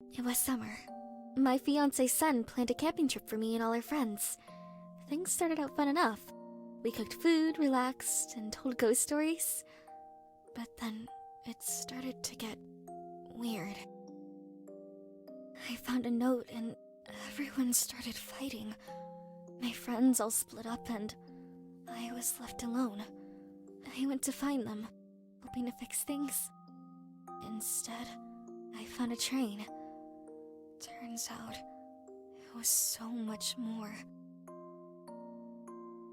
It was summer. My fiancé's son planned a camping trip for me and all our friends. Things started out fun enough. We cooked food, relaxed, and told ghost stories. But then it started to get weird. I found a note and everyone started fighting. My friends all split up and I was left alone. I went to find them, hoping to fix things. Instead, I found a train. Turns out, it was so much more.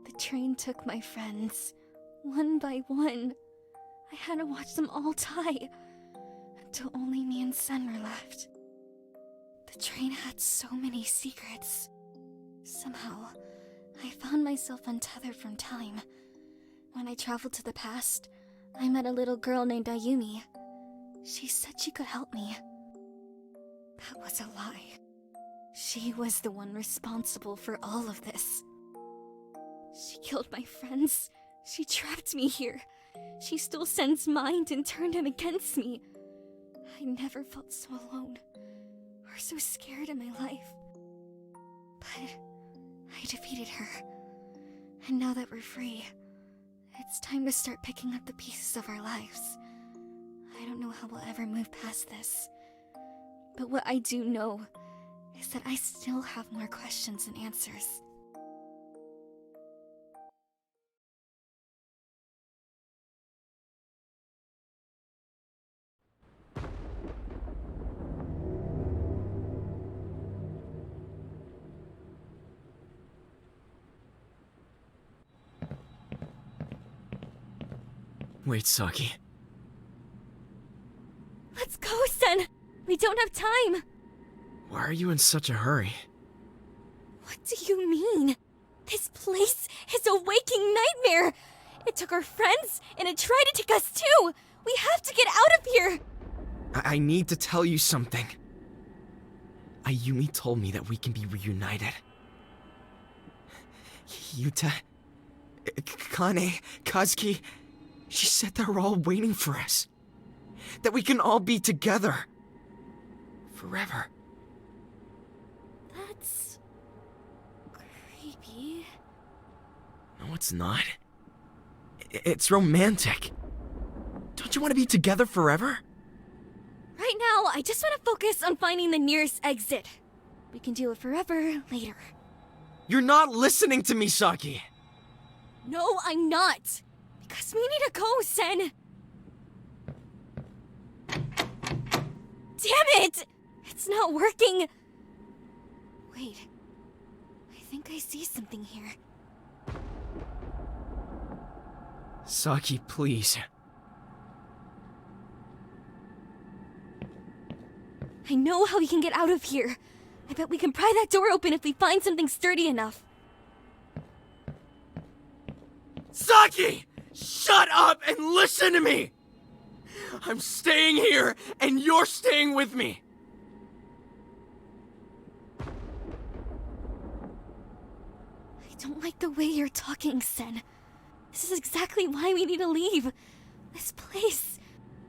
The train took my friends, one by one. I had to watch them all die, until only me and Sen were left. The train had so many secrets. Somehow, I found myself untethered from time. When I traveled to the past, I met a little girl named Ayumi. She said she could help me. That was a lie. She was the one responsible for all of this. She killed my friends. She trapped me here. She stole Sen's mind and turned him against me. I never felt so alone or so scared in my life. But I defeated her. And now that we're free, it's time to start picking up the pieces of our lives. I don't know how we'll ever move past this. But what I do know is that I still have more questions than answers. Wait, Saki. Let's go, Sen! We don't have time! Why are you in such a hurry? What do you mean? This place is a waking nightmare! It took our friends, and it tried to take us too! We have to get out of here! I need to tell you something. Ayumi told me that we can be reunited. Yuta, Kane, Kazuki, she said they're all waiting for us. That we can all be together. Forever. That's... creepy. No, it's not. It's romantic. Don't you want to be together forever? Right now, I just want to focus on finding the nearest exit. We can do it forever later. You're not listening to me, Saki. No, I'm not. Because we need to go, Sen. Damn it! It's not working. Wait. I think I see something here. Saki, please. I know how we can get out of here. I bet we can pry that door open if we find something sturdy enough. Saki! Shut up and listen to me! I'm staying here, and you're staying with me! I don't like the way you're talking, Sen. This is exactly why we need to leave. This place,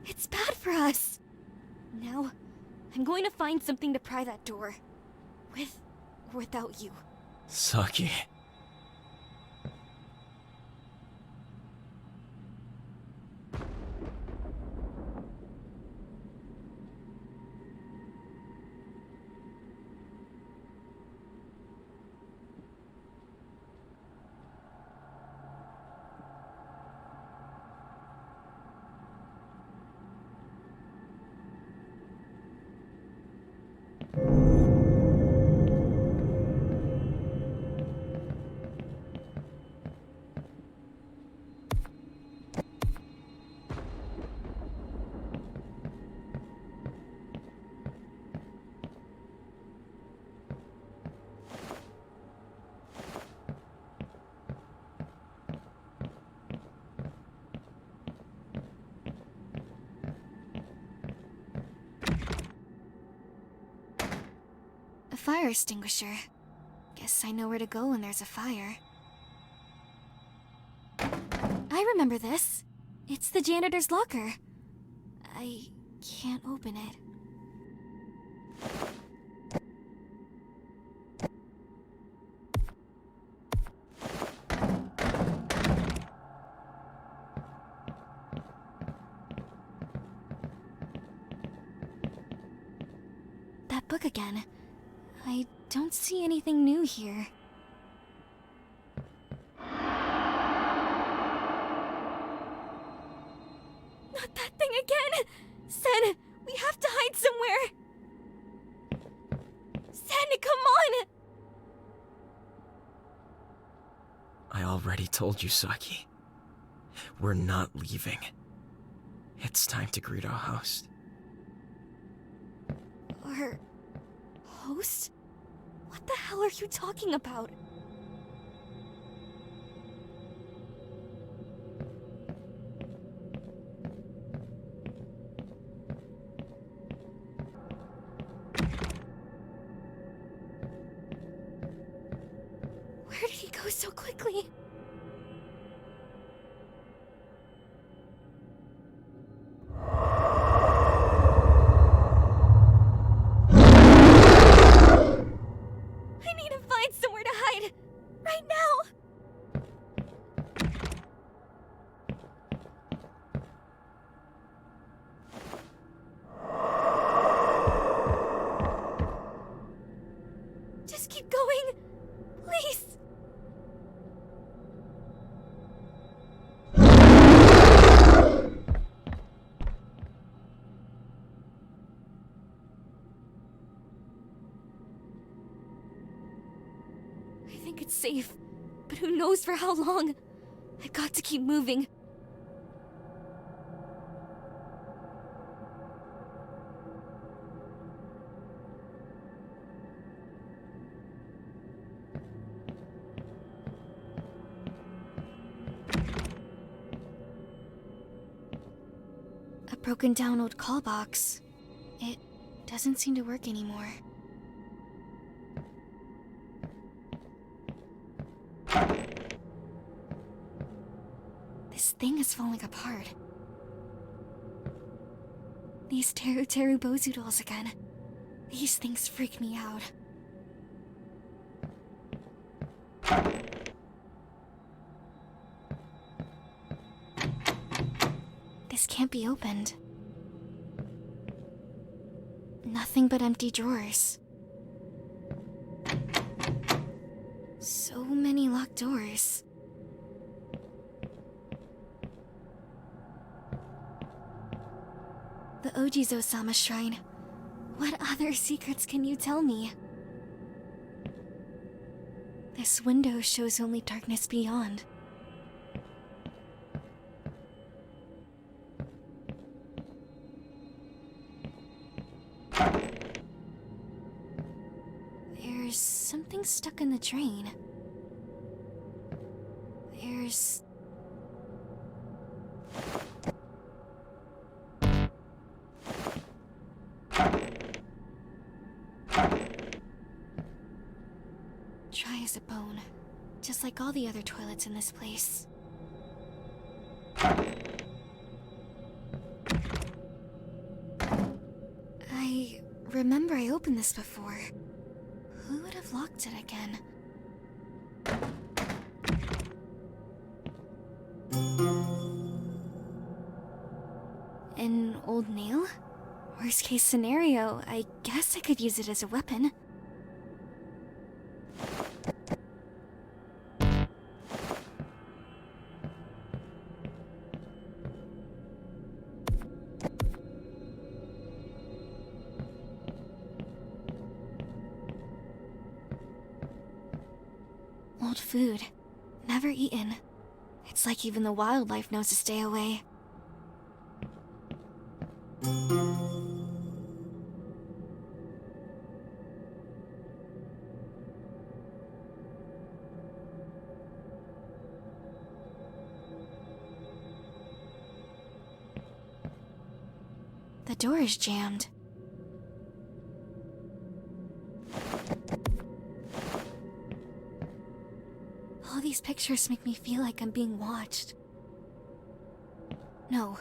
it's bad for us. Now, I'm going to find something to pry that door. With or without you. Saki. A fire extinguisher. Guess I know where to go when there's a fire. I remember this. It's the janitor's locker. I can't open it. that book again. I don't see anything new here. Not that thing again! Sen, we have to hide somewhere! Sen, come on! I already told you, Saki. We're not leaving. It's time to greet our host. Our host? What the hell are you talking about? Where did he go so quickly? I need to find somewhere to hide! Right now! Just keep going! Please! I think it's safe, but who knows for how long? I've got to keep moving. A broken down old call box. It doesn't seem to work anymore. This thing is falling apart. These Teru Bozu dolls again. These things freak me out. This can't be opened. Nothing but empty drawers. So many locked doors. The Ojizo-sama shrine. What other secrets can you tell me? This window shows only darkness beyond. There's something stuck in the drain. There's... dry as a bone, just like all the other toilets in this place. I remember I opened this before. Who would have locked it again? An old nail? Worst case scenario, I guess I could use it as a weapon. Old food. Never eaten. It's like even the wildlife knows to stay away. The door is jammed. All these pictures make me feel like I'm being watched. No,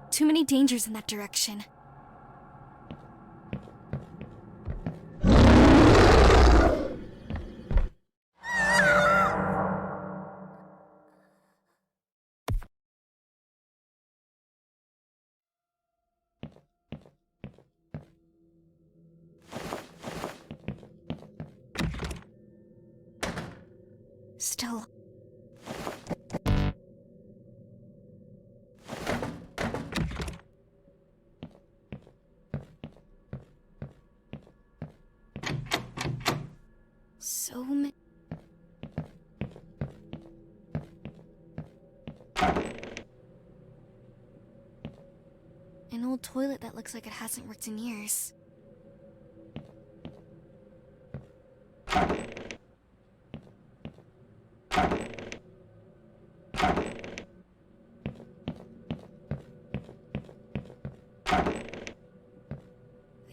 too many dangers in that direction. Still. So many. An old toilet that looks like it hasn't worked in years.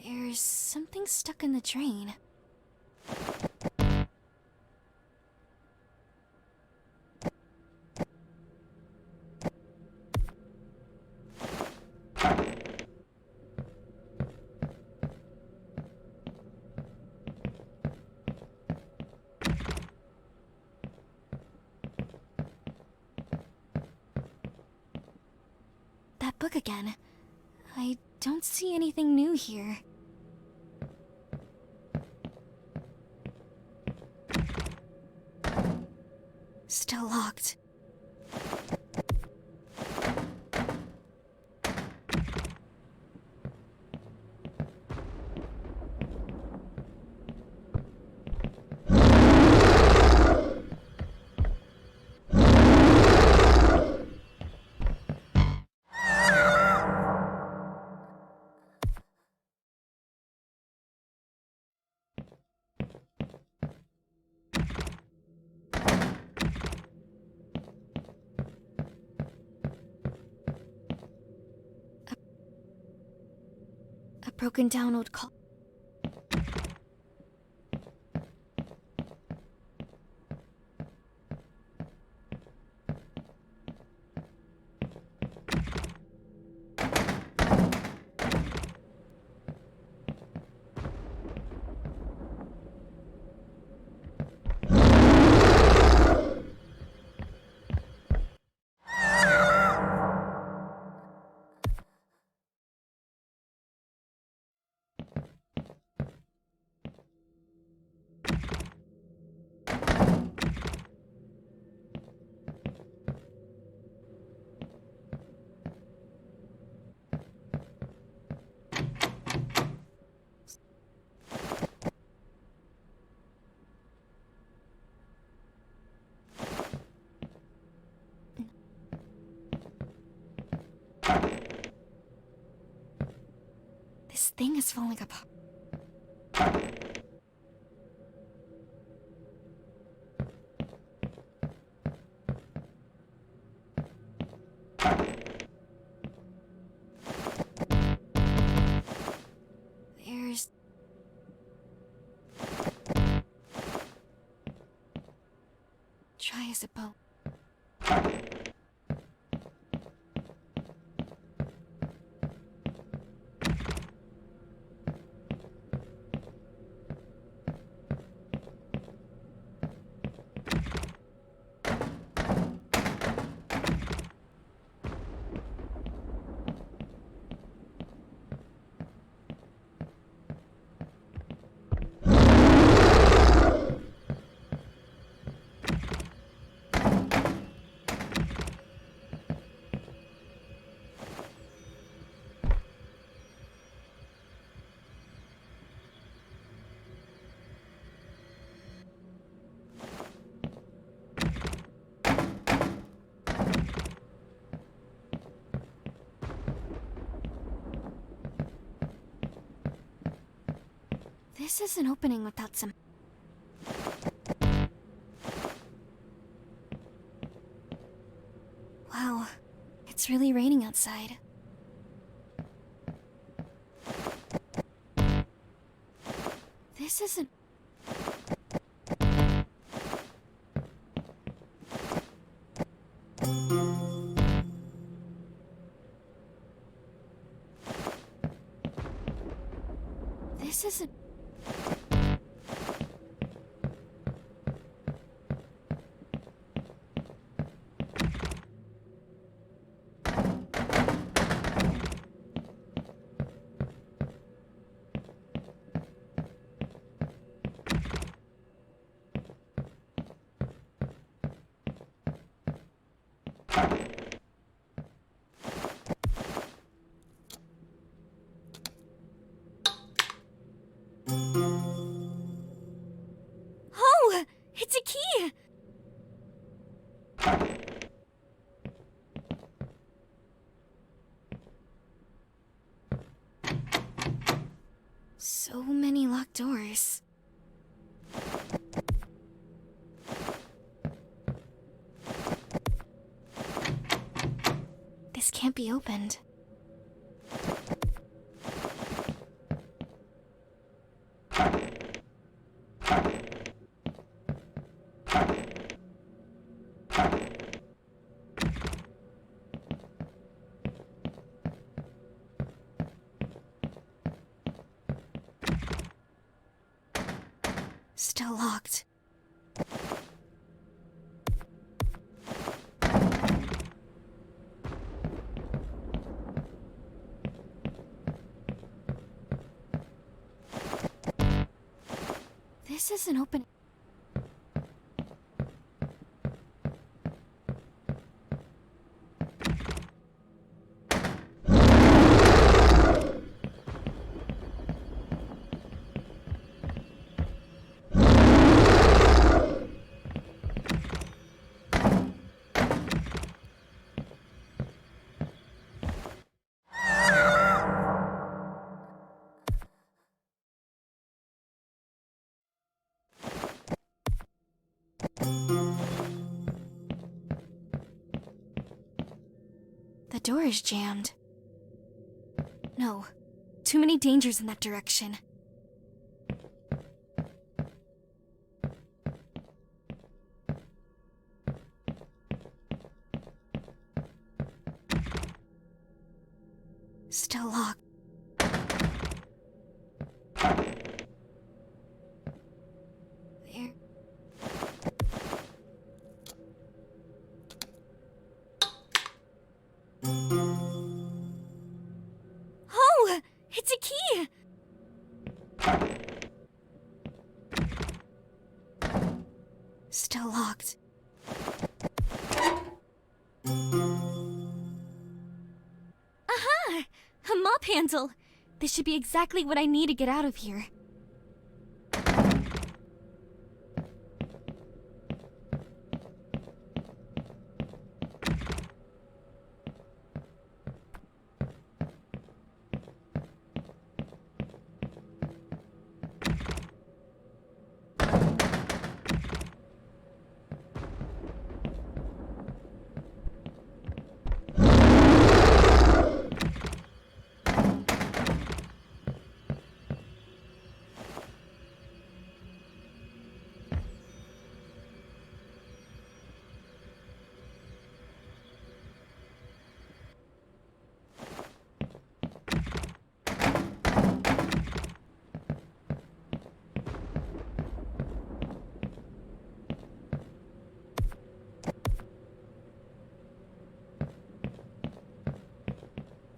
There's something stuck in the drain. That book again. I don't see anything new here. Still locked. A broken down old call. This thing is falling apart. There's... Try as a boat. This isn't opening without some... Wow, it's really raining outside. This isn't... This isn't... It's a key! So many locked doors. This can't be opened. Still locked. This isn't open. The door is jammed. No, too many dangers in that direction. Still locked. There. Oh! It's a key! Still locked. Aha! A mop handle! This should be exactly what I need to get out of here.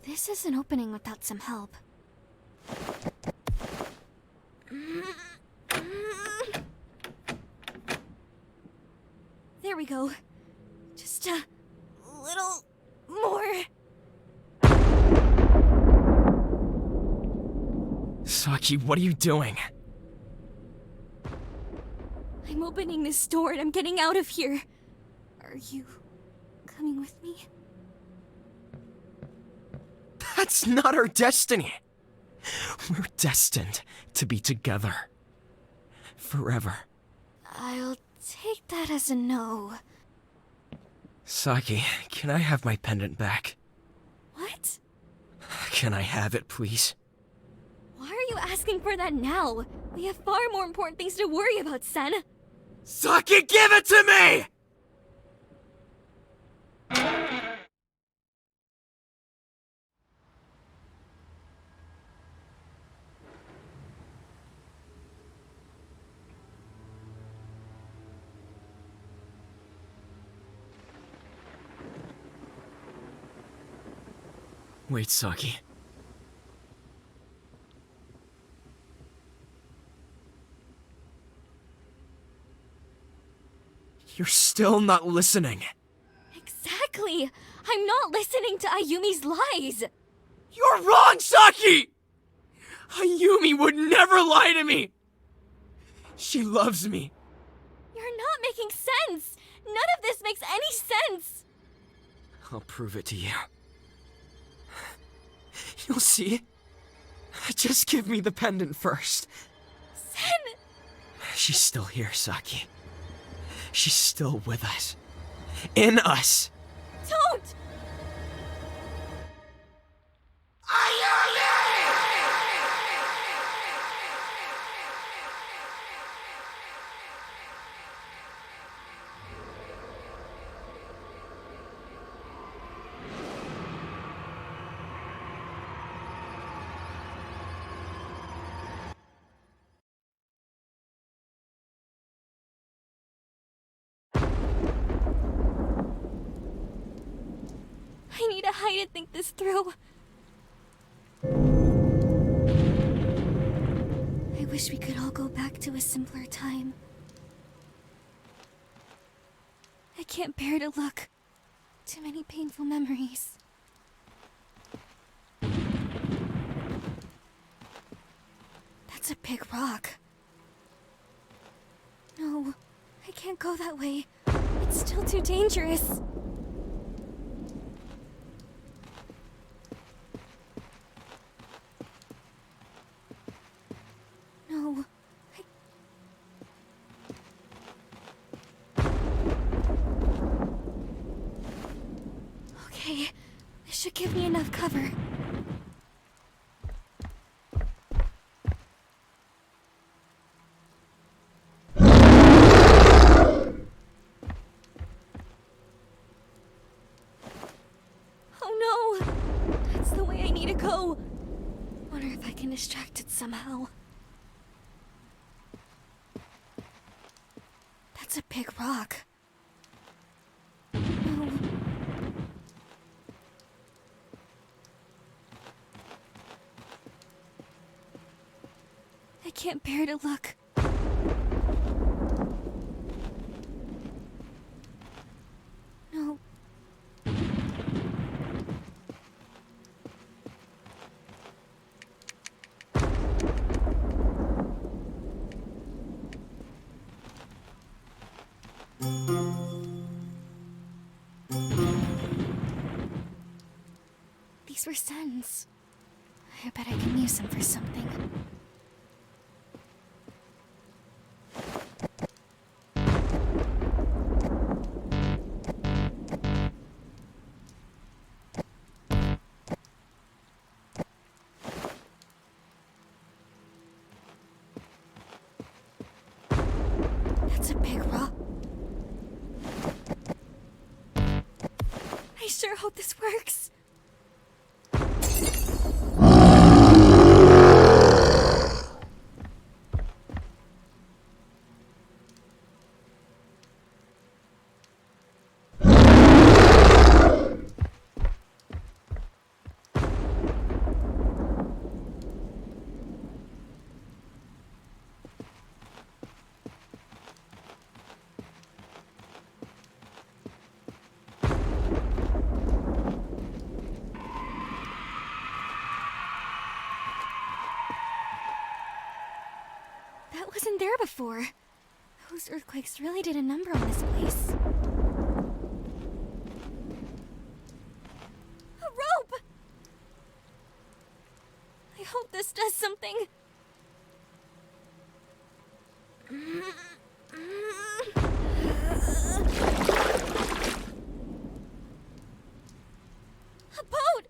This isn't opening without some help. There we go. Just a little more. Saki, what are you doing? I'm opening this door and I'm getting out of here. Are you coming with me? That's not our destiny. We're destined to be together. Forever. I'll take that as a no. Saki, can I have my pendant back? What? Can I have it, please? Why are you asking for that now? We have far more important things to worry about, Sen. Saki, give it to me! Wait, Saki. You're still not listening. Exactly! I'm not listening to Ayumi's lies! You're wrong, Saki! Ayumi would never lie to me! She loves me. You're not making sense! None of this makes any sense! I'll prove it to you. You'll see. Just give me the pendant first. Sen! She's still here, Saki. She's still with us. In us! Don't! I need a high to think this through. I wish we could all go back to a simpler time. I can't bear to look. Too many painful memories. That's a big rock. No, I can't go that way. It's still too dangerous. No, Okay, this should give me enough cover. Oh no! That's the way I need to go. Wonder if I can distract it somehow. That's a big rock. No. I can't bear to look. No. These were sends. I bet I can use them for something. That's a big rock. I sure hope this works. That wasn't there before. Those earthquakes really did a number on this place. A rope! I hope this does something. A boat!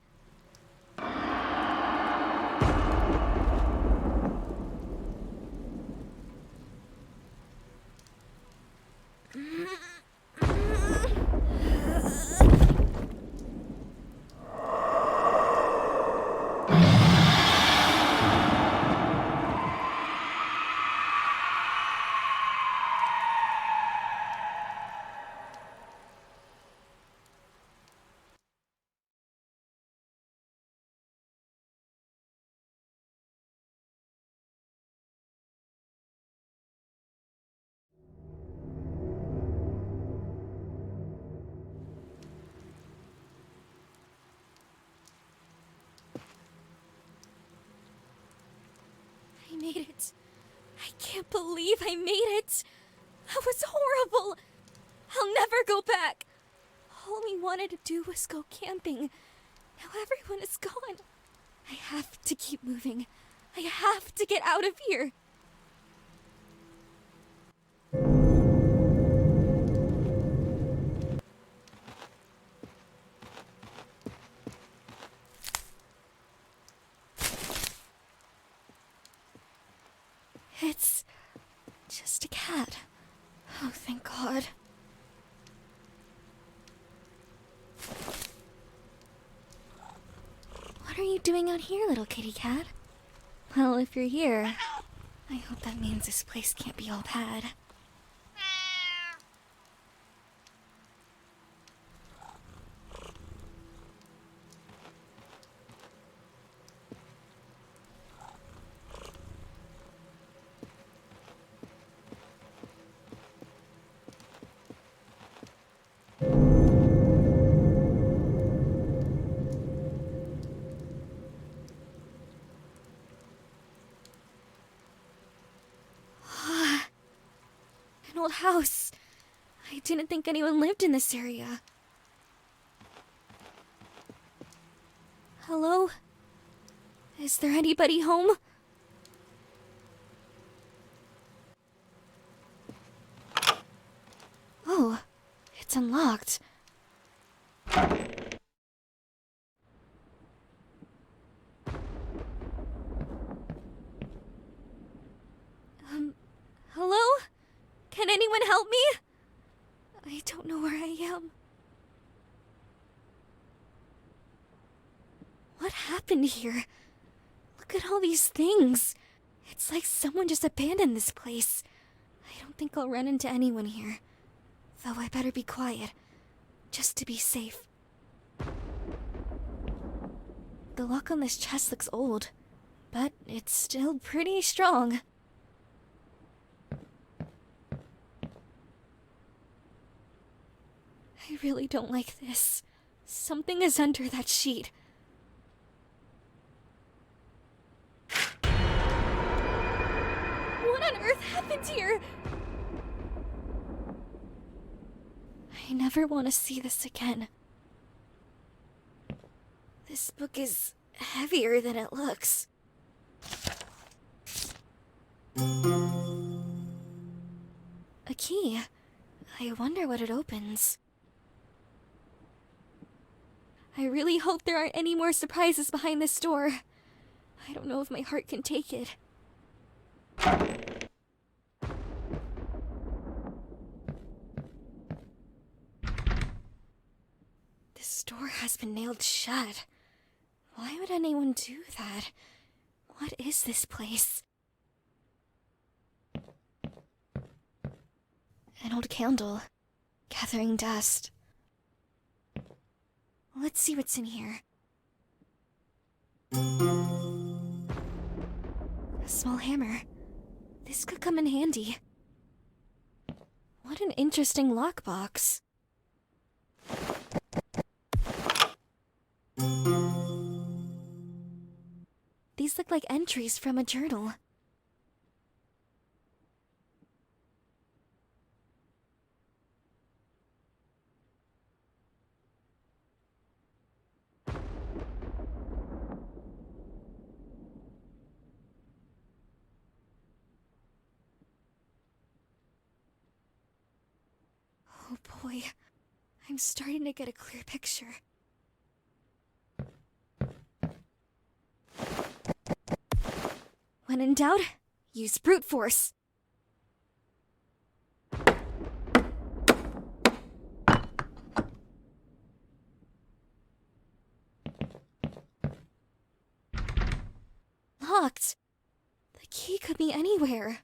I made it. I can't believe I made it. That was horrible! I'll never go back! All we wanted to do was go camping. Now everyone is gone. I have to keep moving. I have to get out of here. It's just a cat. Oh, thank God. What are you doing out here, little kitty cat? Well, if you're here, I hope that means this place can't be all bad. An old house. I didn't think anyone lived in this area. Hello? Is there anybody home? Oh, it's unlocked. Hello? Can anyone help me? I don't know where I am. What happened here? Look at all these things. It's like someone just abandoned this place. I don't think I'll run into anyone here. Though I better be quiet, just to be safe. The lock on this chest looks old, but it's still pretty strong. I really don't like this. Something is under that sheet. What on earth happened here? I never want to see this again. This book is heavier than it looks. A key. I wonder what it opens. I really hope there aren't any more surprises behind this door. I don't know if my heart can take it. This door has been nailed shut. Why would anyone do that? What is this place? An old candle, gathering dust. Let's see what's in here. A small hammer. This could come in handy. What an interesting lockbox. These look like entries from a journal. Oh boy, I'm starting to get a clear picture. When in doubt, use brute force. Locked. The key could be anywhere.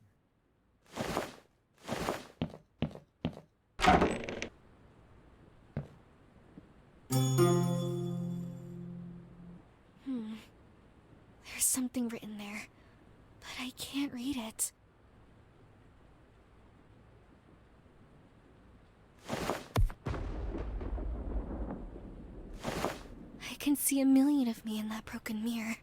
There's something written there, but I can't read it. I can see a million of me in that broken mirror.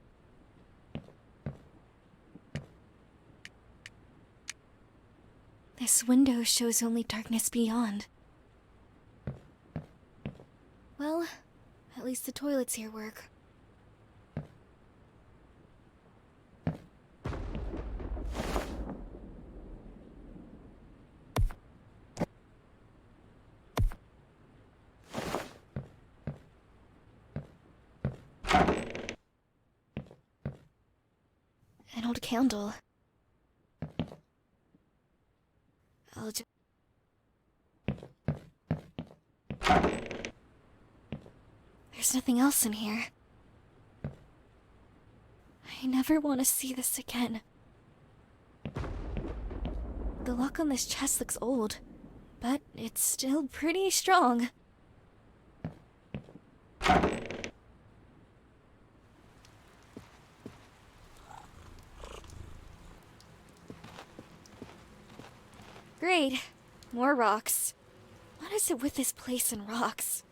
This window shows only darkness beyond. Well, at least the toilets here work. An old candle. I'll just... There's nothing else in here. I never want to see this again. The lock on this chest looks old, but it's still pretty strong. Great. More rocks. What is it with this place and rocks?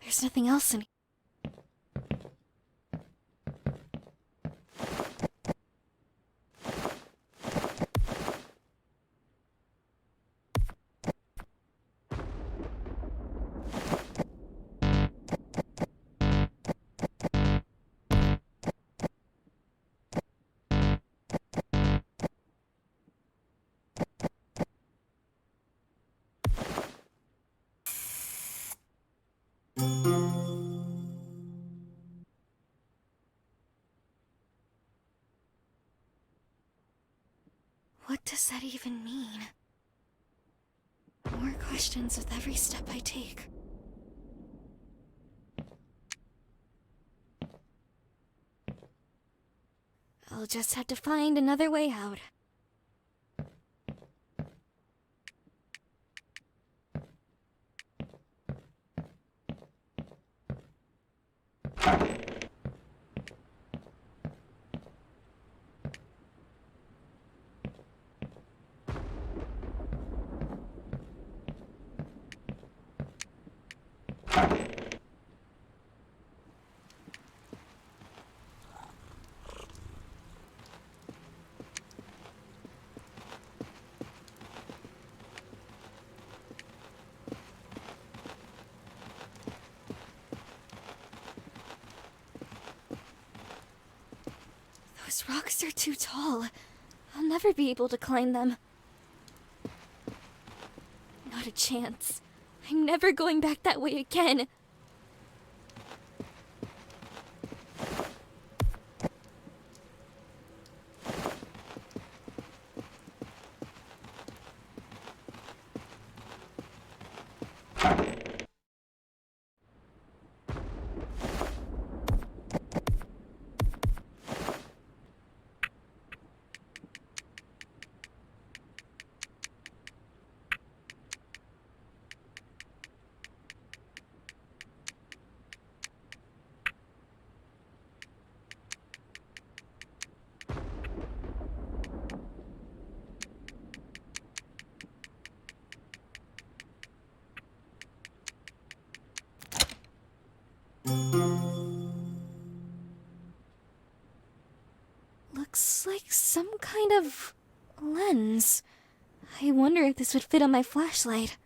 There's nothing else in here. What does that even mean? More questions with every step I take. I'll just have to find another way out. Those rocks are too tall. I'll never be able to climb them. Not a chance. I'm never going back that way again. Looks like some kind of lens. I wonder if this would fit on my flashlight.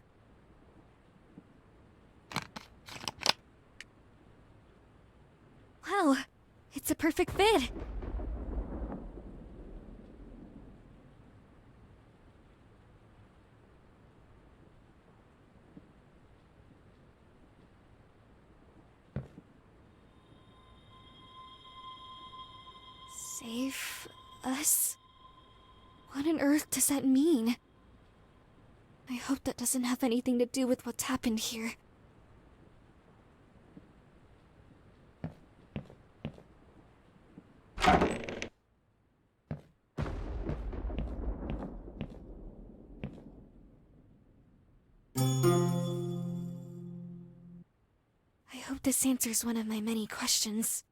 Wow, it's a perfect fit. Save us? What on earth does that mean? I hope that doesn't have anything to do with what's happened here. hope this answers one of my many questions.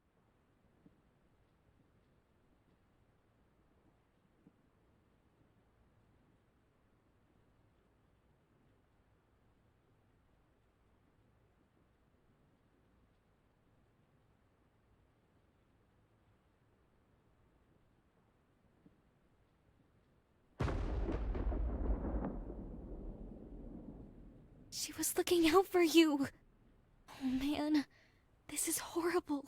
She was looking out for you. Oh man, this is horrible.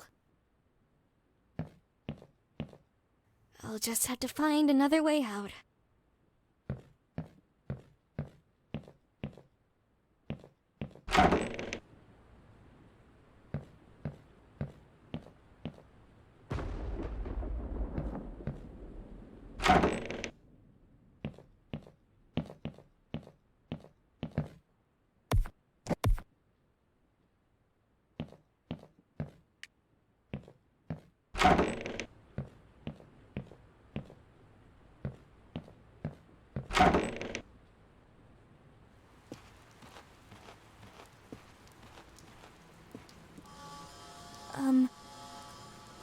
I'll just have to find another way out.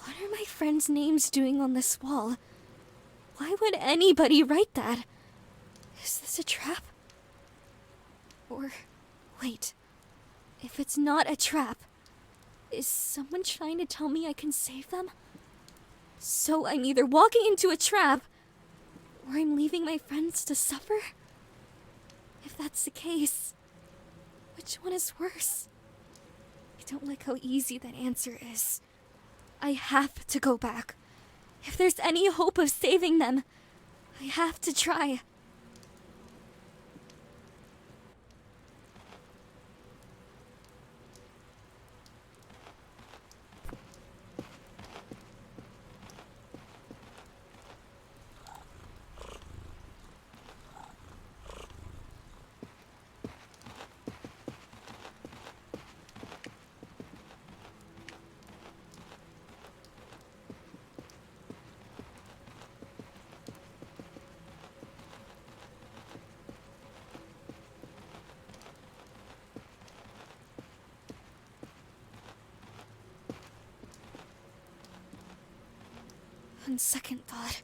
What are my friends' names doing on this wall? Why would anybody write that? Is this a trap? Or, wait, if it's not a trap, is someone trying to tell me I can save them? So I'm either walking into a trap, or I'm leaving my friends to suffer? If that's the case, which one is worse? I don't like how easy that answer is. I have to go back. If there's any hope of saving them, I have to try. On second thought,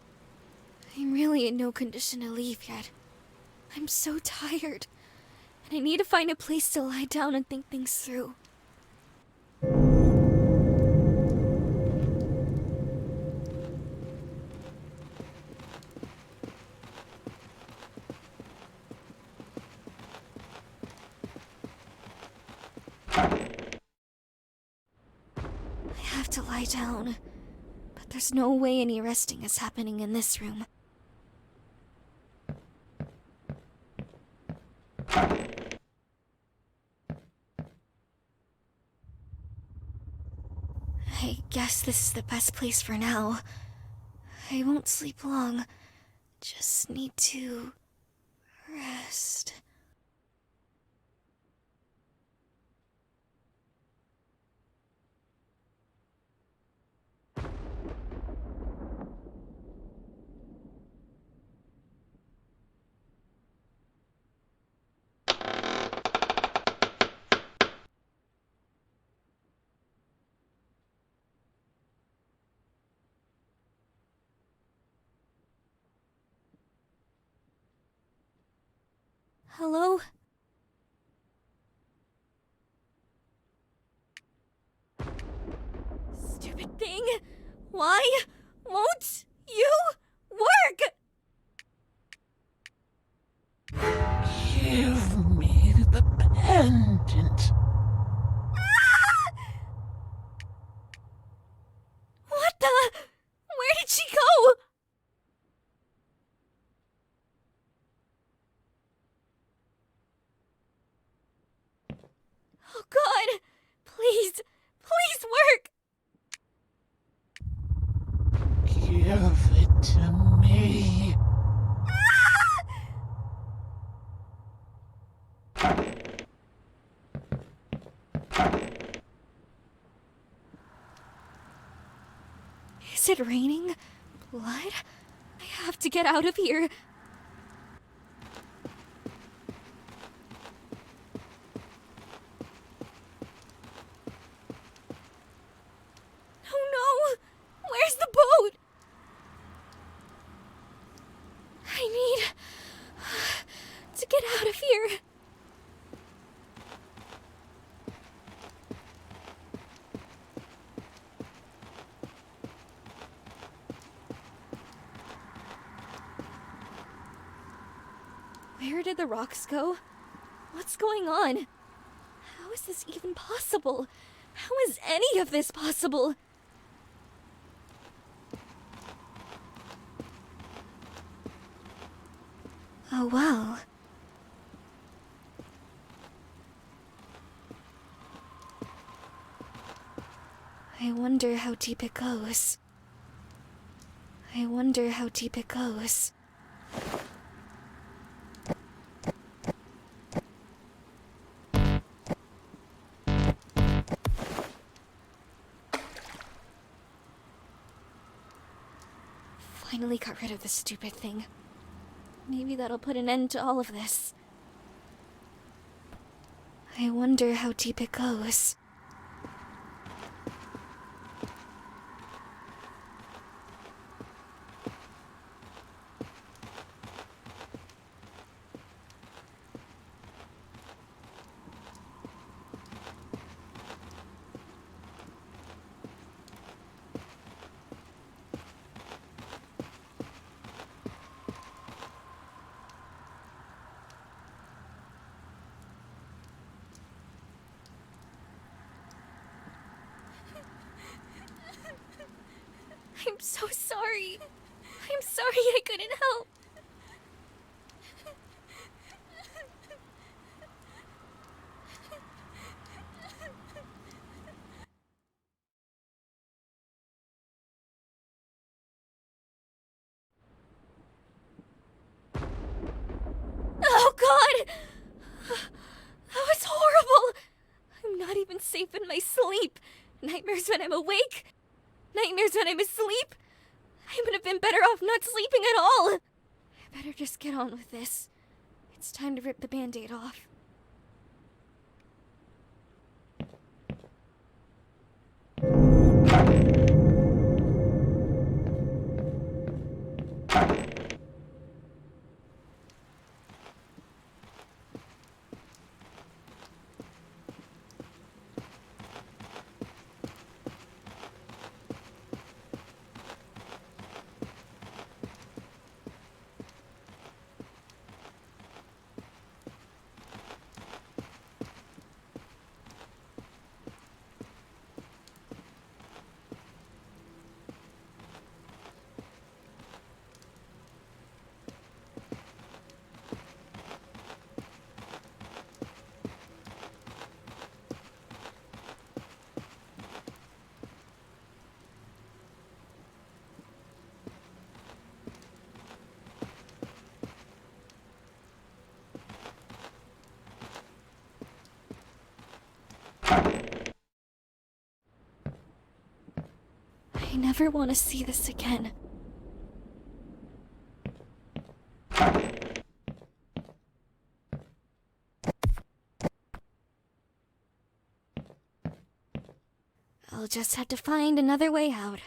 I'm really in no condition to leave yet. I'm so tired, and I need to find a place to lie down and think things through. I have to lie down. There's no way any resting is happening in this room. I guess this is the best place for now. I won't sleep long. Just need to rest. Hello? Stupid thing! Why won't you work? Give me the pendant. What the? Where did she go? Oh God! Please, please work! Give it to me. Is it raining? Blood? I have to get out of here. get out of here! Where did the rocks go? What's going on? How is this even possible? How is any of this possible? Oh well. I wonder how deep it goes. I wonder how deep it goes. Finally got rid of the stupid thing. Maybe that'll put an end to all of this. I wonder how deep it goes. I'm so sorry. I'm sorry I couldn't help. Oh God! That was horrible! I'm not even safe in my sleep. Nightmares when I'm awake. Nightmares when I'm asleep. I would have been better off not sleeping at all. I better just get on with this. It's time to rip the Band-Aid off. I never want to see this again. I'll just have to find another way out.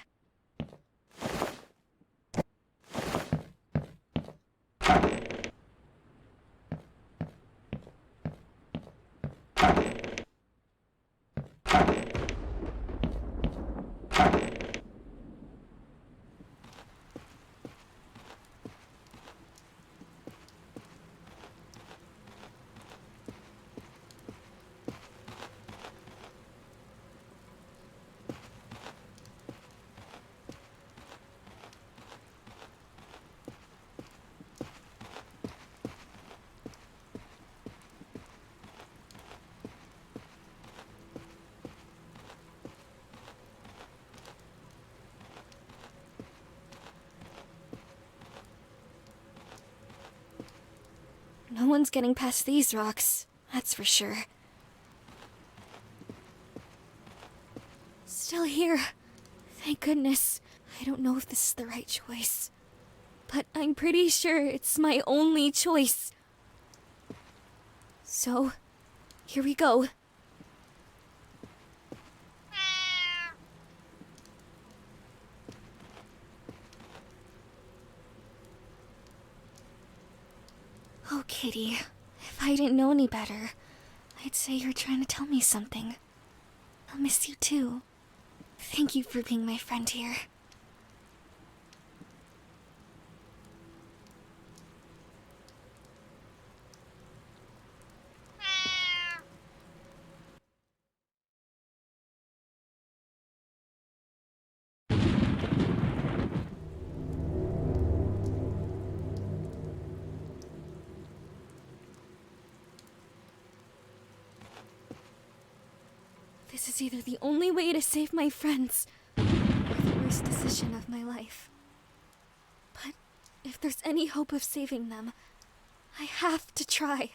No one's getting past these rocks, that's for sure. Still here. Thank goodness. I don't know if this is the right choice, but I'm pretty sure it's my only choice. So, here we go. Oh, Kitty, If I didn't know any better, I'd say you're trying to tell me something. I'll miss you too. Thank you for being my friend here. This is either the only way to save my friends, or the worst decision of my life. But if there's any hope of saving them, I have to try.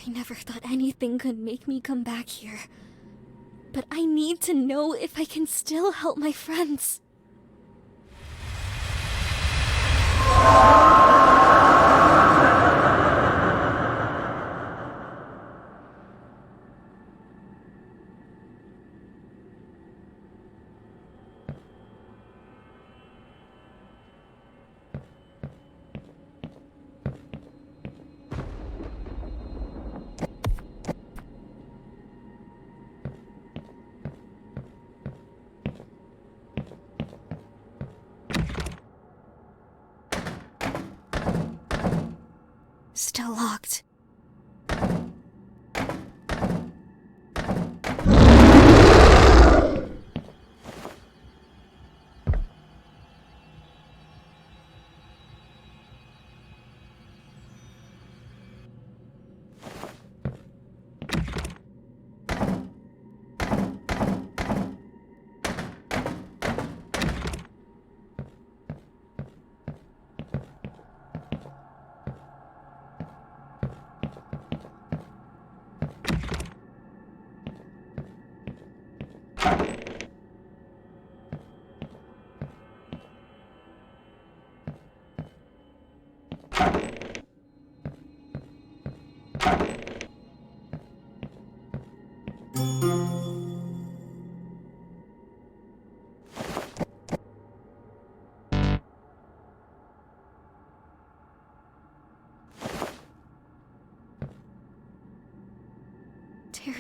I never thought anything could make me come back here. But I need to know if I can still help my friends. Still locked.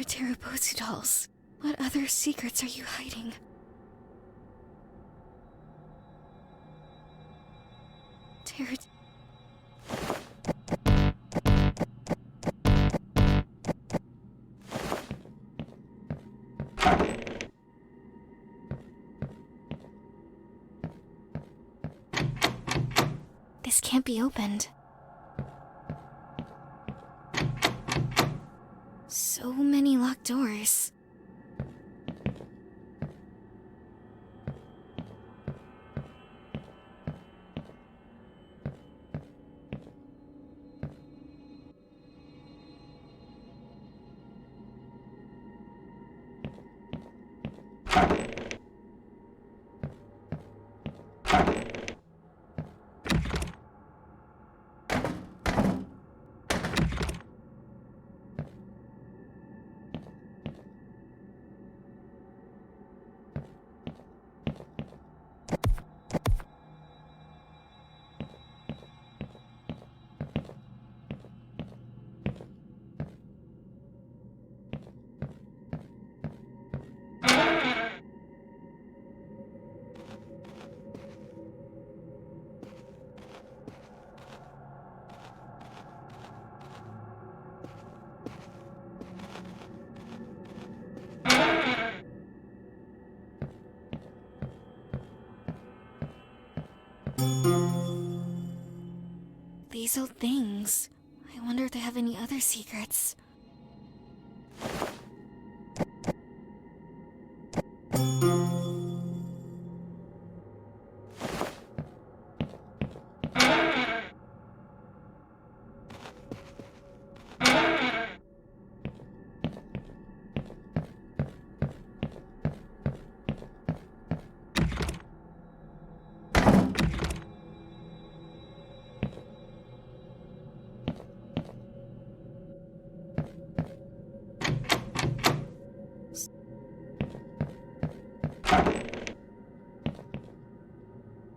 Terra dolls. What other secrets are you hiding? Terra... This can't be opened. So many locked doors. These old things. I wonder if they have any other secrets.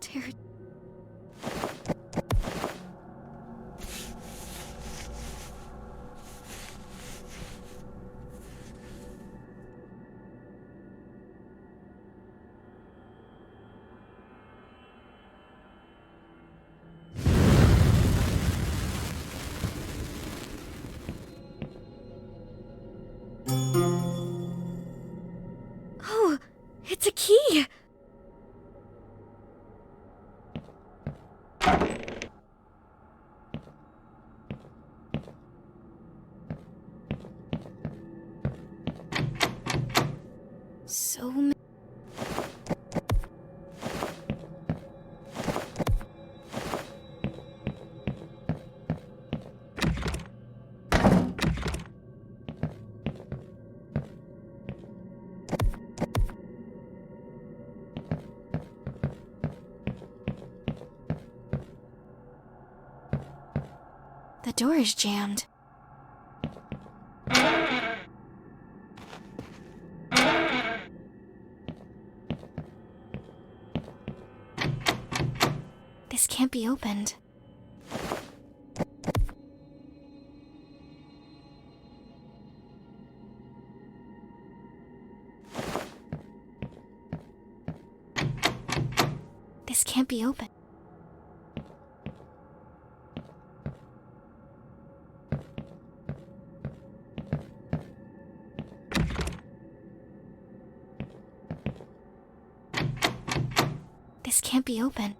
Ter- Oh, it's a key! So many. The door is jammed. This can't be opened. This can't be opened. This can't be open.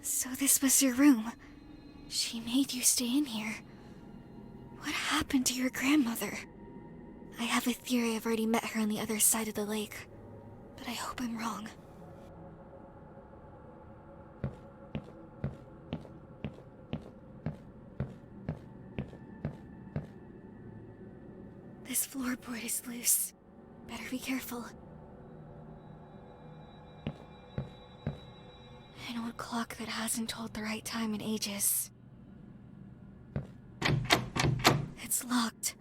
So this was your room. She made you stay in here. What happened to your grandmother? I have a theory I've already met her on the other side of the lake, but I hope I'm wrong. This floorboard is loose. Better be careful. An old clock that hasn't told the right time in ages. It's locked.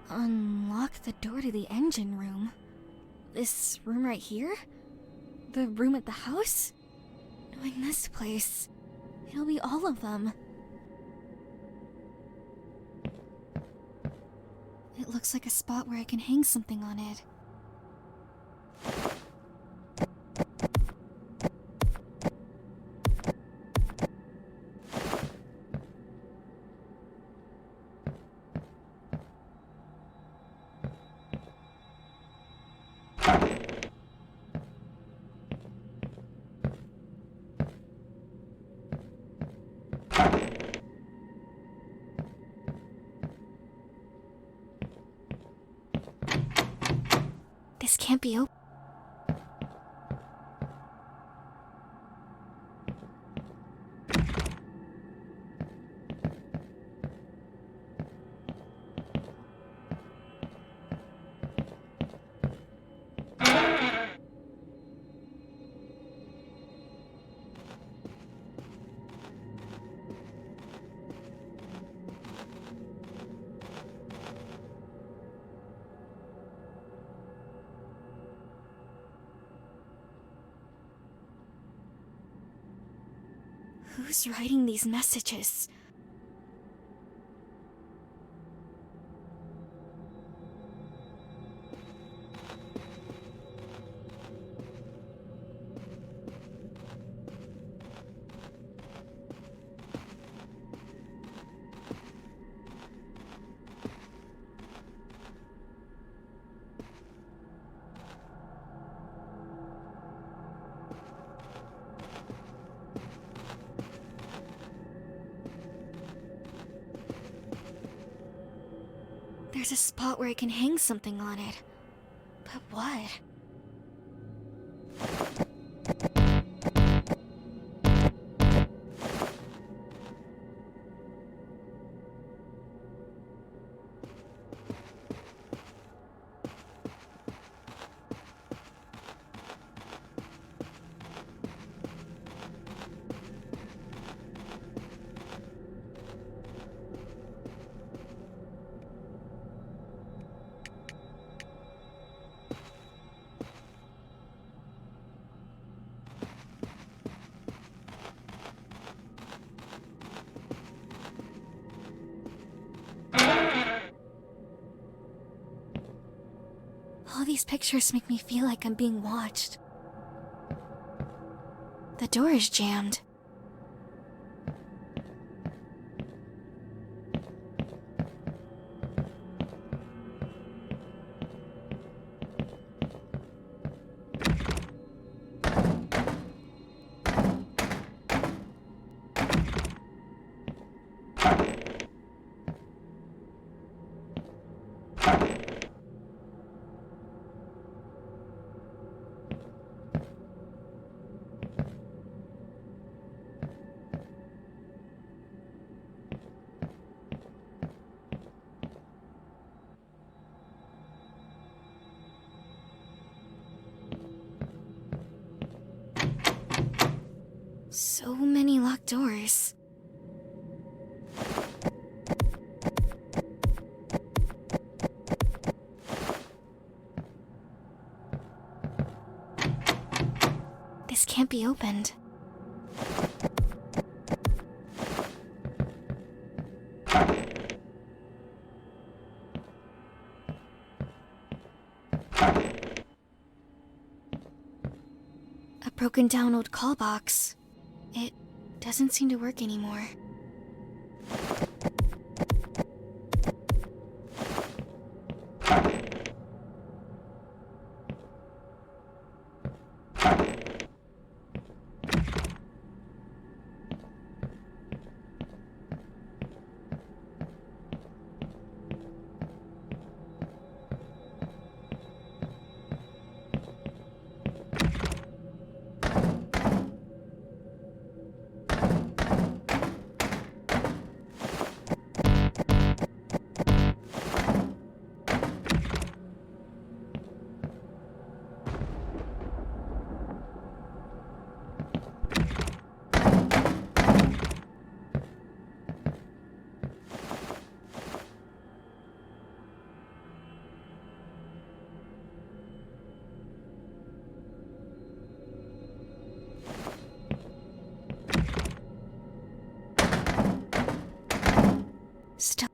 Unlock the door to the engine room. This room right here? The room at the house? Knowing this place, it'll be all of them. It looks like a spot where I can hang something on it. This can't be open. Who's writing these messages? There's a spot where I can hang something on it. But what? All these pictures make me feel like I'm being watched. The door is jammed. So many locked doors. This can't be opened. A broken down old call box. It doesn't seem to work anymore. Still.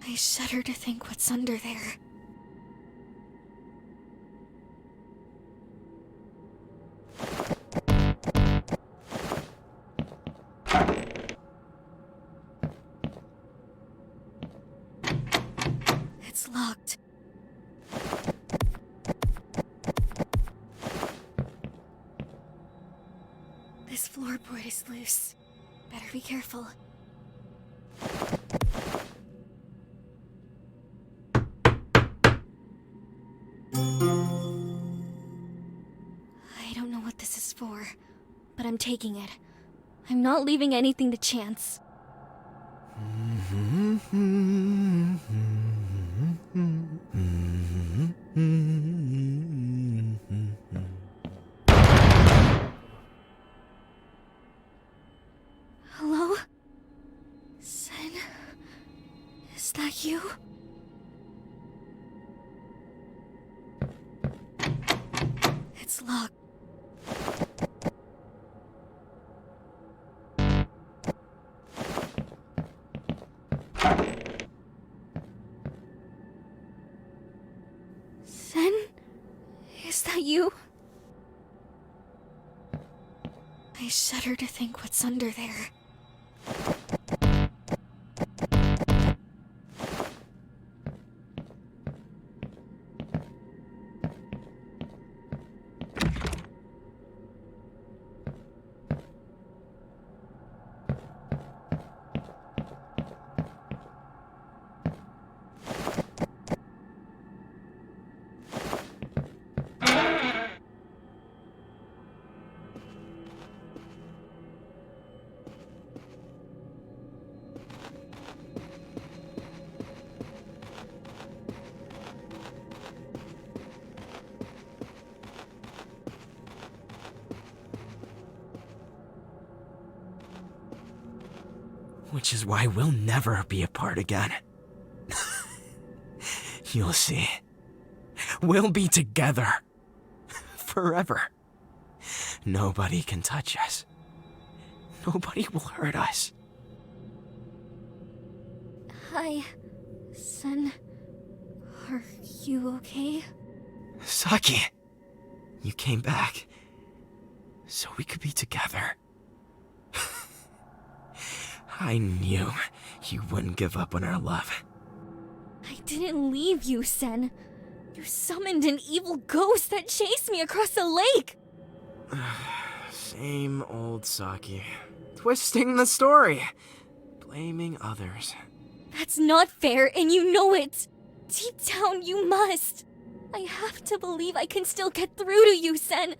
I shudder to think what's under there. It's locked. This floorboard is loose. Better be careful. I don't know what this is for, but I'm taking it. I'm not leaving anything to chance. Hello? Sen? Is that you? It's locked. Sen? Is that you? I shudder to think what's under there. Which is why we'll never be apart again. You'll see. We'll be together. Forever. Nobody can touch us. Nobody will hurt us. Hi, Sen. Are you okay? Saki, you came back so we could be together. I knew you wouldn't give up on our love. I didn't leave you, Sen. You summoned an evil ghost that chased me across the lake. Same old Saki. Twisting the story. Blaming others. That's not fair, and you know it. Deep down, you must. I have to believe I can still get through to you, Sen.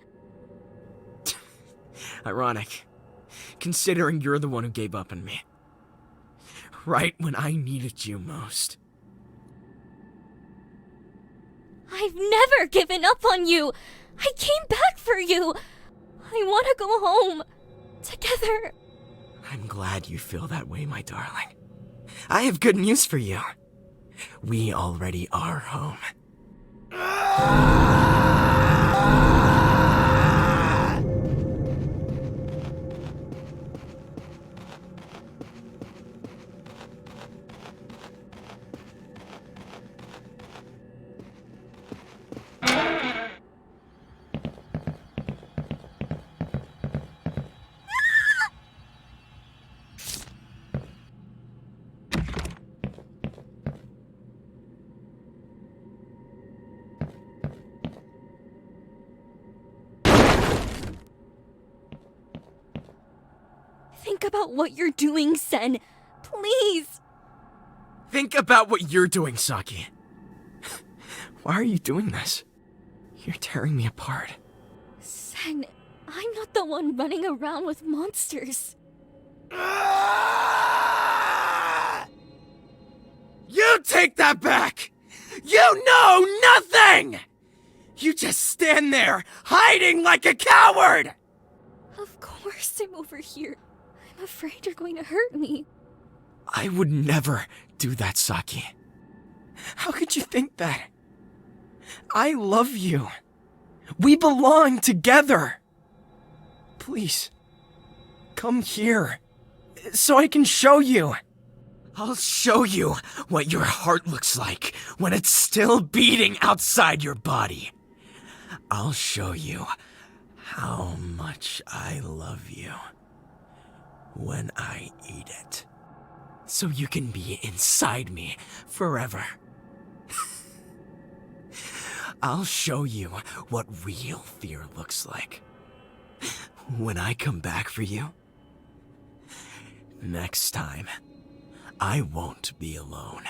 Ironic, considering you're the one who gave up on me. Right when I needed you most. I've never given up on you. I came back for you. I want to go home. Together. I'm glad you feel that way, my darling. I have good news for you. We already are home. Think about what you're doing, Sen. Please. Think about what you're doing, Saki. Why are you doing this? You're tearing me apart. Sen, I'm not the one running around with monsters. You take that back! You know nothing! You just stand there, hiding like a coward! Of course I'm over here. I'm afraid you're going to hurt me. I would never do that, Saki. How could you think that? I love you. We belong together. Please, come here, so I can show you. I'll show you what your heart looks like when it's still beating outside your body. I'll show you how much I love you when I eat it. So you can be inside me forever. I'll show you what real fear looks like. When I come back for you, next time, I won't be alone.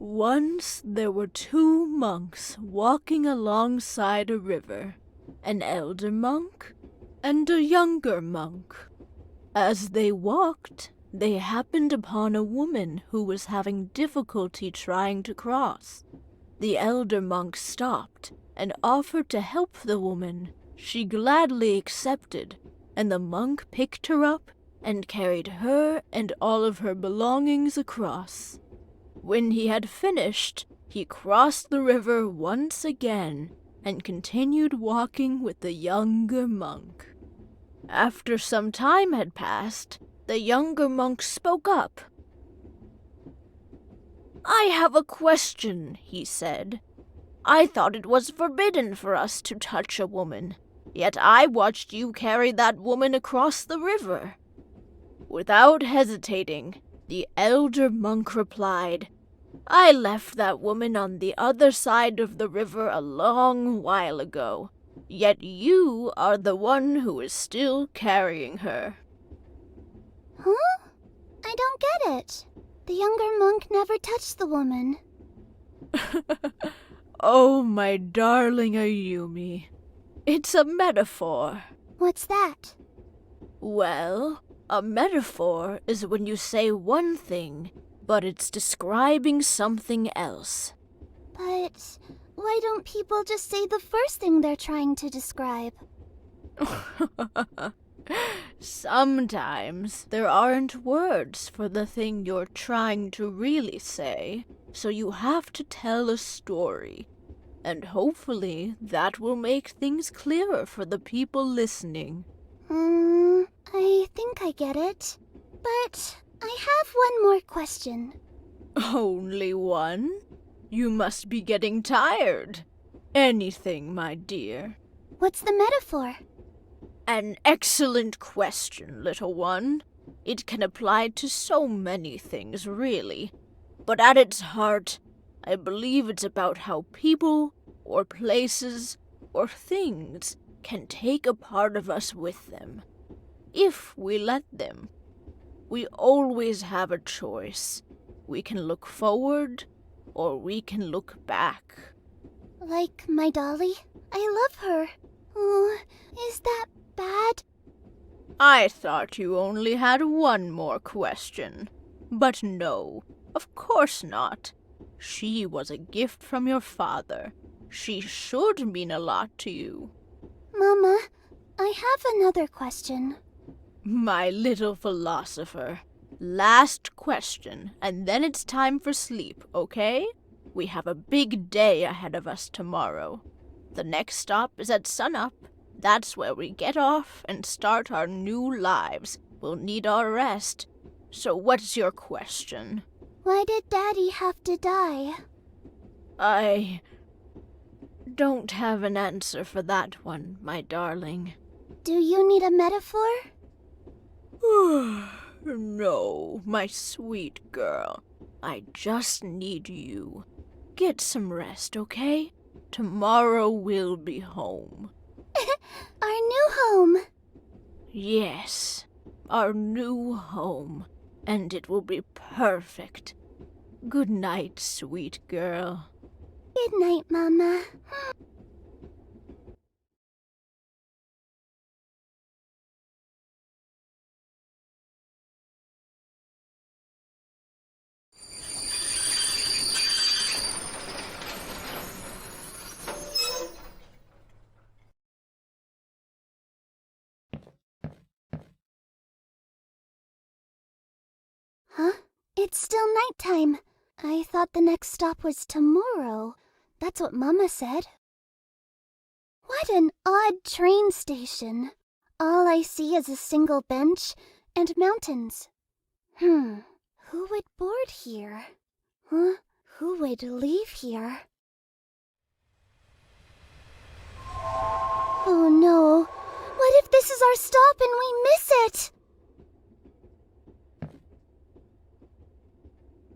Once there were two monks walking alongside a river, an elder monk and a younger monk. As they walked, they happened upon a woman who was having difficulty trying to cross. The elder monk stopped and offered to help the woman. She gladly accepted, and the monk picked her up and carried her and all of her belongings across. When he had finished, he crossed the river once again and continued walking with the younger monk. After some time had passed, the younger monk spoke up. "I have a question," he said. "I thought it was forbidden for us to touch a woman, yet I watched you carry that woman across the river." Without hesitating, the elder monk replied, "I left that woman on the other side of the river a long while ago, yet you are the one who is still carrying her." Huh? I don't get it. The younger monk never touched the woman. Oh, my darling Ayumi, it's a metaphor. What's that? Well, a metaphor is when you say one thing, but it's describing something else. But why don't people just say the first thing they're trying to describe? Sometimes there aren't words for the thing you're trying to really say, so you have to tell a story. And hopefully that will make things clearer for the people listening. I think I get it. But I have one more question. Only one? You must be getting tired. Anything, my dear. What's the metaphor? An excellent question, little one. It can apply to so many things, really. But at its heart, I believe it's about how people, or places, or things can take a part of us with them, if we let them. We always have a choice. We can look forward, or we can look back. Like my dolly? I love her. Oh, is that bad? I thought you only had one more question. But no, of course not. She was a gift from your father. She should mean a lot to you. Mama, I have another question. My little philosopher. Last question, and then it's time for sleep, okay? We have a big day ahead of us tomorrow. The next stop is at sunup. That's where we get off and start our new lives. We'll need our rest. So what's your question? Why did Daddy have to die? I don't have an answer for that one, my darling. Do you need a metaphor? No, my sweet girl. I just need you. Get some rest, okay? Tomorrow we'll be home. Our new home. Yes, our new home. And it will be perfect. Good night, sweet girl. Good night, Mama. Huh? It's still nighttime. I thought the next stop was tomorrow. That's what Mama said. Why What an odd train station. All I see is a single bench and mountains. Who would board here? Huh? Who would leave here? Oh no! What if this is our stop and we miss it?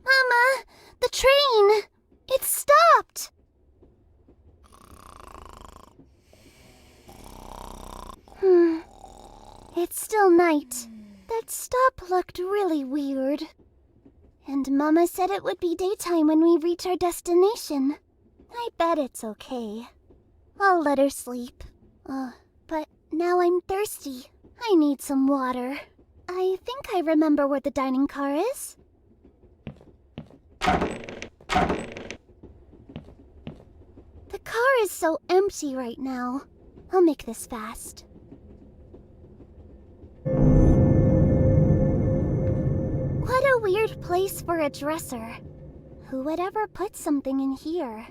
Mama! The train! It's stopped! It's still night. That stop looked really weird. And Mama said it would be daytime when we reach our destination. I bet it's okay. I'll let her sleep. But now I'm thirsty. I need some water. I think I remember where the dining car is. The car is so empty right now. I'll make this fast. What a weird place for a dresser. Who would ever put something in here?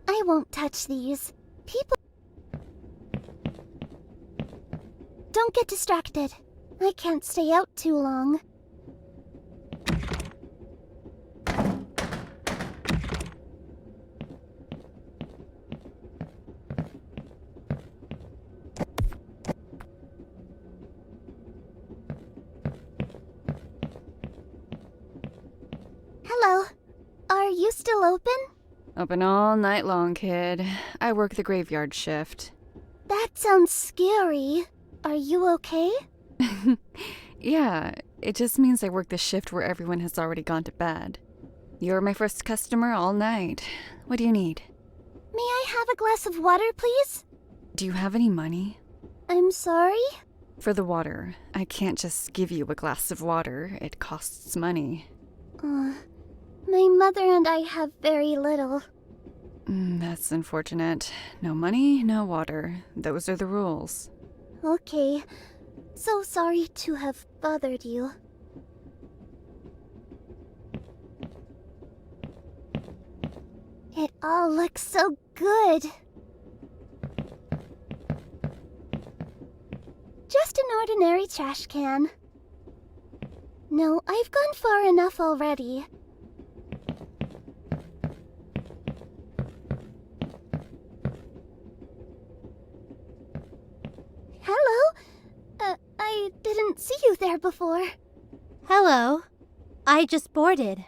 I won't touch these. People... Don't get distracted. I can't stay out too long. Hello. Are you still open? Open all night long, kid. I work the graveyard shift. That sounds scary. Are you okay? Yeah, it just means I work the shift where everyone has already gone to bed. You're my first customer all night. What do you need? May I have a glass of water, please? Do you have any money? I'm sorry? For the water. I can't just give you a glass of water. It costs money. My mother and I have very little. That's unfortunate. No money, no water. Those are the rules. Okay. So sorry to have bothered you. It all looks so good. Just an ordinary trash can. No, I've gone far enough already. Hello? I didn't see you there before. Hello. I just boarded.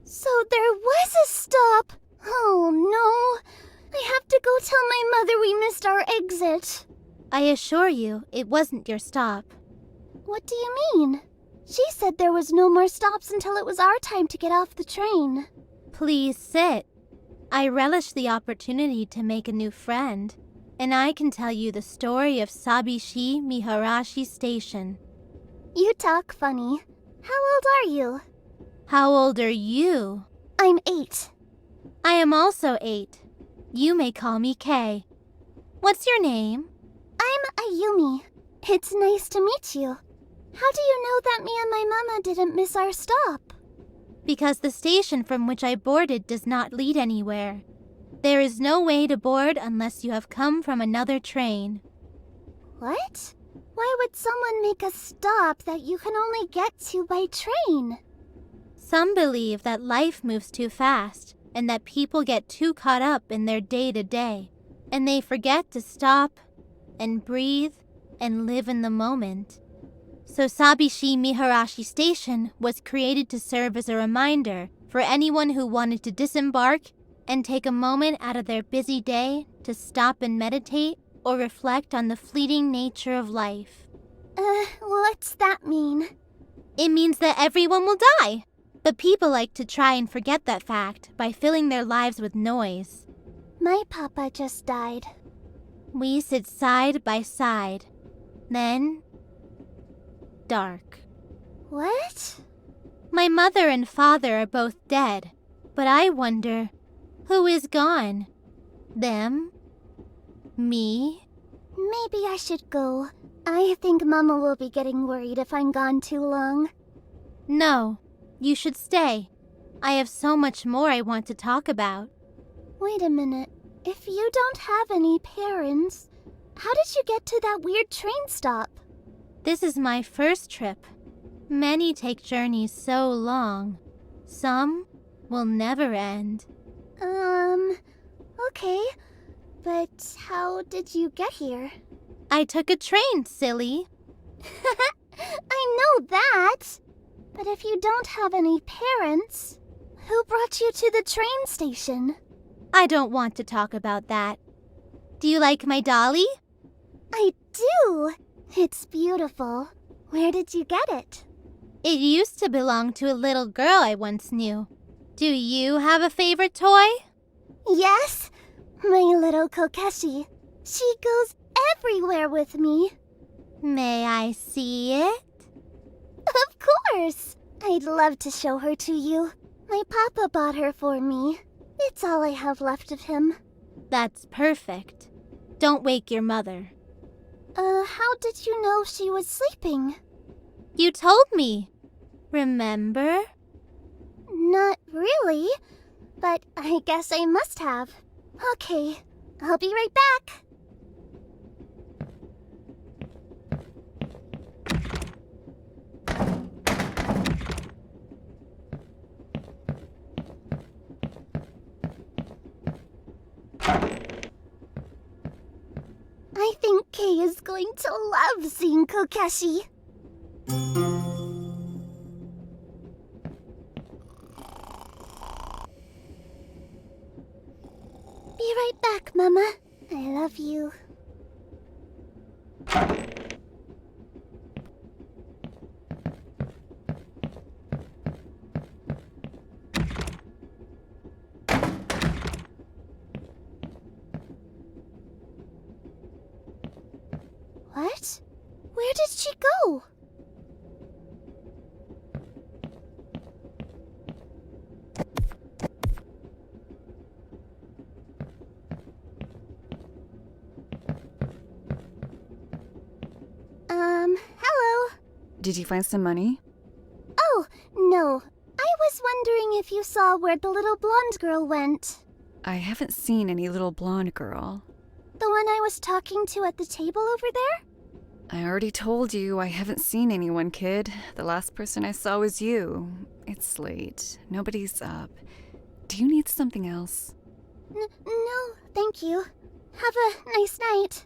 So there was a stop! Oh no! I have to go tell my mother we missed our exit. I assure you, it wasn't your stop. What do you mean? She said there was no more stops until it was our time to get off the train. Please sit. I relish the opportunity to make a new friend, and I can tell you the story of Sabishi Miharashi Station. You talk funny. How old are you? How old are you? I'm 8. I am also 8. You may call me Kay. What's your name? I'm Ayumi. It's nice to meet you. How do you know that me and my mama didn't miss our stop? Because the station from which I boarded does not lead anywhere. There is no way to board unless you have come from another train. What? Why would someone make a stop that you can only get to by train? Some believe that life moves too fast and that people get too caught up in their day-to-day, and they forget to stop and breathe and live in the moment. So Sabishi Miharashi Station was created to serve as a reminder for anyone who wanted to disembark and take a moment out of their busy day to stop and meditate or reflect on the fleeting nature of life. What's that mean? It means that everyone will die. But people like to try and forget that fact by filling their lives with noise. My papa just died. We sit side by side. Then, dark. What? My mother and father are both dead, but I wonder, who is gone? Them? Me? Maybe I should go. I think Mama will be getting worried if I'm gone too long. No, you should stay. I have so much more I want to talk about. Wait a minute. If you don't have any parents, how did you get to that weird train stop? This is my first trip. Many take journeys so long. Some will never end. Okay. But how did you get here? I took a train, silly. I know that! But if you don't have any parents, who brought you to the train station? I don't want to talk about that. Do you like my dolly? I do! It's beautiful. Where did you get it? It used to belong to a little girl I once knew. Do you have a favorite toy? Yes! My little Kokeshi. She goes everywhere with me. May I see it? Of course! I'd love to show her to you. My papa bought her for me. It's all I have left of him. That's perfect. Don't wake your mother. How did you know she was sleeping? You told me. Remember? Not really, but I guess I must have. Okay, I'll be right back. I think Kay is going to love seeing Kokeshi. Be right back, Mama. I love you. What? Where did she go? Hello. Did you find some money? Oh, no. I was wondering if you saw where the little blonde girl went. I haven't seen any little blonde girl. The one I was talking to at the table over there? I already told you I haven't seen anyone, kid. The last person I saw was you. It's late. Nobody's up. Do you need something else? No, thank you. Have a nice night.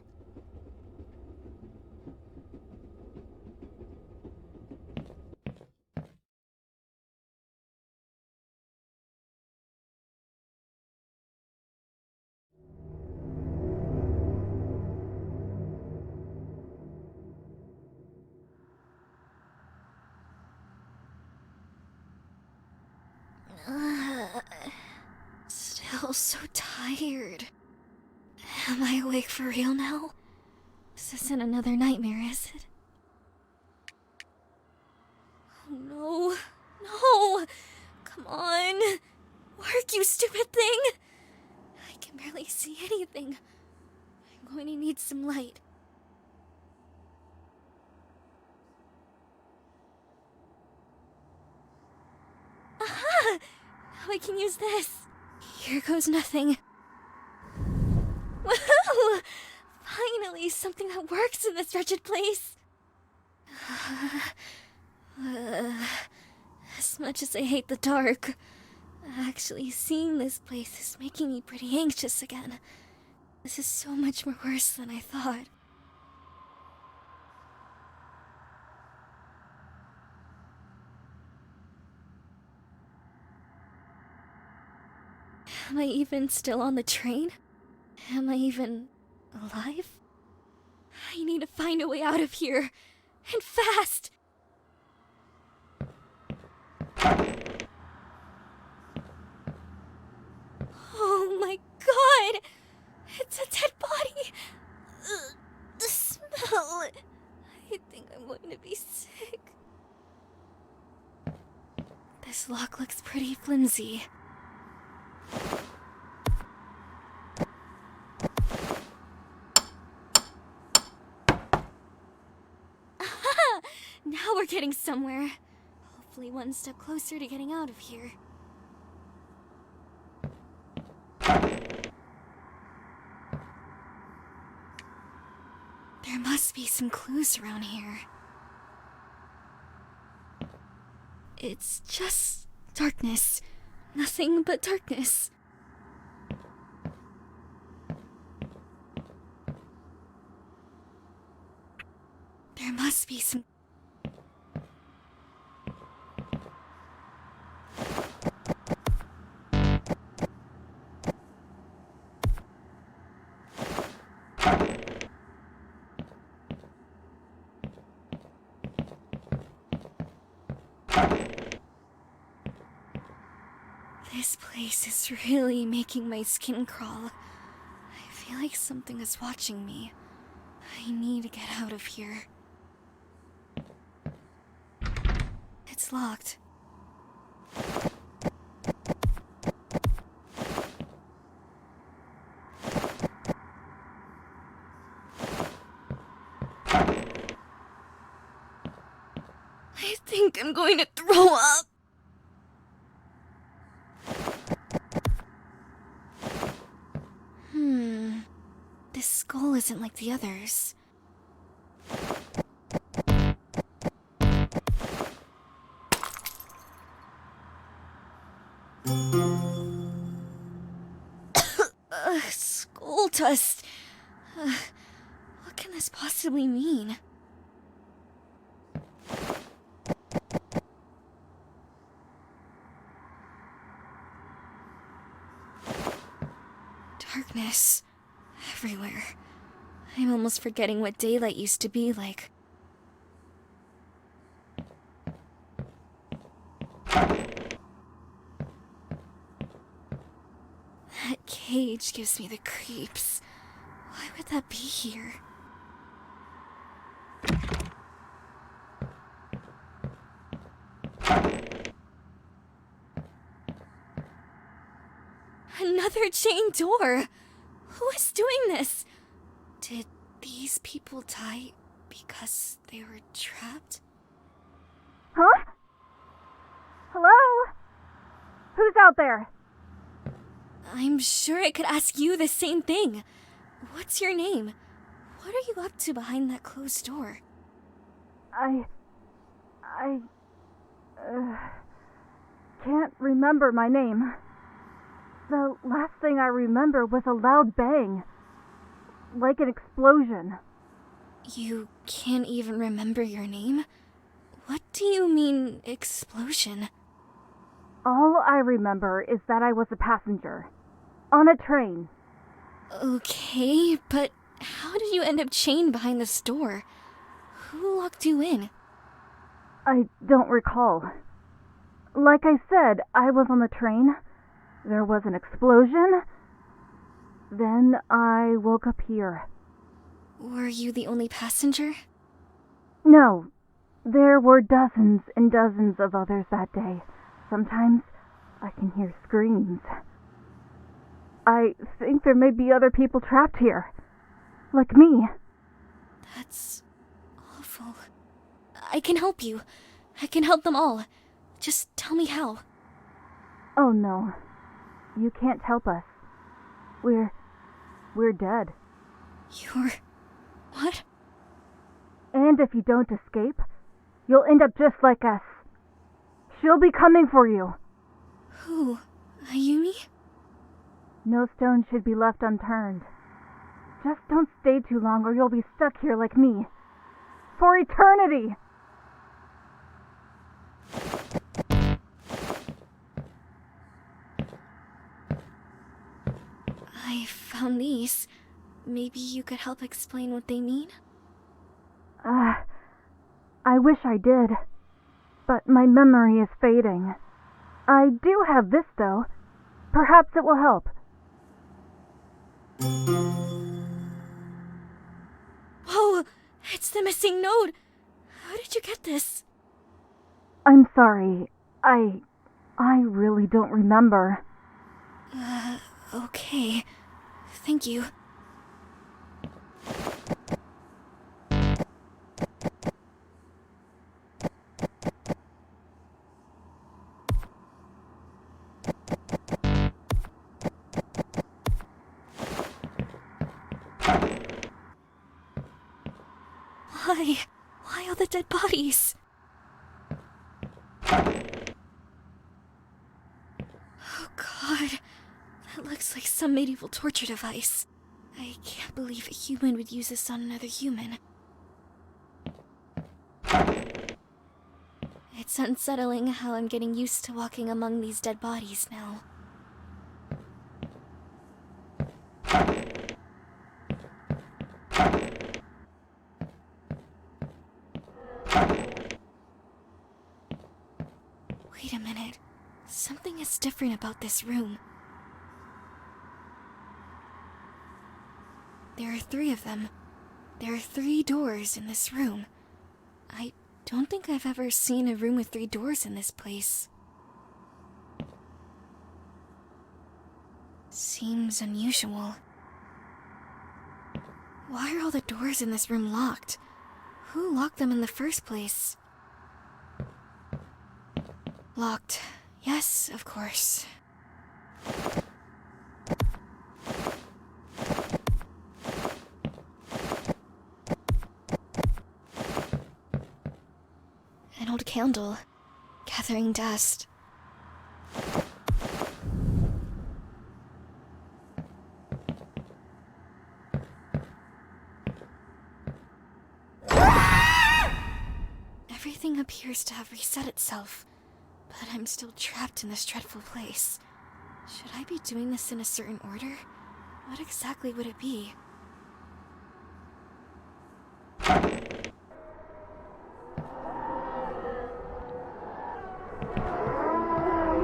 Still so tired. Am I awake for real now? This isn't another nightmare, is it? Oh no. No! Come on! Work, you stupid thing! I can barely see anything. I'm going to need some light. Aha! Now I can use this. Here goes nothing. Woohoo! Finally, something that works in this wretched place. As much as I hate the dark, actually seeing this place is making me pretty anxious again. This is so much more worse than I thought. Am I even still on the train? Am I even alive? I need to find a way out of here. And fast! Oh my god! It's a dead body! Ugh, the smell! I think I'm going to be sick. This lock looks pretty flimsy. Aha! Now we're getting somewhere. Hopefully one step closer to getting out of here. There must be some clues around here. It's just darkness. Nothing but darkness. There must be some... This place is really making my skin crawl. I feel like something is watching me. I need to get out of here. It's locked. I think I'm going to throw up. This skull isn't like the others. Skull dust. What can this possibly mean? Darkness. Everywhere. I'm almost forgetting what daylight used to be like. That cage gives me the creeps. Why would that be here? Another chain door! Who is doing this? Did these people die because they were trapped? Huh? Hello? Who's out there? I'm sure I could ask you the same thing. What's your name? What are you up to behind that closed door? I can't remember my name. The last thing I remember was a loud bang. Like an explosion. You can't even remember your name? What do you mean, explosion? All I remember is that I was a passenger. On a train. Okay, but how did you end up chained behind this door? Who locked you in? I don't recall. Like I said, I was on the train. There was an explosion. Then I woke up here. Were you the only passenger? No. There were dozens and dozens of others that day. Sometimes I can hear screams. I think there may be other people trapped here. Like me. That's awful. I can help you. I can help them all. Just tell me how. Oh no. You can't help us. We're dead. You're... what? And if you don't escape, you'll end up just like us. She'll be coming for you. Who? Ayumi? No stone should be left unturned. Just don't stay too long or you'll be stuck here like me. For eternity! I found these. Maybe you could help explain what they mean? I wish I did. But my memory is fading. I do have this, though. Perhaps it will help. Whoa! It's the missing node! How did you get this? I'm sorry. I really don't remember. Okay. Thank you. Why? Why all the dead bodies? Oh god, that looks like some medieval torture device. I can't believe a human would use this on another human. It's unsettling how I'm getting used to walking among these dead bodies now. Wait a minute. Something is different about this room. There are 3 of them. There are 3 doors in this room. I don't think I've ever seen a room with 3 doors in this place. Seems unusual. Why are all the doors in this room locked? Who locked them in the first place? Locked. Yes, of course. An old candle, gathering dust. Everything appears to have reset itself, but I'm still trapped in this dreadful place. Should I be doing this in a certain order? What exactly would it be?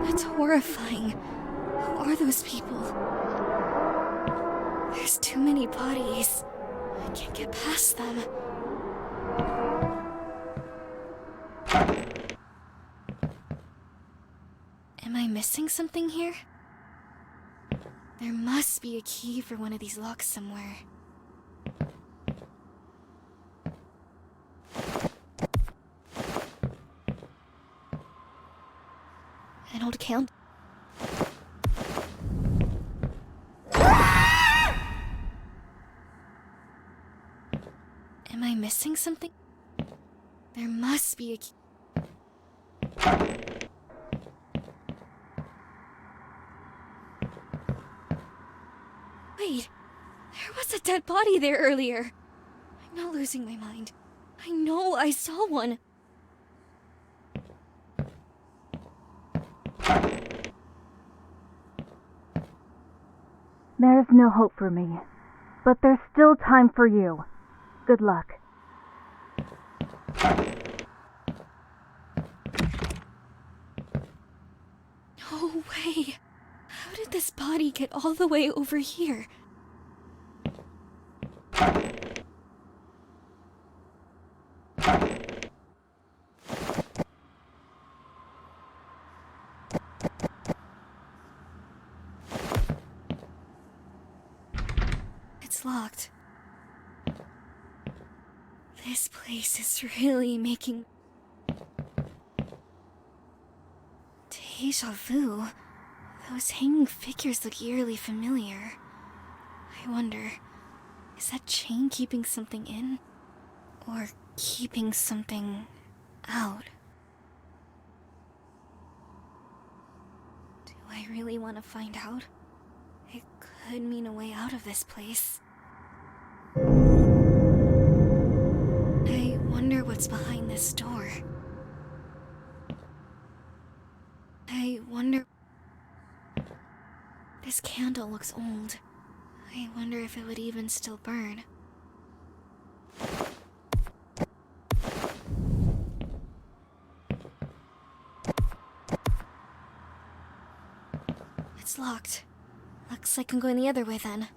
That's horrifying. Who are those people? There's too many bodies. I can't get past them. Am I missing something here? There must be a key for one of these locks somewhere. An old candle. Am I missing something? There must be a key. Wait, there was a dead body there earlier. I'm not losing my mind. I know I saw one. There's no hope for me, but there's still time for you. Good luck. No way. How did this body get all the way over here? It's locked. This place is really making deja vu. Those hanging figures look eerily familiar. I wonder, is that chain keeping something in? Or keeping something out? Do I really want to find out? It could mean a way out of this place. I wonder what's behind this door. I wonder... This candle looks old. I wonder if it would even still burn. It's locked. Looks like I'm going the other way then.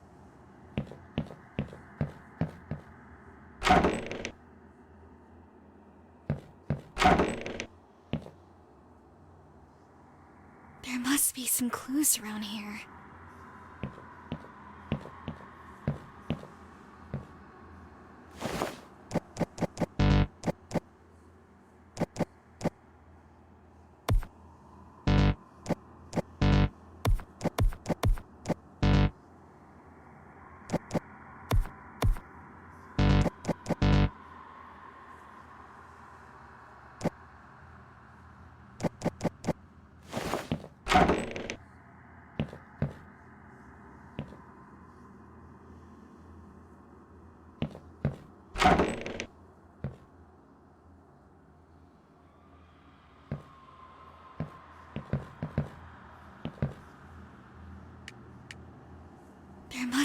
There must be some clues around here.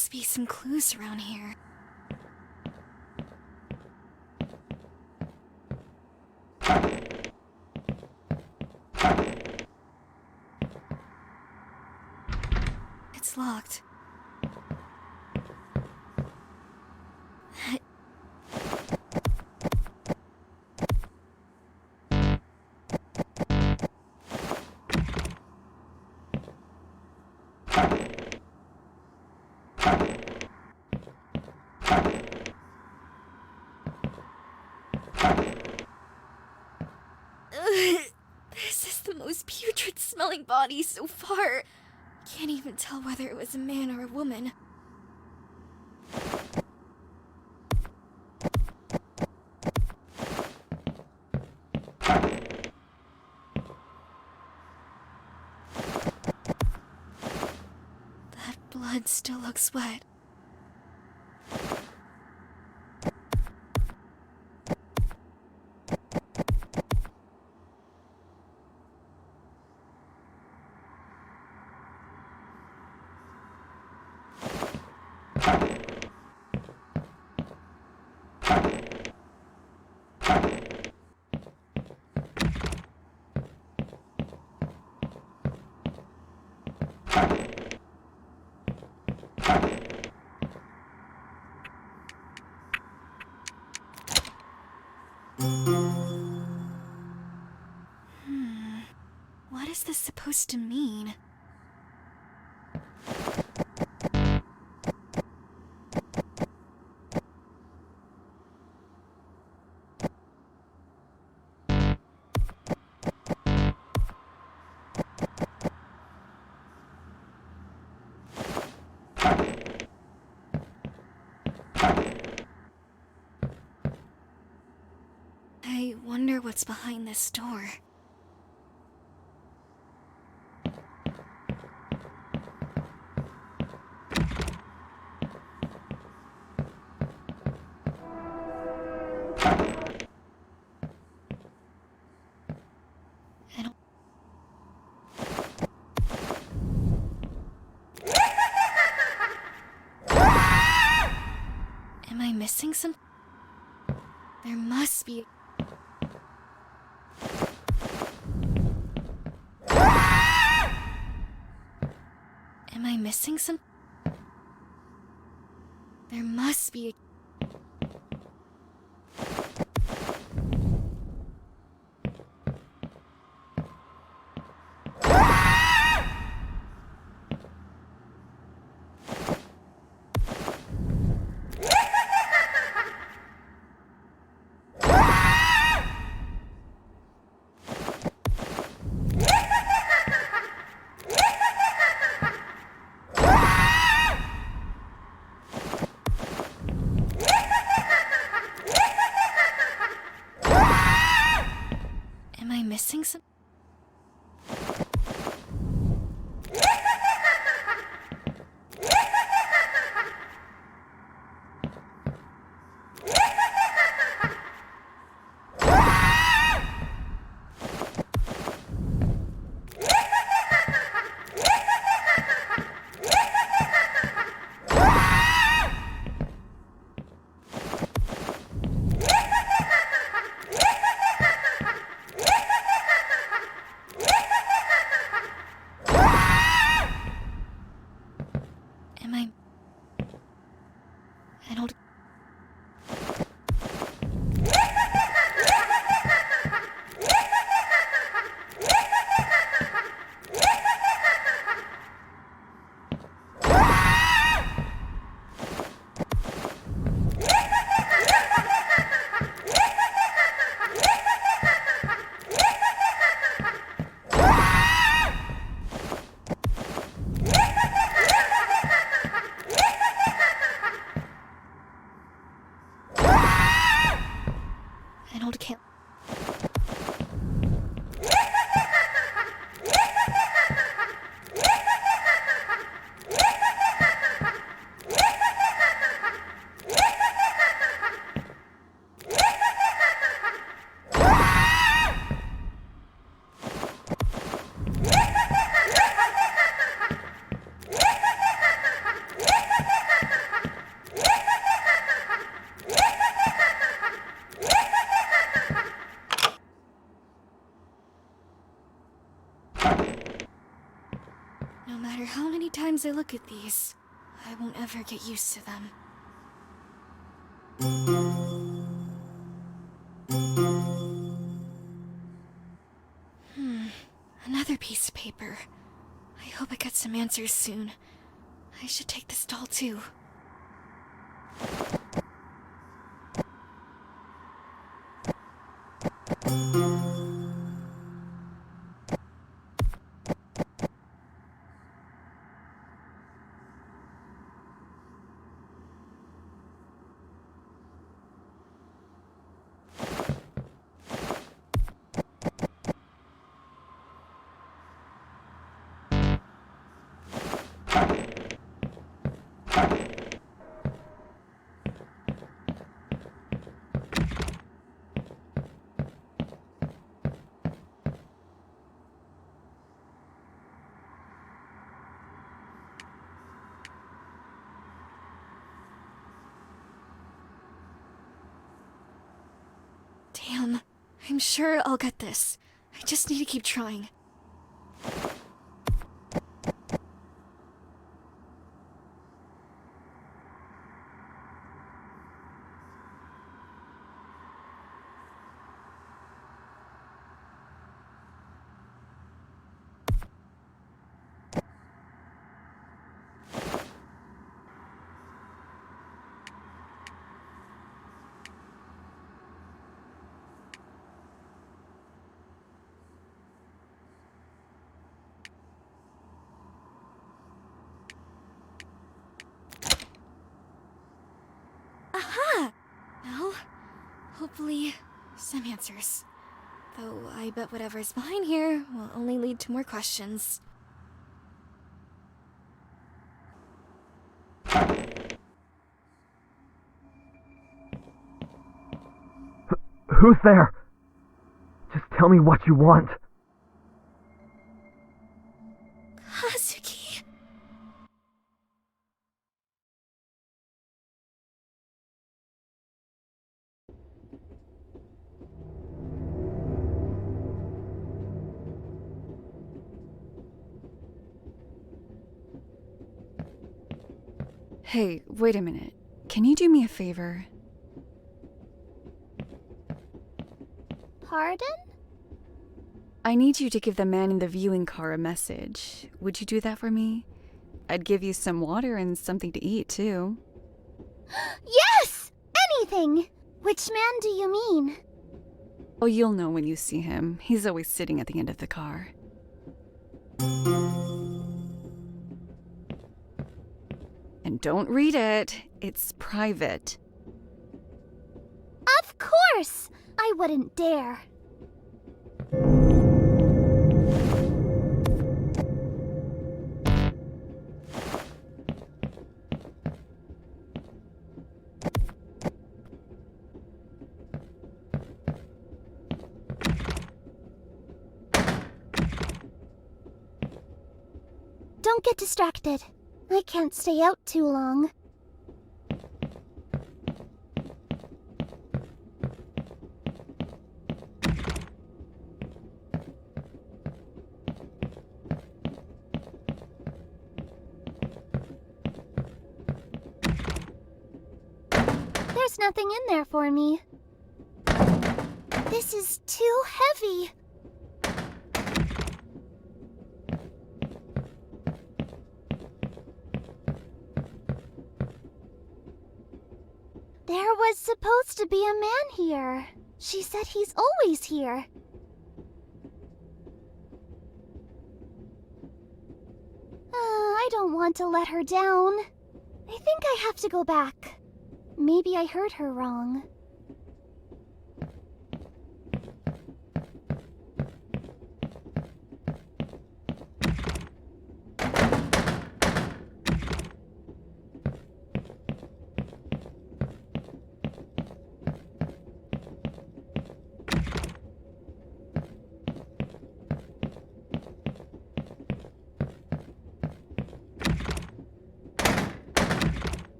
must be some clues around here. It's locked. This is the most putrid smelling body so far. Can't even tell whether it was a man or a woman. That blood still looks wet. What is this supposed to mean? I wonder what's behind this door. I don't... Am I missing some? There must be... Am I missing some? There must be a... No matter how many times I look at these, I won't ever get used to them. Another piece of paper. I hope I get some answers soon. I should take this doll too. Damn, I'm sure I'll get this. I just need to keep trying. Aha! Now, hopefully, some answers. Though I bet whatever's behind here will only lead to more questions. Who's there? Just tell me what you want. Kazuki! Hey, wait a minute. Can you do me a favor? Pardon? I need you to give the man in the viewing car a message. Would you do that for me? I'd give you some water and something to eat, too. Yes! Anything! Which man do you mean? Oh, you'll know when you see him. He's always sitting at the end of the car. And don't read it. It's private. Of course! I wouldn't dare. Don't get distracted. I can't stay out too long. There's nothing in there for me. This is too heavy. There was supposed to be a man here. She said he's always here. I don't want to let her down. I think I have to go back. Maybe I heard her wrong.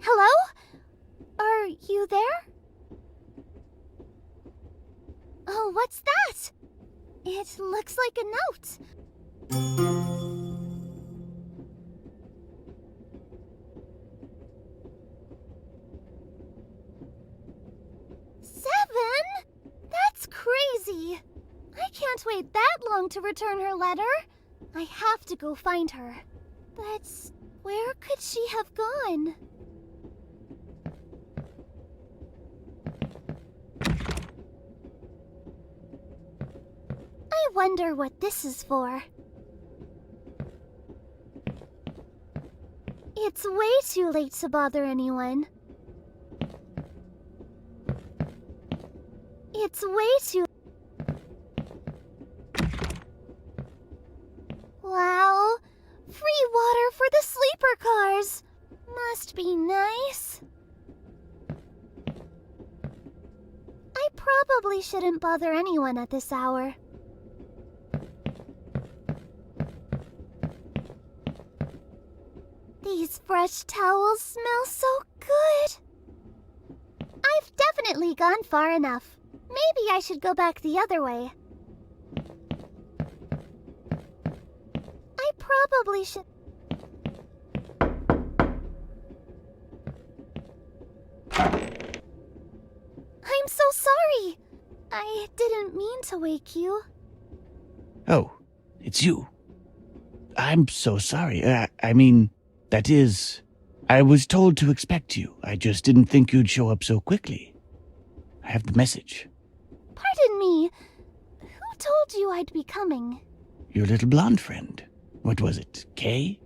Hello? Are you there? Oh, what's that? It looks like a note. 7? That's crazy. I can't wait that long to return her letter. I have to go find her. But where could she have gone? I wonder what this is for. It's way too late to bother anyone. It's way too... Wow! Free water for the sleeper cars! Must be nice. I probably shouldn't bother anyone at this hour. These fresh towels smell so good. I've definitely gone far enough. Maybe I should go back the other way. I probably should... I'm so sorry. I didn't mean to wake you. Oh, it's you. I'm so sorry. I mean, that is... I was told to expect you. I just didn't think you'd show up so quickly. I have the message. Pardon me. Who told you I'd be coming? Your little blonde friend. What was it, Kay?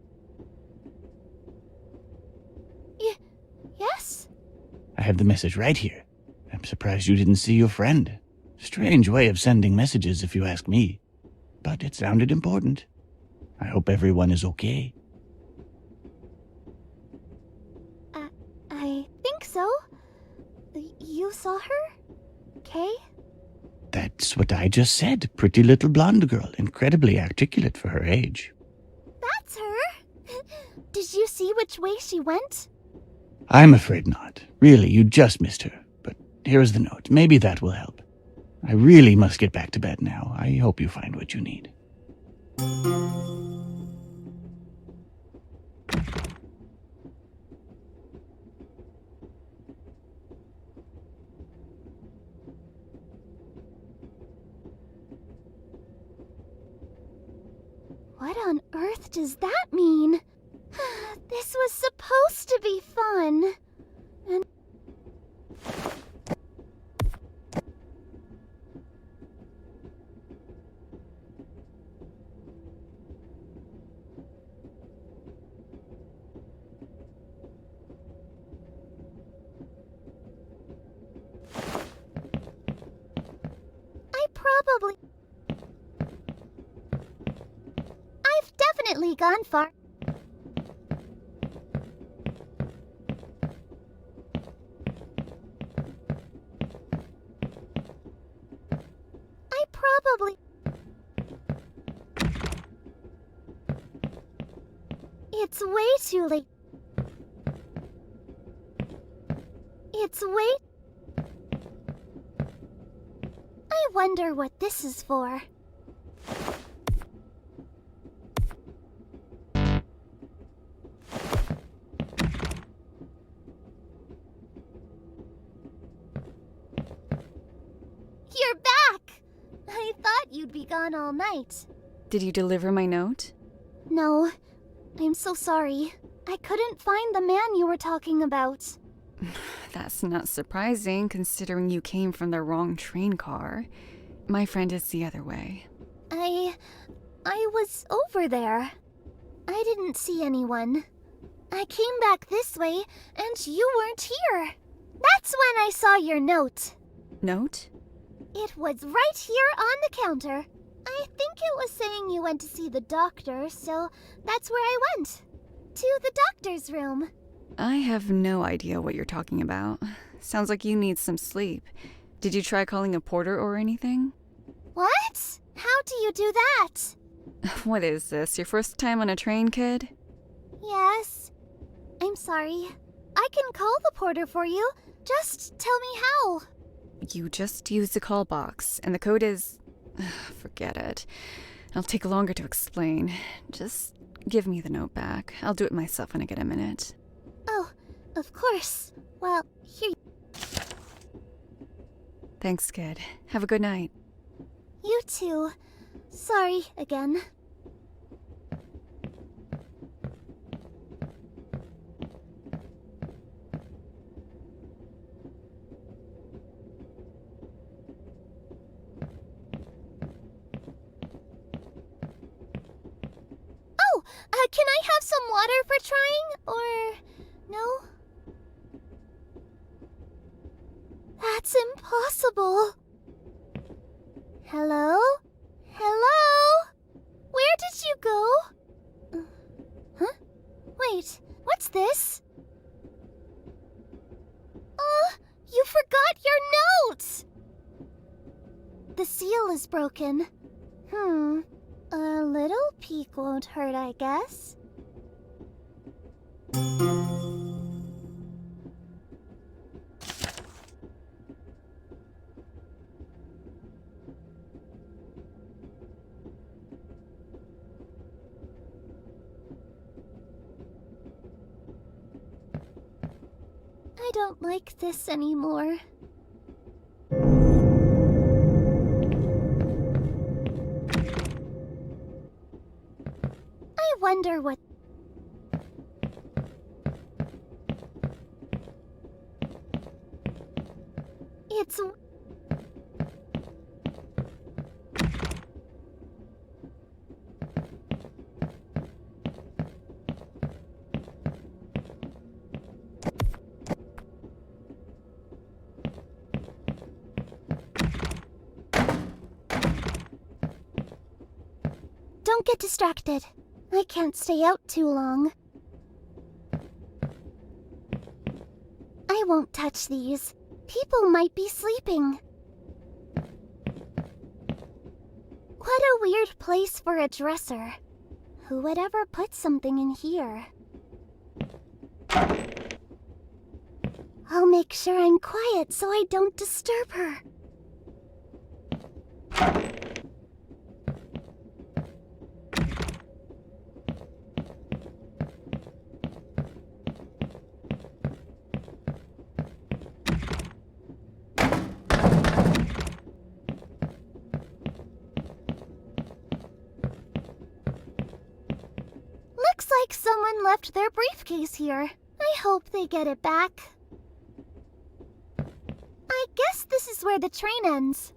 Yes? I have the message right here. I'm surprised you didn't see your friend. Strange way of sending messages, if you ask me. But it sounded important. I hope everyone is okay. I think so. You saw her? Kay? That's what I just said. Pretty little blonde girl. Incredibly articulate for her age. That's her. Did you see which way she went? I'm afraid not. Really, you just missed her. But here's the note. Maybe that will help. I really must get back to bed now. I hope you find what you need. What on earth does that mean? This was supposed to be fun. And... I've definitely gone far. It's way too late. It's way... I wonder what this is for. You're back! I thought you'd be gone all night. Did you deliver my note? No, I'm so sorry. I couldn't find the man you were talking about. That's not surprising, considering you came from the wrong train car. My friend is the other way. I was over there. I didn't see anyone. I came back this way, and you weren't here. That's when I saw your note. Note? It was right here on the counter. I think it was saying you went to see the doctor, so that's where I went. To the doctor's room. I have no idea what you're talking about. Sounds like you need some sleep. Did you try calling a porter or anything? What? How do you do that? What is this, your first time on a train, kid? Yes. I'm sorry. I can call the porter for you. Just tell me how. You just use the call box, and the code is... forget it. It'll take longer to explain. Just give me the note back. I'll do it myself when I get a minute. Oh, of course. Well, here. Thanks, kid. Have a good night. You too. Sorry again. Oh, can I have some water for trying? Or no? That's impossible. Hello? Hello? Where did you go? Huh? Wait, what's this? You forgot your note! The seal is broken. A little peek won't hurt, I guess. I don't like this anymore. I wonder what... It's... Don't get distracted. I can't stay out too long. I won't touch these. People might be sleeping. What a weird place for a dresser. Who would ever put something in here? I'll make sure I'm quiet so I don't disturb her. Looks like someone left their briefcase here. I hope they get it back. I guess this is where the train ends.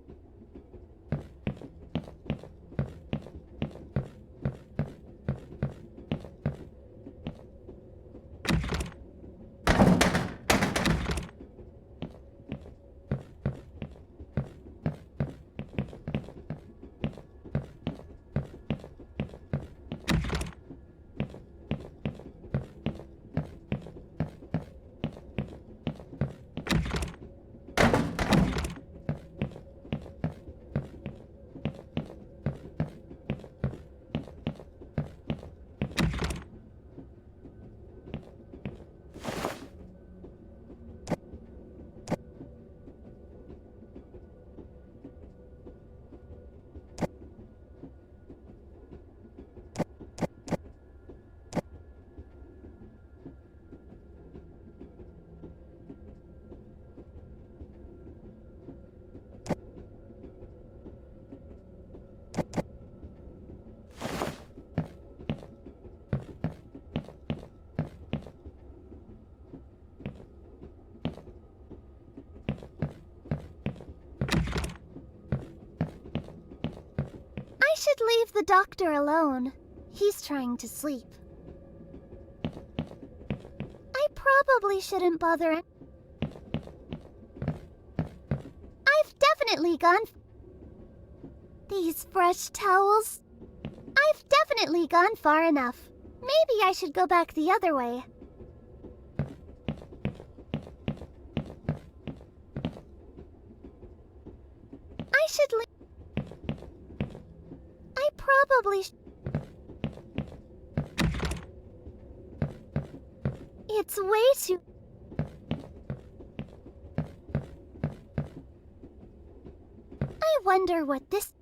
I should leave the doctor alone. He's trying to sleep. I probably shouldn't bother. I've definitely gone... These fresh towels. I've definitely gone far enough. Maybe I should go back the other way. I should leave... I probably It's way too... wonder what this...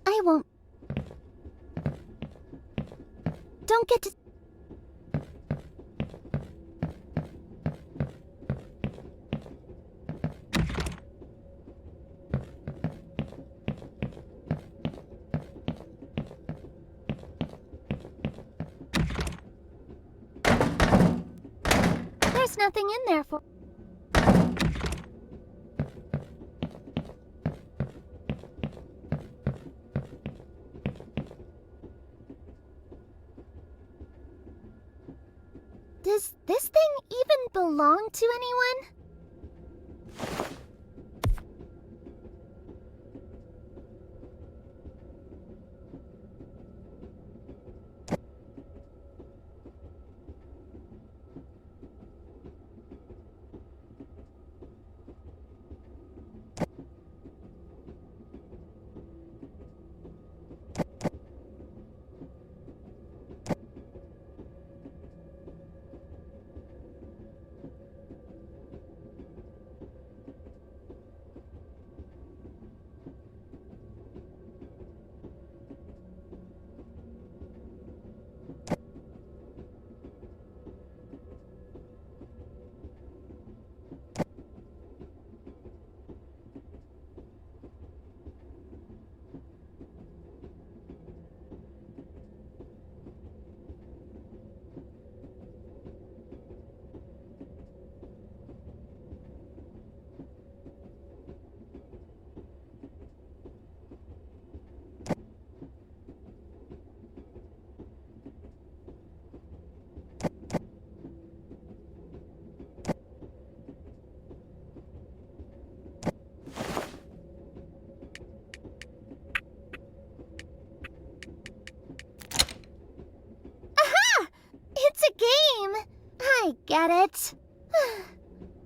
I won't... Don't get to... There's nothing in there for... Does this thing even belong to anyone? It's a game! I get it.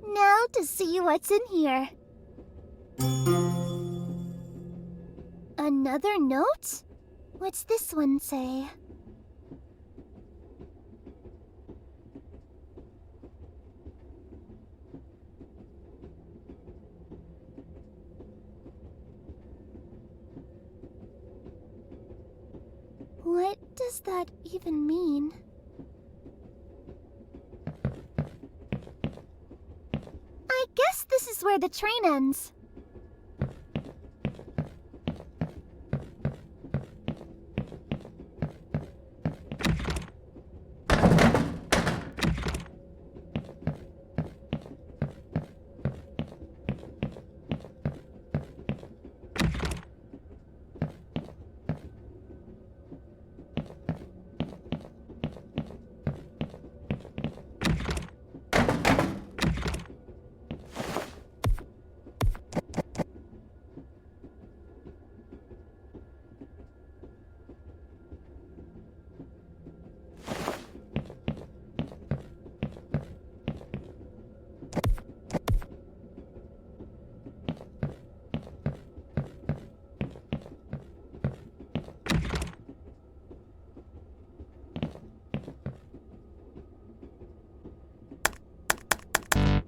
Now to see what's in here. Another note? What's this one say? What does that even mean? I guess this is where the train ends.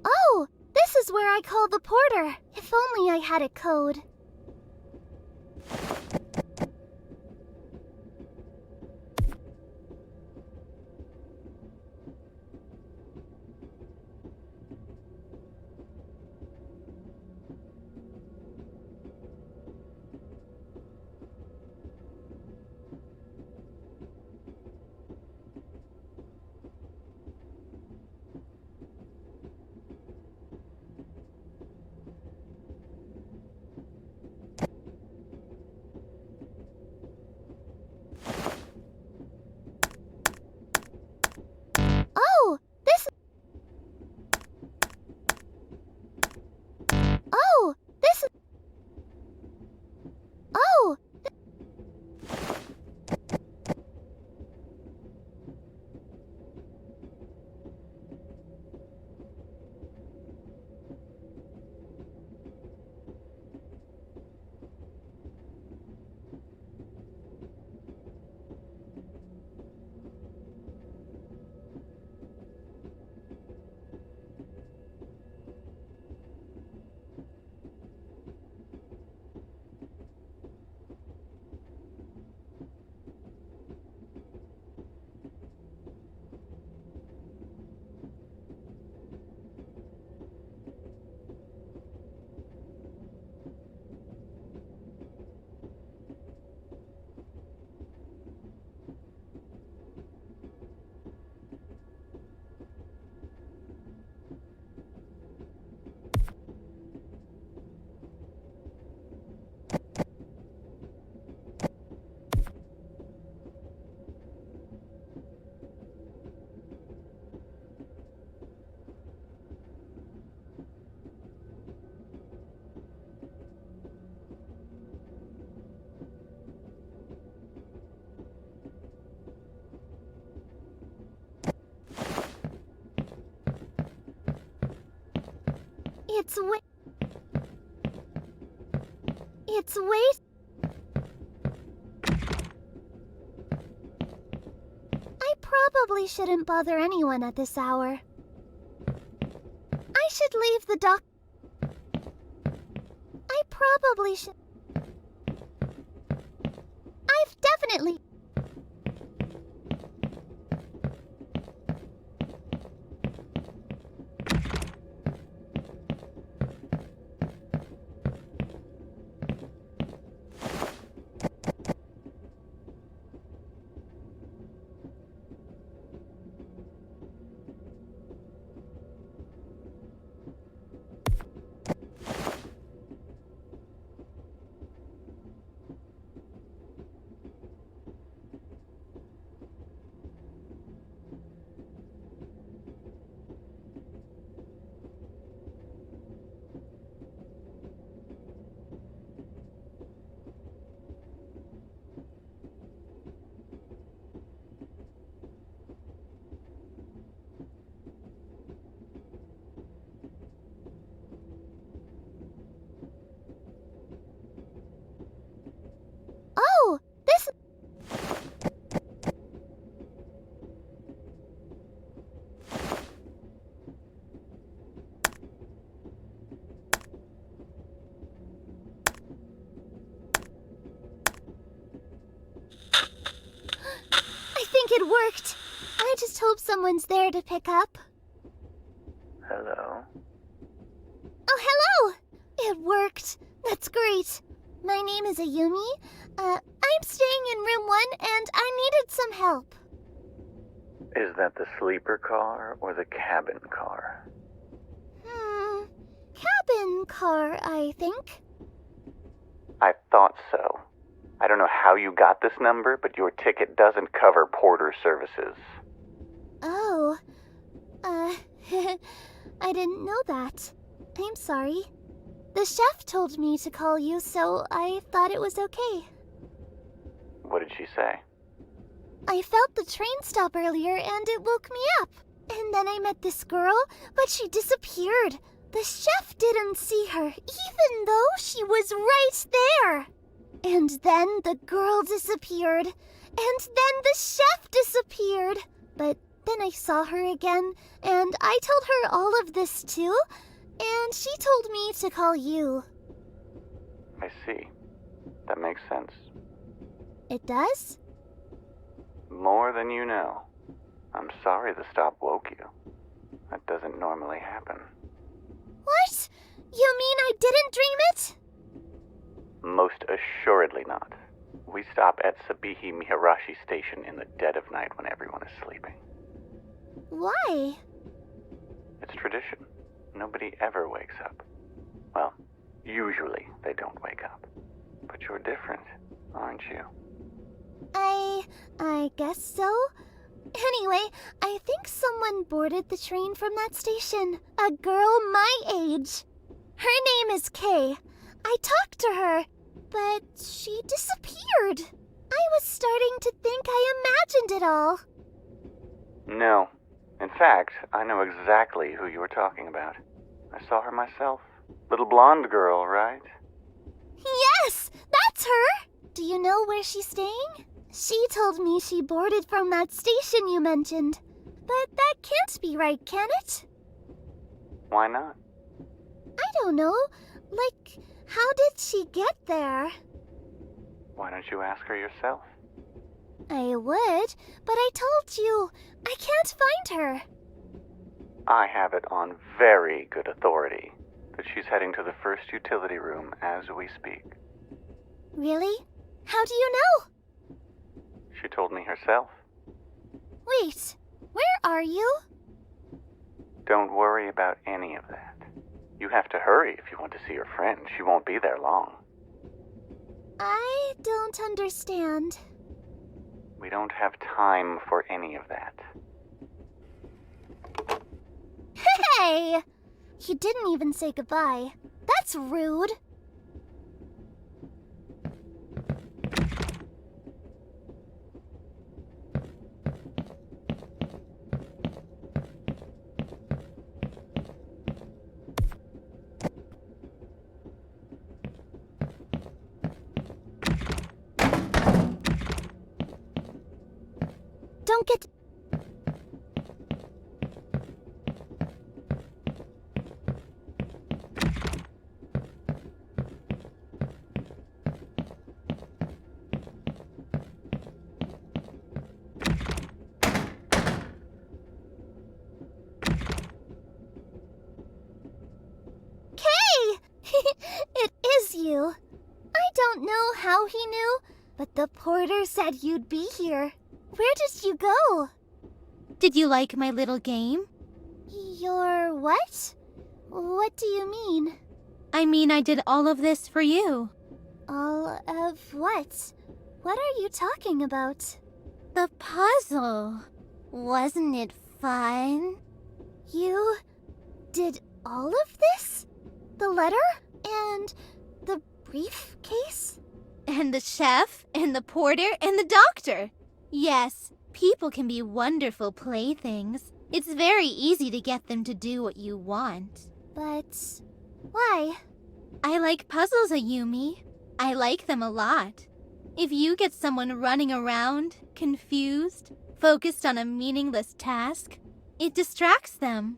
Oh, this is where I call the porter. If only I had a code. It's way... I probably shouldn't bother anyone at this hour. I should leave the dock. I probably should... I've definitely... Oh, this... I think it worked. I just hope someone's there to pick up. Hello? Oh, hello! It worked. That's great. My name is Ayumi. I'm staying in room 1 and I needed some help. Is that the sleeper car or the cabin car? Cabin car, I think. I thought so. I don't know how you got this number, but your ticket doesn't cover porter services. Oh. I didn't know that. I'm sorry. The chef told me to call you, so I thought it was okay. What did she say? I felt the train stop earlier and it woke me up. And then I met this girl, but she disappeared. The chef didn't see her, even though she was right there. And then the girl disappeared. And then the chef disappeared. But then I saw her again, and I told her all of this too. And she told me to call you. I see. That makes sense. It does? More than you know. I'm sorry the stop woke you. That doesn't normally happen. What? You mean I didn't dream it? Most assuredly not. We stop at Sabihi Miharashi Station in the dead of night when everyone is sleeping. Why? It's tradition. Nobody ever wakes up. Well, usually they don't wake up. But you're different, aren't you? I guess so. Anyway, I think someone boarded the train from that station. A girl my age. Her name is Kay. I talked to her, but she disappeared. I was starting to think I imagined it all. No. In fact, I know exactly who you were talking about. I saw her myself. Little blonde girl, right? Yes, that's her. Do you know where she's staying? She told me she boarded from that station you mentioned. But that can't be right, can it? Why not? I don't know. Like, how did she get there? Why don't you ask her yourself? I would, but I told you, I can't find her. I have it on very good authority that she's heading to the first utility room as we speak. Really? How do you know? She told me herself. Wait, where are you? Don't worry about any of that. You have to hurry if you want to see your friend. She won't be there long. I don't understand. We don't have time for any of that. Hey! You didn't even say goodbye. That's rude. don't get... It is you. I don't know how he knew, but the porter said you'd be here. Where did you go? Did you like my little game? Your what? What do you mean? I mean, I did all of this for you. All of what? What are you talking about? The puzzle. Wasn't it fun? You did all of this? The letter? And the briefcase? And the chef, and the porter, and the doctor. Yes, people can be wonderful playthings. It's very easy to get them to do what you want. But why? I like puzzles, Ayumi. I like them a lot. If you get someone running around, confused, focused on a meaningless task, it distracts them.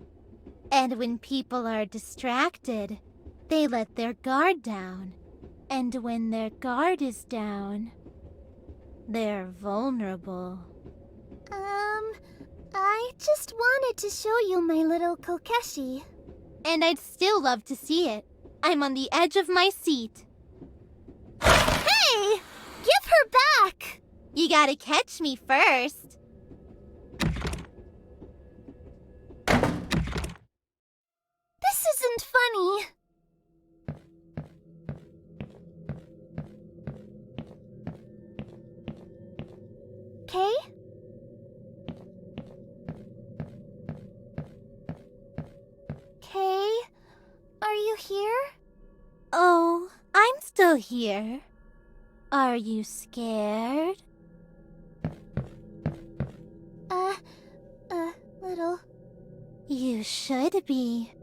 And when people are distracted, they let their guard down. And when their guard is down, they're vulnerable. I just wanted to show you my little kokeshi. And I'd still love to see it. I'm on the edge of my seat. Hey! Give her back! You gotta catch me first. This isn't funny. Kay? Kay? Are you here? Oh, I'm still here. Are you scared? Little. You should be.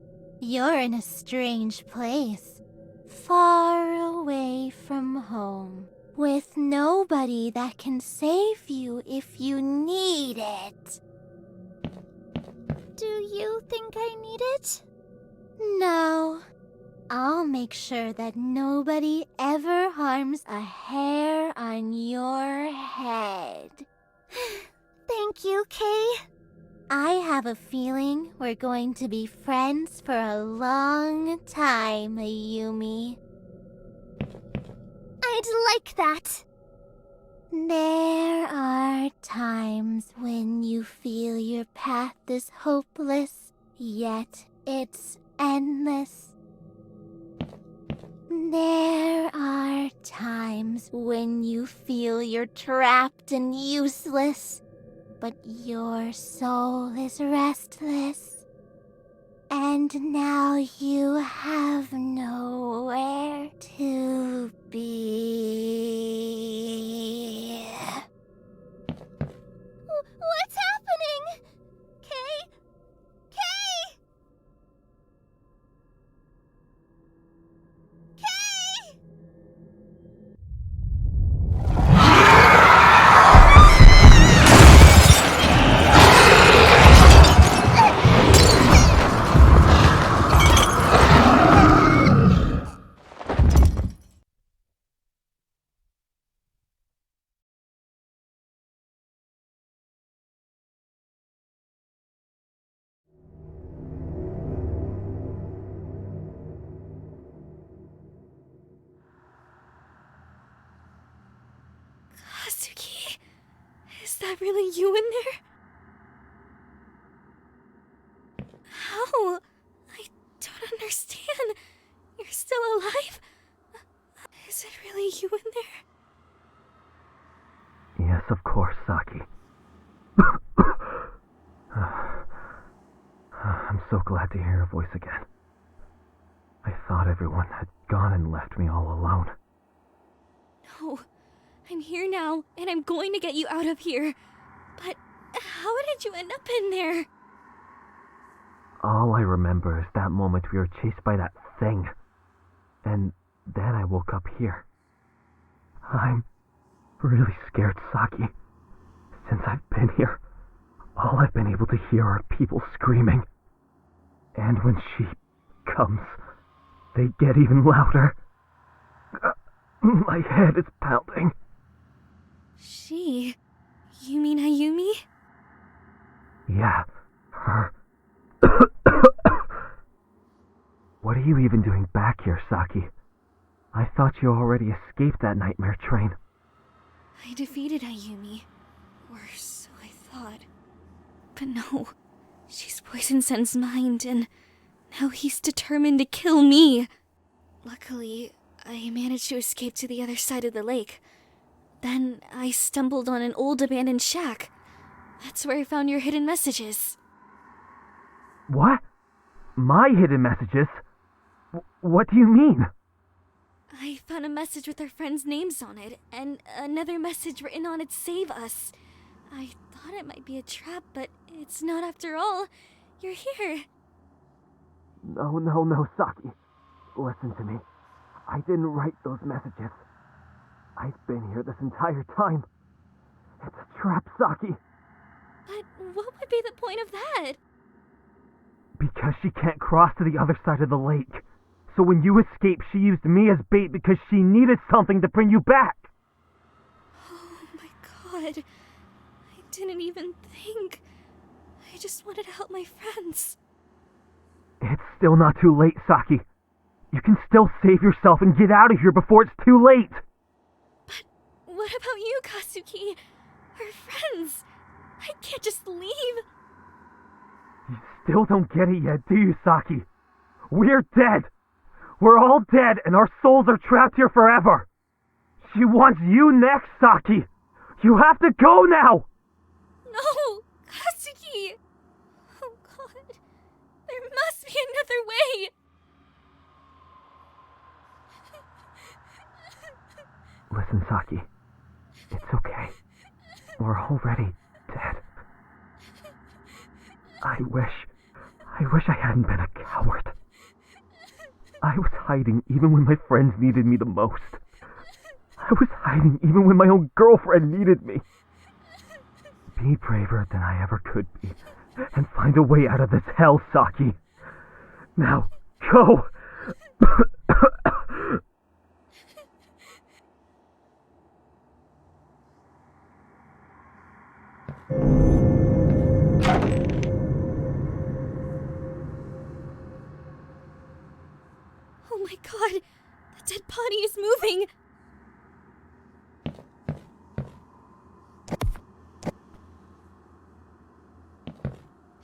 You're in a strange place. Far away from home. With nobody that can save you if you need it. Do you think I need it? No. I'll make sure that nobody ever harms a hair on your head. Thank you, Kay. I have a feeling we're going to be friends for a long time, Ayumi. I'd like that. There are times when you feel your path is hopeless, yet it's endless. There are times when you feel you're trapped and useless, but your soul is restless. And now you have nowhere to be. What's happening? Kay? Kay? Kay! Kazuki, is that really you in there? How? I don't understand. You're still alive? Is it really you in there? Yes, of course, Saki. I'm so glad to hear your voice again. I thought everyone had gone and left me all alone. No, I'm here now, and I'm going to get you out of here. But how did you end up in there? All I remember is that moment we were chased by that thing. And then I woke up here. I'm really scared, Saki. Since I've been here, all I've been able to hear are people screaming. And when she comes, they get even louder. My head is pounding. She? You mean Ayumi? Yeah, her. What are you even doing back here, Saki? I thought you already escaped that nightmare train. I defeated Ayumi. Or so I thought. But no, she's poisoned Sen's mind, and now he's determined to kill me. Luckily, I managed to escape to the other side of the lake. Then I stumbled on an old abandoned shack. That's where I found your hidden messages. What? My hidden messages? What do you mean? I found a message with our friends' names on it, and another message written on it, "Save us." I thought it might be a trap, but it's not after all. You're here. No, Saki. Listen to me. I didn't write those messages. I've been here this entire time. It's a trap, Saki. But what would be the point of that? Because she can't cross to the other side of the lake. So when you escaped, she used me as bait because she needed something to bring you back. Oh my god. I didn't even think. I just wanted to help my friends. It's still not too late, Saki. You can still save yourself and get out of here before it's too late. But what about you, Katsuki? Our friends. I can't just leave. You still don't get it yet, do you, Saki? We're dead. We're all dead, and our souls are trapped here forever. She wants you next, Saki. You have to go now. No, Katsuki. Oh god. There must be another way. Listen, Saki. It's okay. We're already dead. I wish I hadn't been a coward. I was hiding even when my friends needed me the most. I was hiding even when my own girlfriend needed me. Be braver than I ever could be, and find a way out of this hell, Saki. Now, go! Oh my god, the dead body is moving!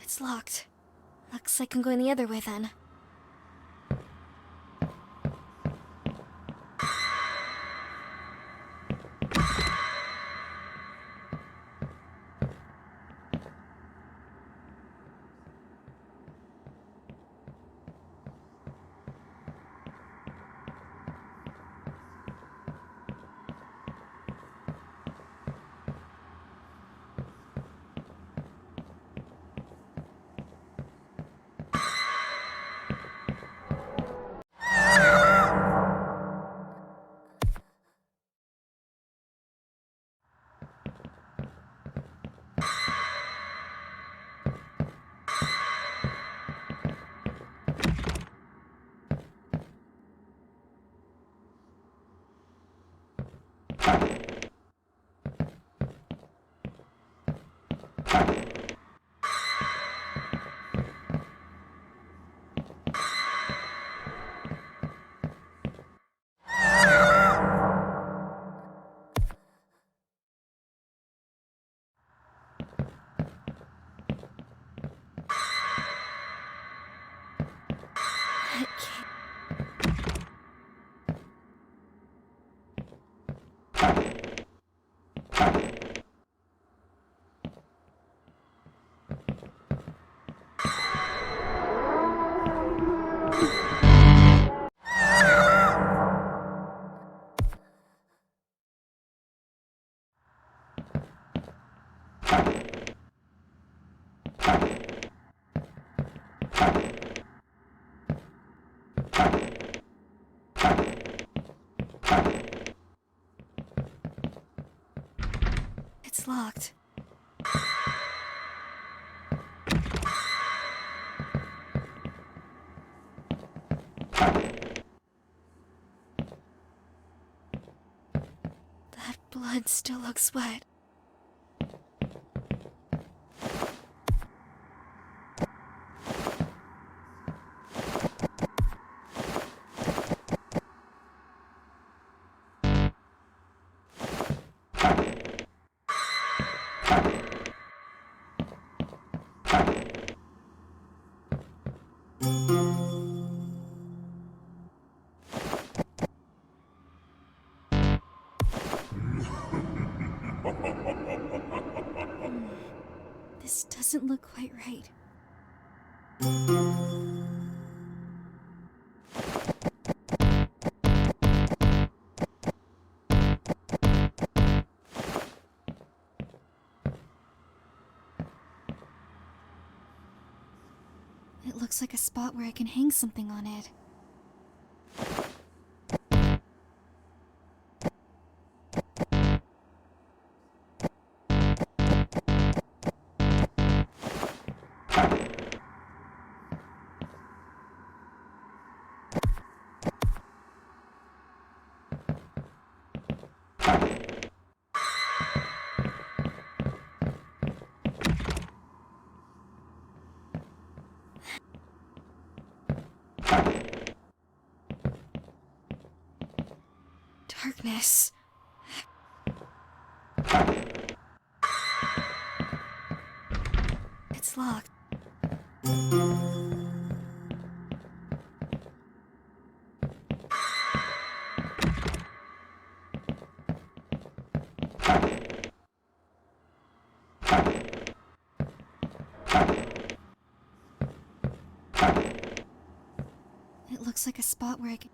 It's locked. Looks like I'm going the other way then. It's locked. blood still looks wet. This doesn't look quite right. It looks like a spot where I can hang something on it. Darkness. It's locked. It looks like a spot where I can...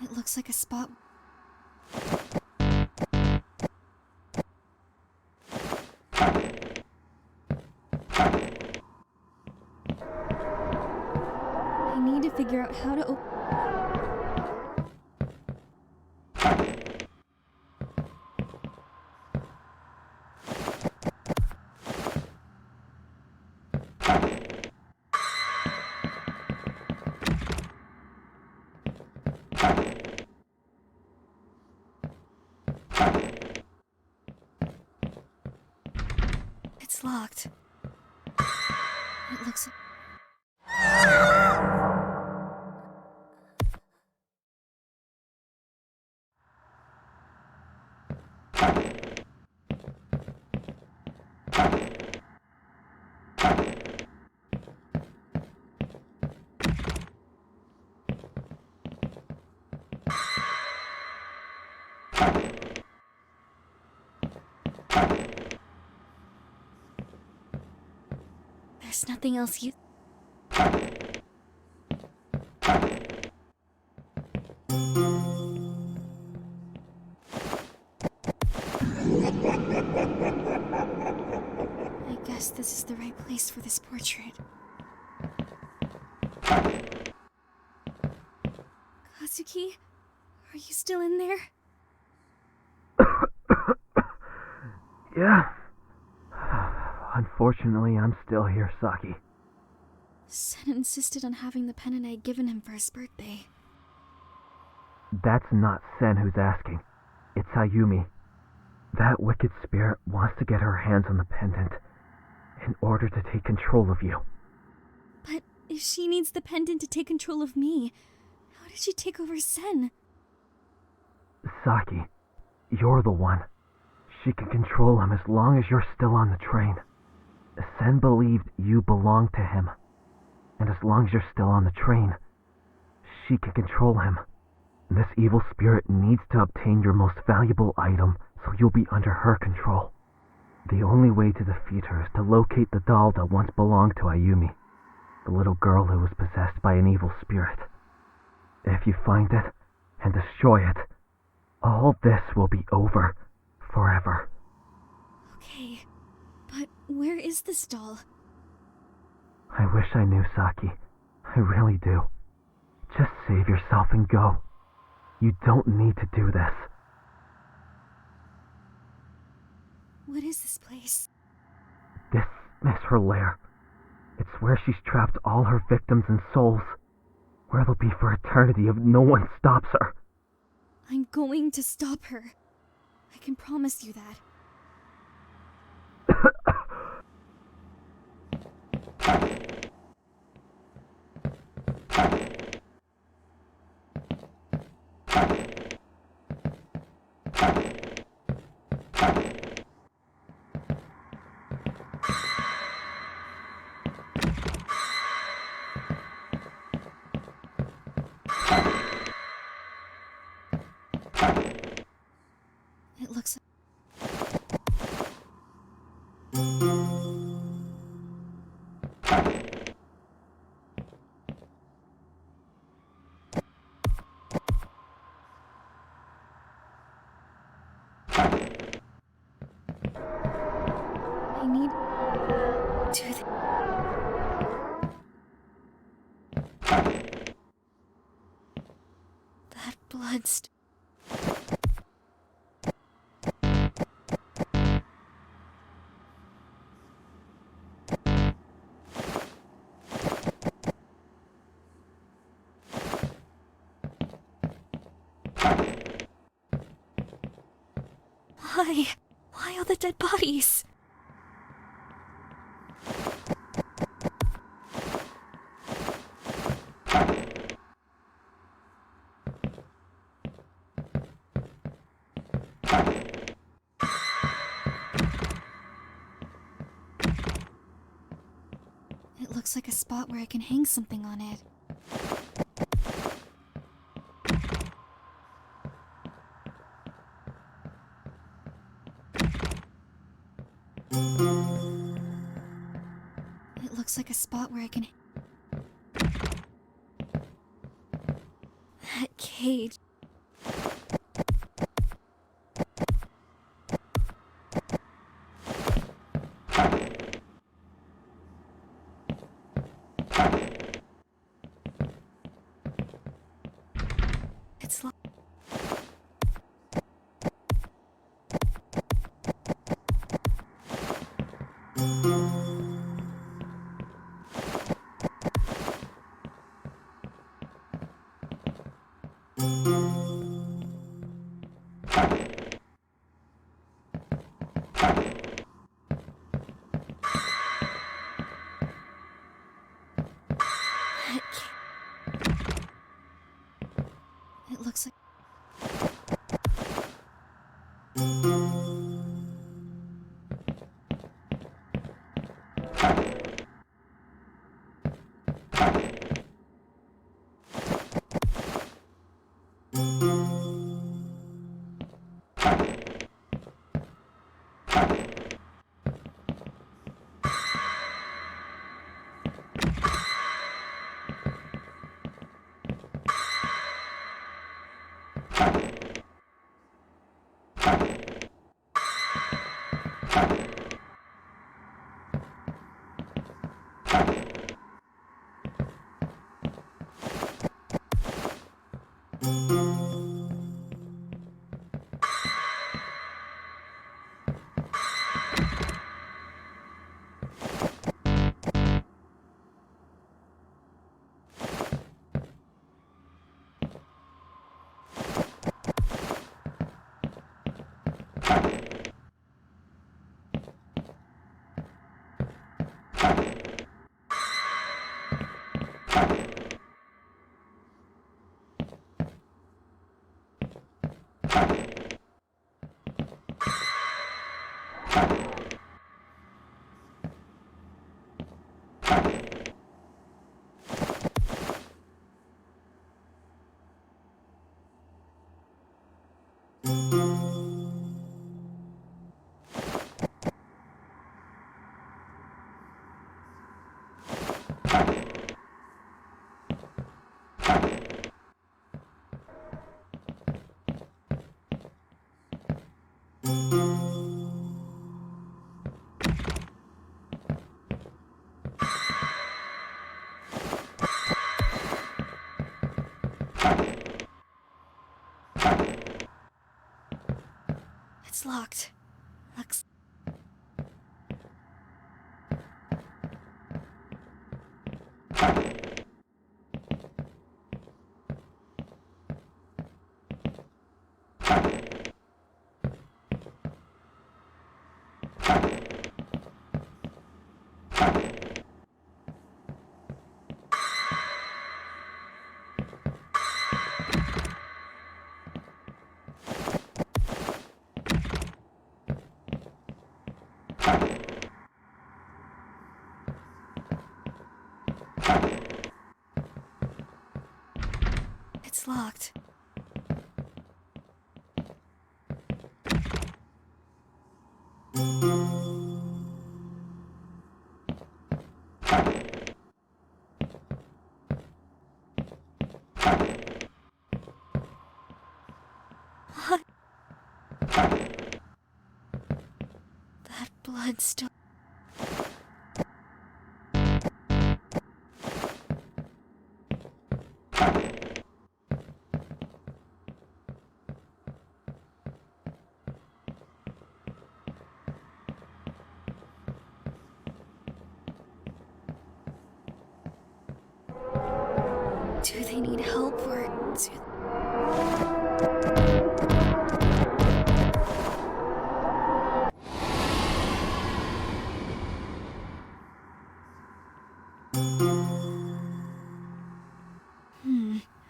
It looks like a spot... I need to figure out how to open... It's locked. It looks... There's nothing else you... I guess this is the right place for this portrait. Kazuki, are you still in there? Yeah. Unfortunately, I'm still here, Saki. Sen insisted on having the pen I had given him for his birthday. That's not Sen who's asking. It's Ayumi. That wicked spirit wants to get her hands on the pendant in order to take control of you. But if she needs the pendant to take control of me, how did she take over Sen? Saki, you're the one. She can control him as long as you're still on the train. Sen believed you belonged to him. And as long as you're still on the train, she can control him. This evil spirit needs to obtain your most valuable item, so you'll be under her control. The only way to defeat her is to locate the doll that once belonged to Ayumi, the little girl who was possessed by an evil spirit. If you find it and destroy it, all this will be over forever. Okay, but where is this doll? I wish I knew, Saki. I really do. Just save yourself and go. You don't need to do this. What is this place? This is her lair. It's where she's trapped all her victims and souls. Where they'll be for eternity if no one stops her. I'm going to stop her. I can promise you that. It looks I need to that blood Why? Why all the dead bodies? It looks like a spot where I can hang something on it. It looks like a spot where I can... That cage. It's locked. It looks like... It's locked. Looks... blood still. Do they need help or do...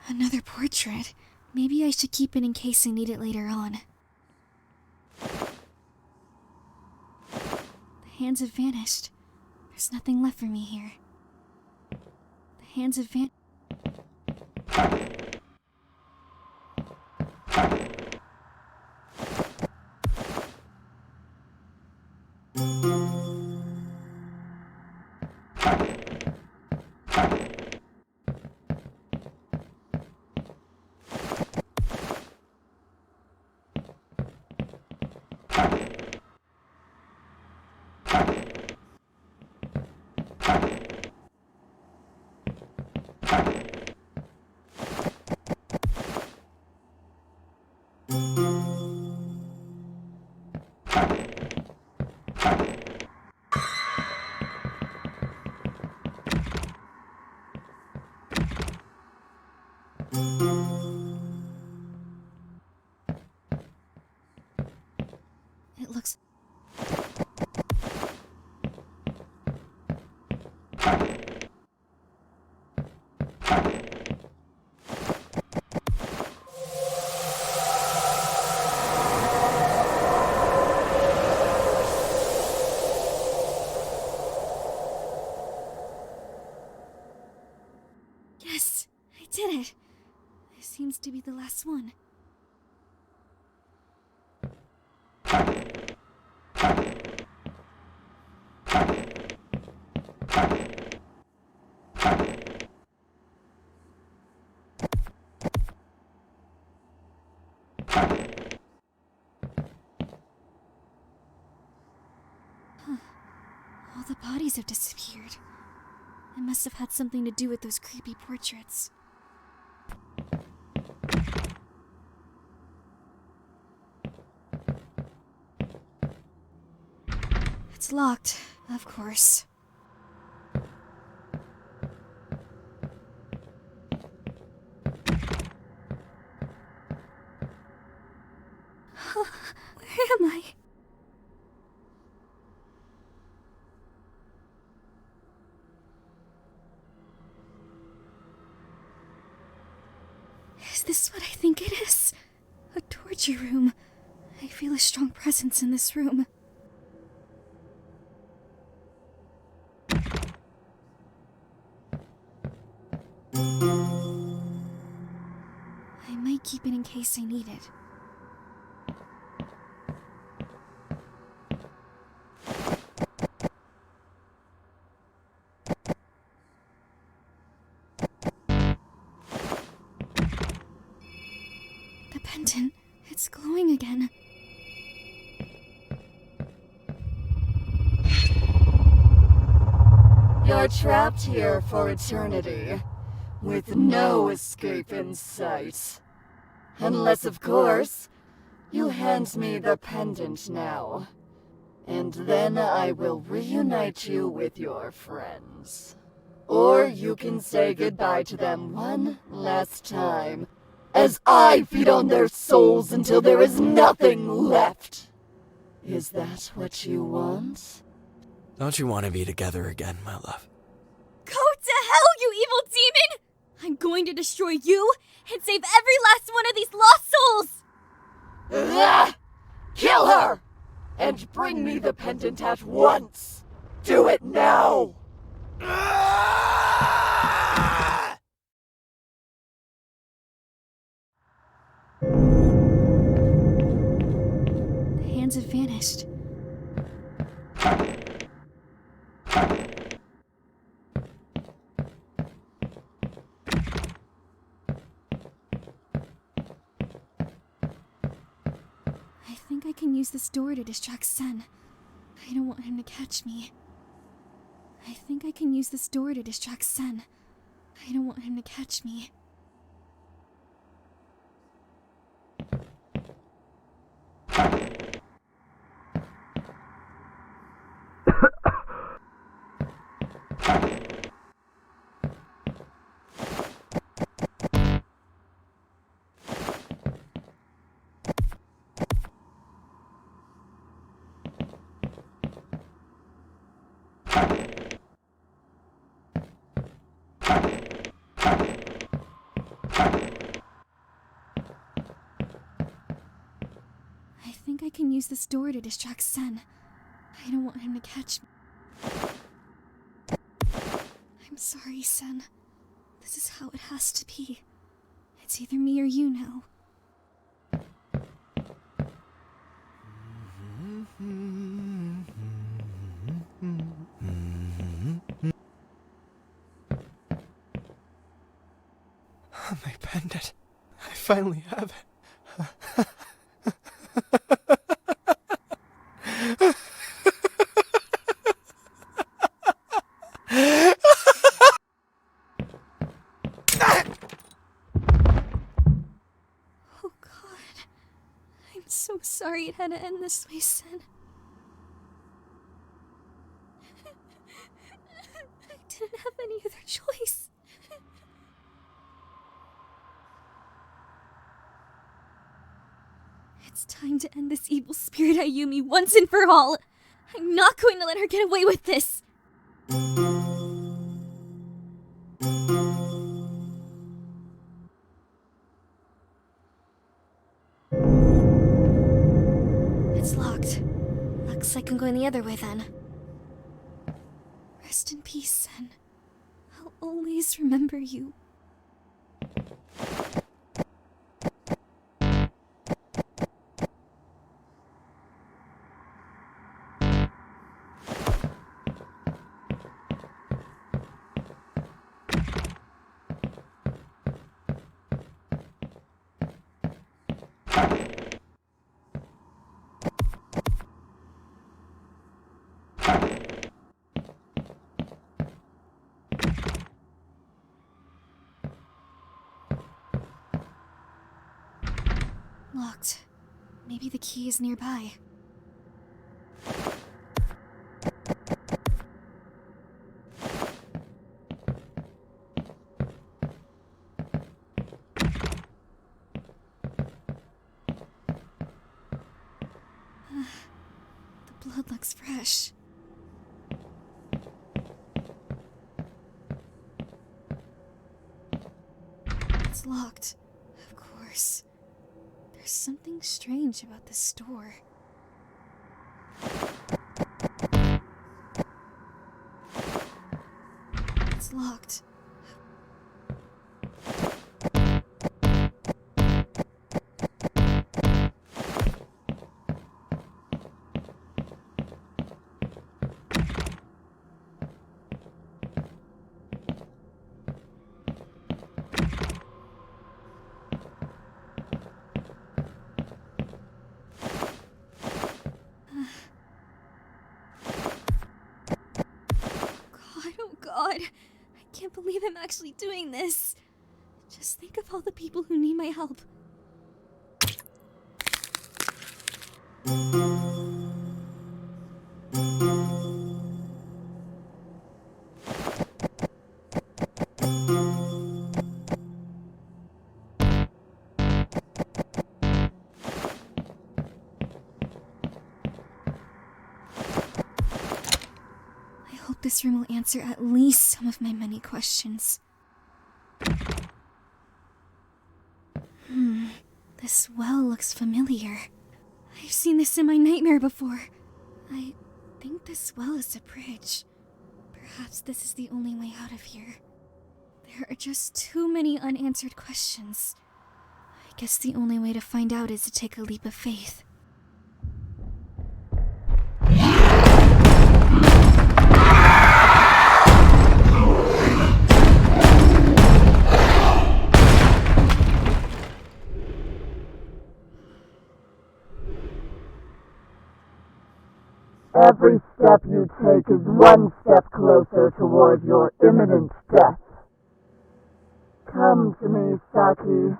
Another portrait. Maybe I should keep it in case I need it later on. The hands have vanished. There's nothing left for me here. The hands have vanished. It looks... Yes, I did it. This seems to be the last one. All the bodies have disappeared. It must have had something to do with those creepy portraits. It's locked, of course. Where am I? Is this what I think it is? A torture room. I feel a strong presence in this room. I might keep it in case I need it. The pendant, it's glowing again. You're trapped here for eternity, with no escape in sight. Unless, of course, you hand me the pendant now. And then I will reunite you with your friends. Or you can say goodbye to them one last time, as I feed on their souls until there is nothing left. Is that what you want? Don't you want to be together again, my love? Go to hell, you evil demon! I'm going to destroy you and save every last one of these lost souls! Ah! Kill her! And bring me the pendant at once! Do it now! Ah! The hands have vanished. I think I can use this door to distract Sen. I don't want him to catch me. I think I can use this door to distract Sen. I don't want him to catch me. I think I can use this door to distract Sen. I don't want him to catch me. I'm sorry, Sen. This is how it has to be. It's either me or you now. My pendant. I finally have it. Oh God. I'm so sorry it had to end this way, Sen. I didn't have any other choice. It's time to end this evil spirit Ayumi once and for all. I'm not going to let her get away with this. It's locked. Looks like I'm going the other way then. Rest in peace, Sen. I'll always remember you. Locked. Maybe the key is nearby. The blood looks fresh. It's locked, of course. There's something strange about this store. It's locked. God, I can't believe I'm actually doing this. Just think of all the people who need my help. This room will answer at least some of my many questions. This well looks familiar. I've seen this in my nightmare before. I think this well is a bridge. Perhaps this is the only way out of here. There are just too many unanswered questions. I guess the only way to find out is to take a leap of faith. Every step you take is one step closer toward your imminent death. Come to me, Saki.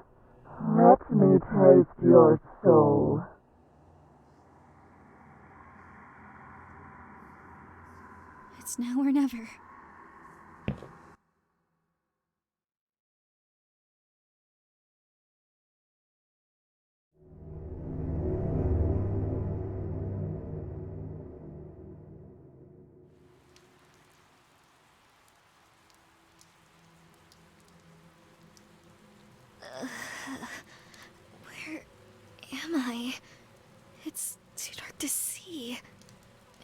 Let me taste your soul. It's now or never. Where am I? It's too dark to see.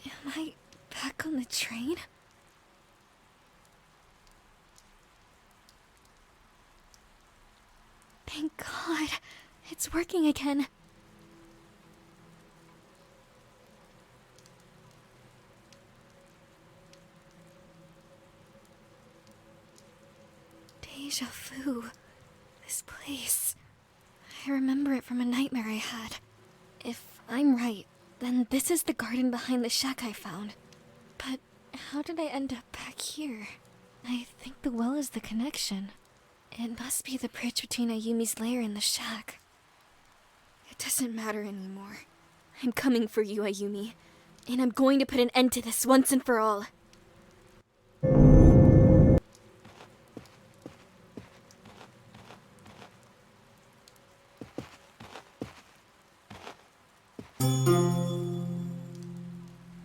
Am I back on the train? Thank God. It's working again. Deja vu. This place. I remember it from a nightmare I had. If I'm right, then this is the garden behind the shack I found. But how did I end up back here? I think the well is the connection. It must be the bridge between Ayumi's lair and the shack. It doesn't matter anymore. I'm coming for you, Ayumi. And I'm going to put an end to this once and for all.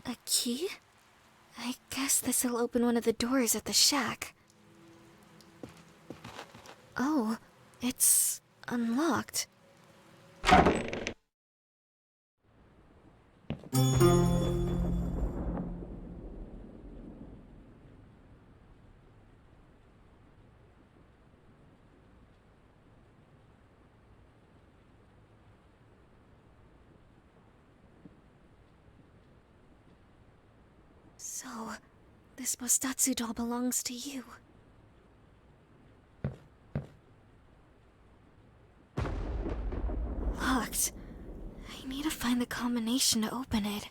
A key? I guess this'll open one of the doors at the shack. Oh, it's unlocked. So, this Bostatsu doll belongs to you. Locked. I need to find the combination to open it.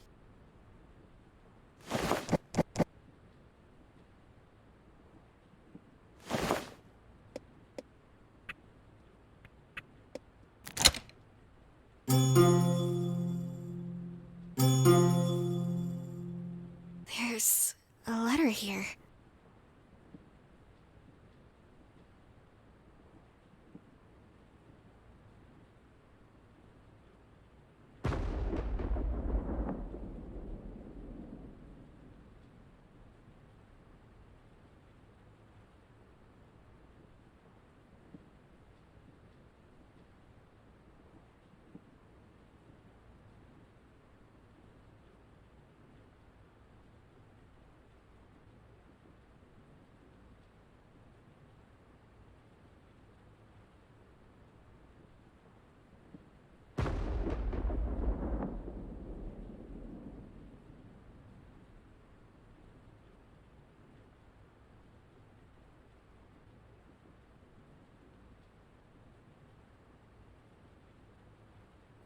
There's a letter here.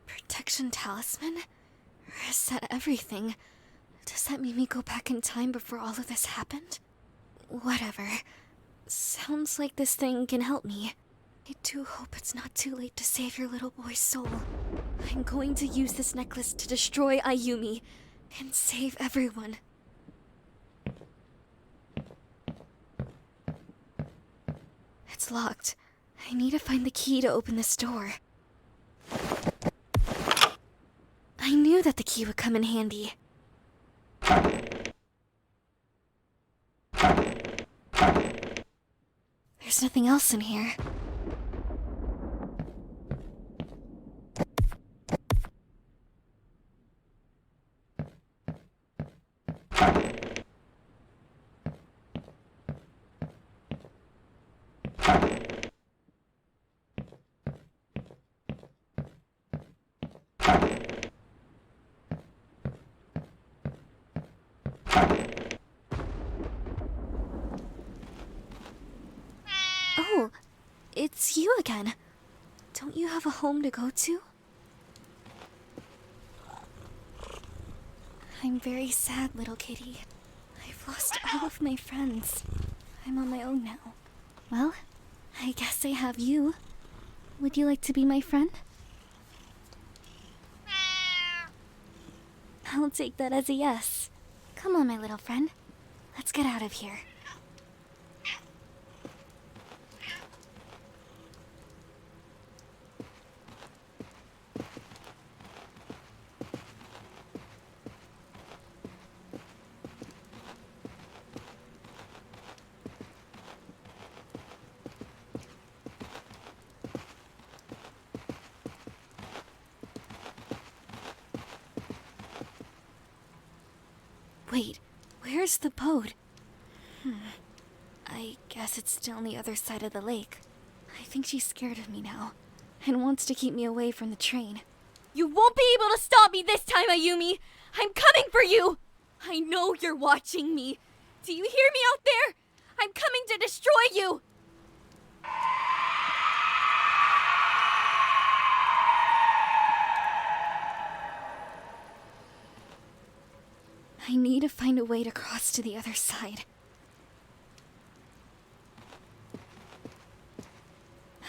Protection talisman? Reset everything. Does that mean we go back in time before all of this happened? Whatever. Sounds like this thing can help me. I do hope it's not too late to save your little boy's soul. I'm going to use this necklace to destroy Ayumi and save everyone. It's locked. I need to find the key to open this door. I knew that the key would come in handy. There's nothing else in here. Oh, it's you again. Don't you have a home to go to? I'm very sad, little kitty. I've lost all of my friends. I'm on my own now. Well, I guess I have you. Would you like to be my friend? I'll take that as a yes. Come on, my little friend. Let's get out of here. Wait, where's the boat? I guess it's still on the other side of the lake. I think she's scared of me now, and wants to keep me away from the train. You won't be able to stop me this time, Ayumi! I'm coming for you! I know you're watching me. Do you hear me out there? I'm coming to destroy you! I need to find a way to cross to the other side.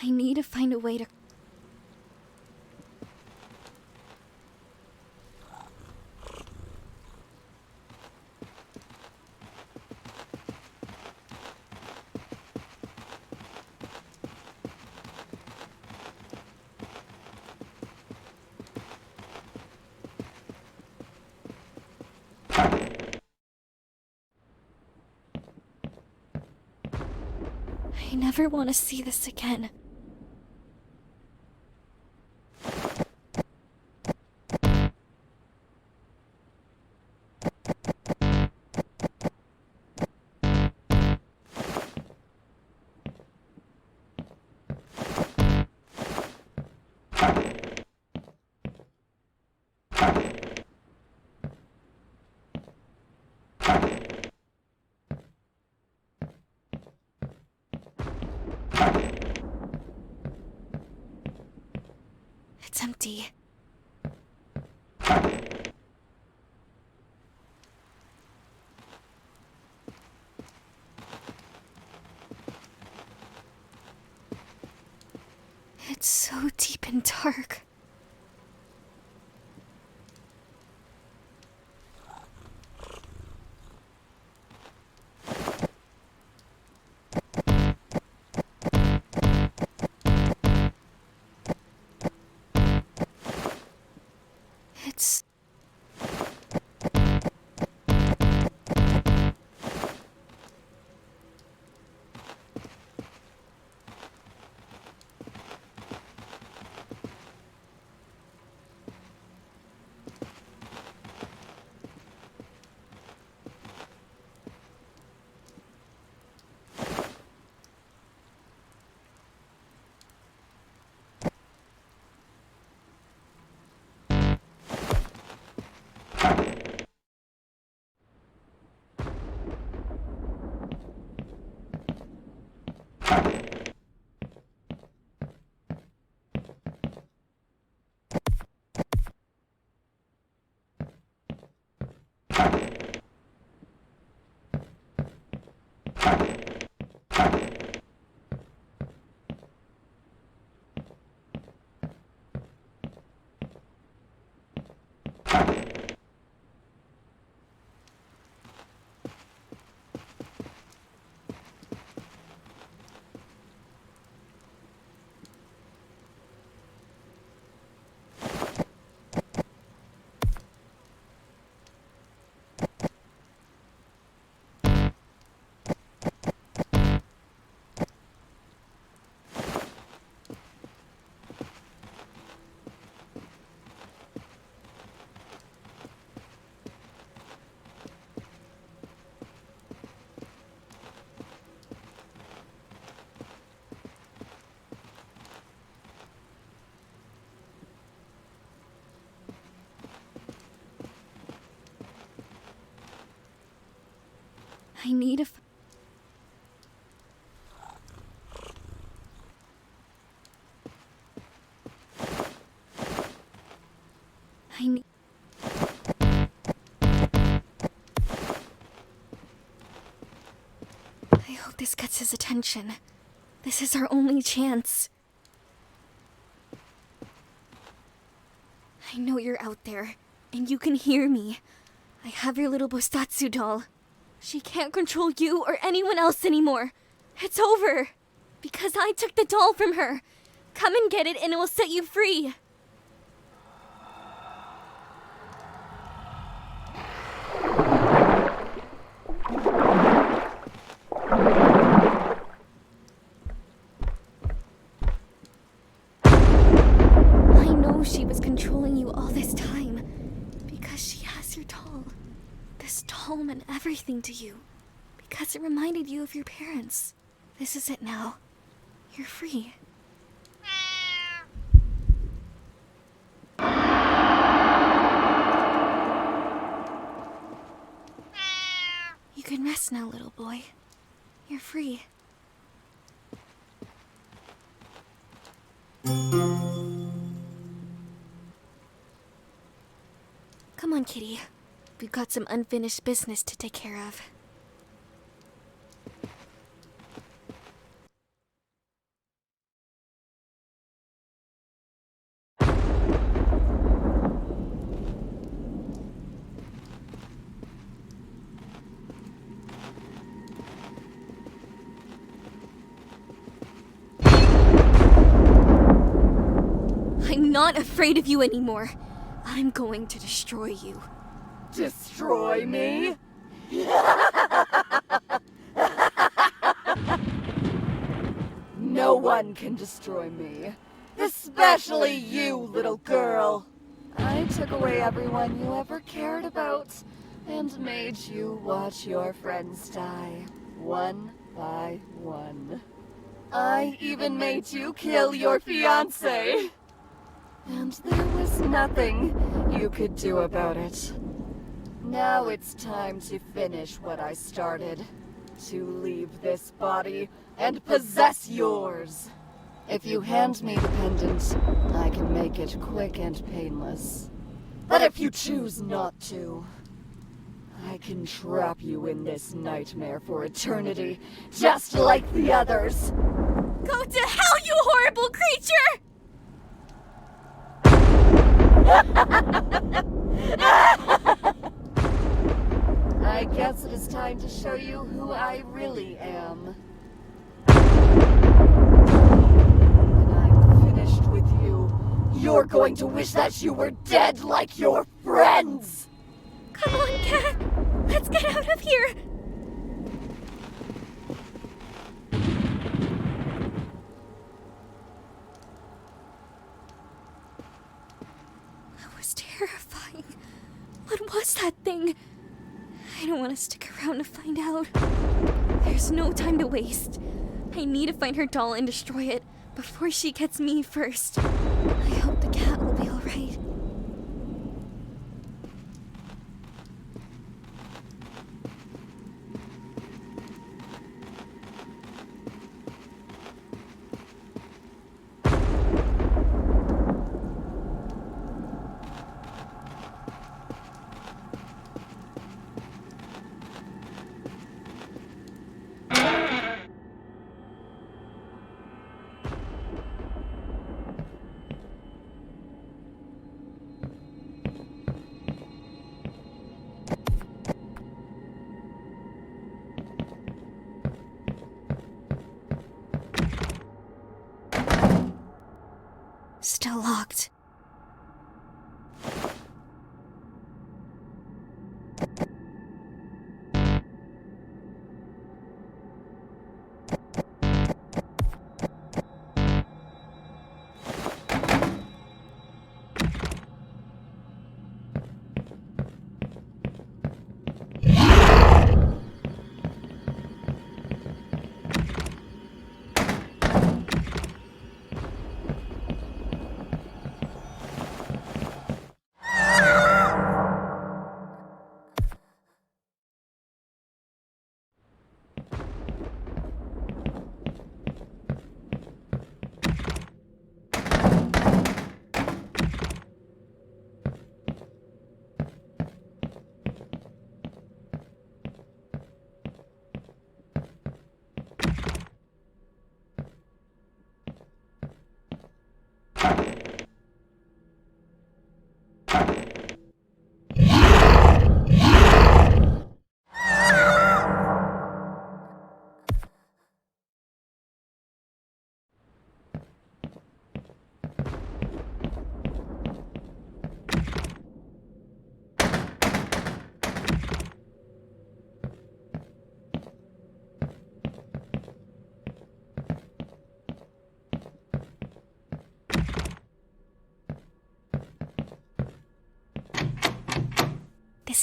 I need to find a way to... I never want to see this again. It's empty. It's so deep and dark. It's... I need a... I need... hope this gets his attention. This is our only chance. I know you're out there, and you can hear me. I have your little Bostatsu doll. She can't control you or anyone else anymore. It's over. Because I took the doll from her. Come and get it and it will set you free. I know she was controlling you all this time. Because she has your doll. This doll meant everything to you. Because it reminded you of your parents. This is it now. You're free. You can rest now, little boy. You're free. Come on, kitty. We've got some unfinished business to take care of. I'm not afraid of you anymore. I'm going to destroy you. Destroy me? No one can destroy me. Especially you, little girl. I took away everyone you ever cared about and made you watch your friends die, one by one. I even made you kill your fiancé. And there was nothing you could do about it. Now it's time to finish what I started. To leave this body and possess yours. If you hand me the pendant, I can make it quick and painless. But if you choose not to, I can trap you in this nightmare for eternity, just like the others. Go to hell, you horrible creature! I guess it is time to show you who I really am. When I'm finished with you, you're going to wish that you were dead like your friends! Come on, Cat! Let's get out of here! That was terrifying. What was that thing? I don't want to stick around to find out. There's no time to waste. I need to find her doll and destroy it before she gets me first. I hope the cat will be alright.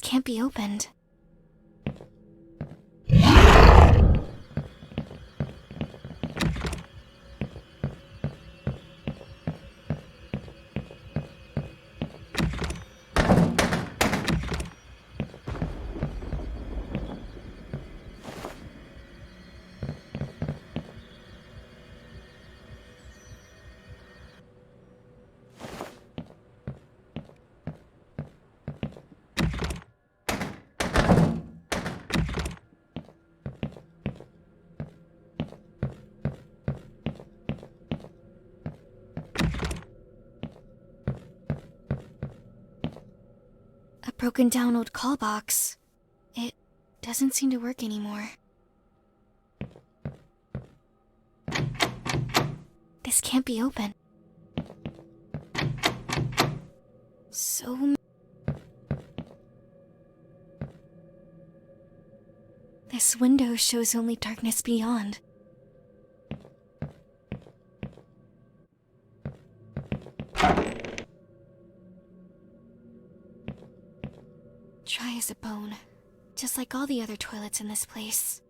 This can't be opened. A broken down old call box. It doesn't seem to work anymore. This can't be open. This window shows only darkness beyond. Dry as a bone, just like all the other toilets in this place.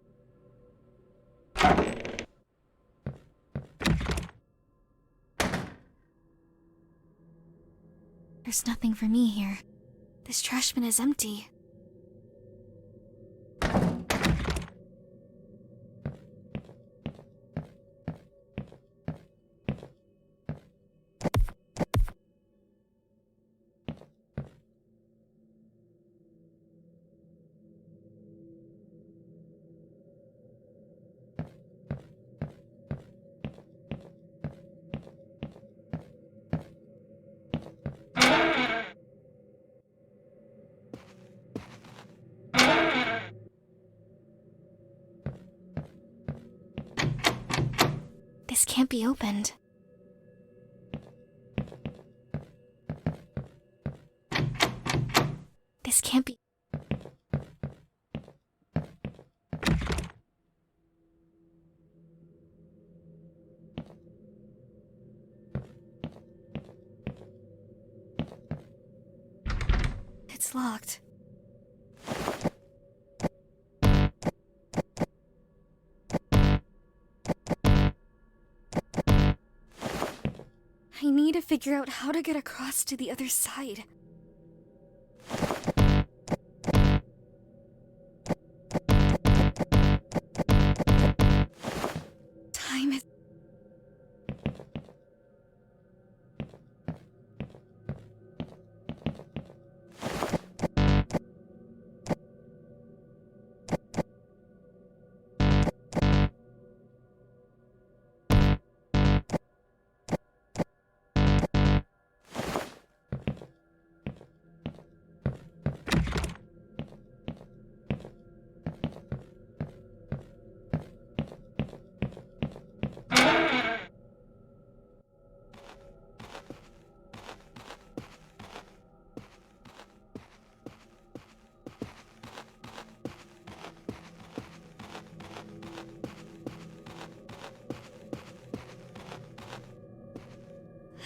There's nothing for me here. This trash bin is empty. This can't be opened. This can't be... It's locked. I need to figure out how to get across to the other side. Time is...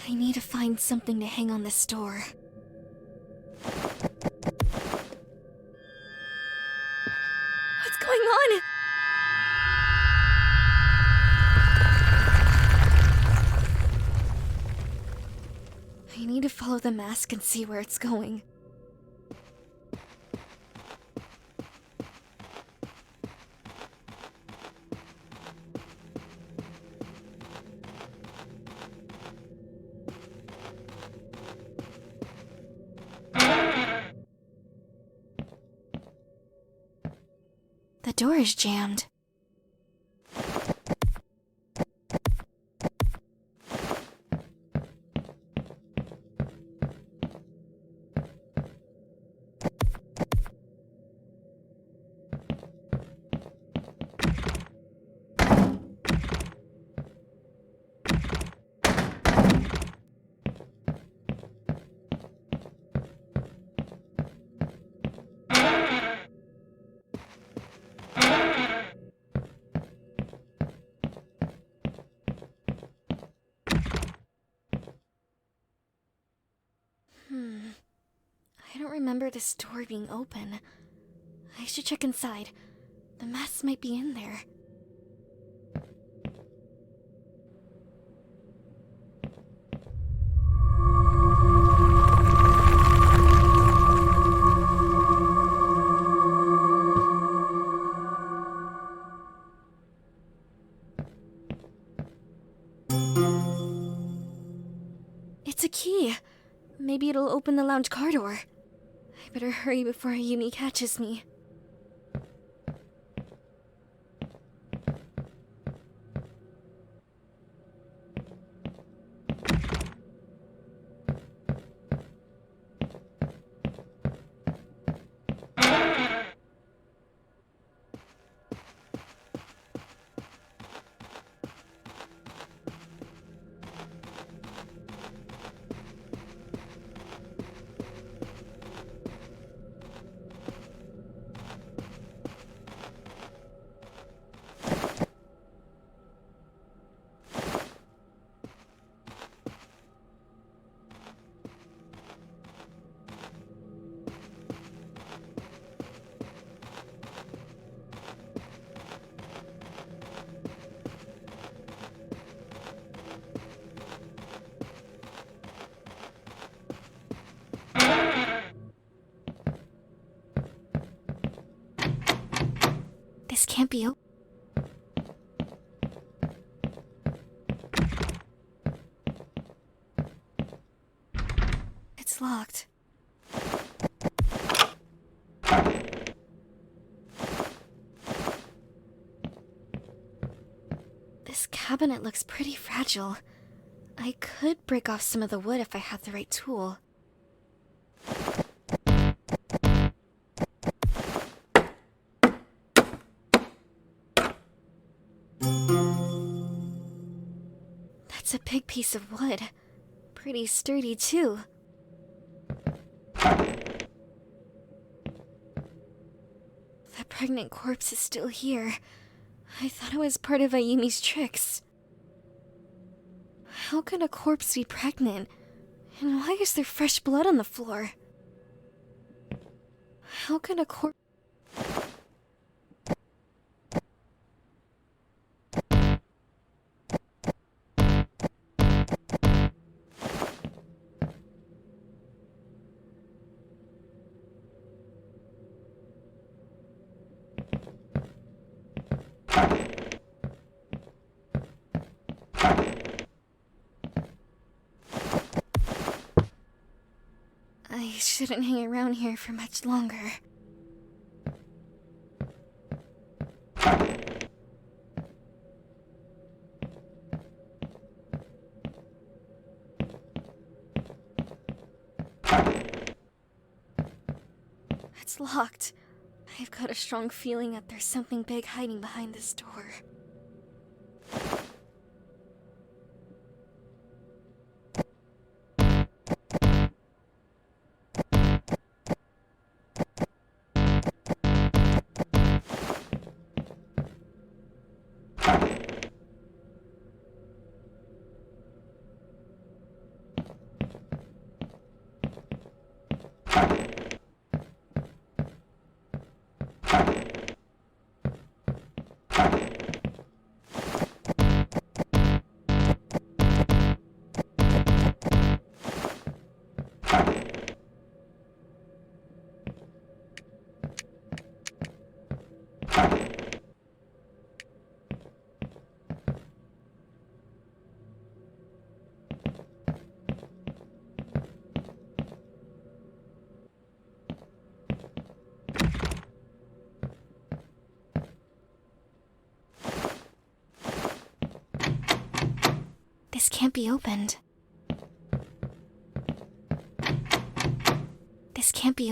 I need to find something to hang on this door. What's going on? I need to follow the mask and see where it's going. The door is jammed. remember this door being open. I should check inside. The mess might be in there. It's a key. Maybe it'll open the lounge car door. I better hurry before Ayumi catches me. This can't be open. It's locked. This cabinet looks pretty fragile. I could break off some of the wood if I had the right tool. That's a big piece of wood. Pretty sturdy, too. The pregnant corpse is still here. I thought it was part of Ayumi's tricks. How could a corpse be pregnant? And why is there fresh blood on the floor? How could a corpse... I shouldn't hang around here for much longer. It's locked. I've got a strong feeling that there's something big hiding behind this door. This can't be opened. This can't be...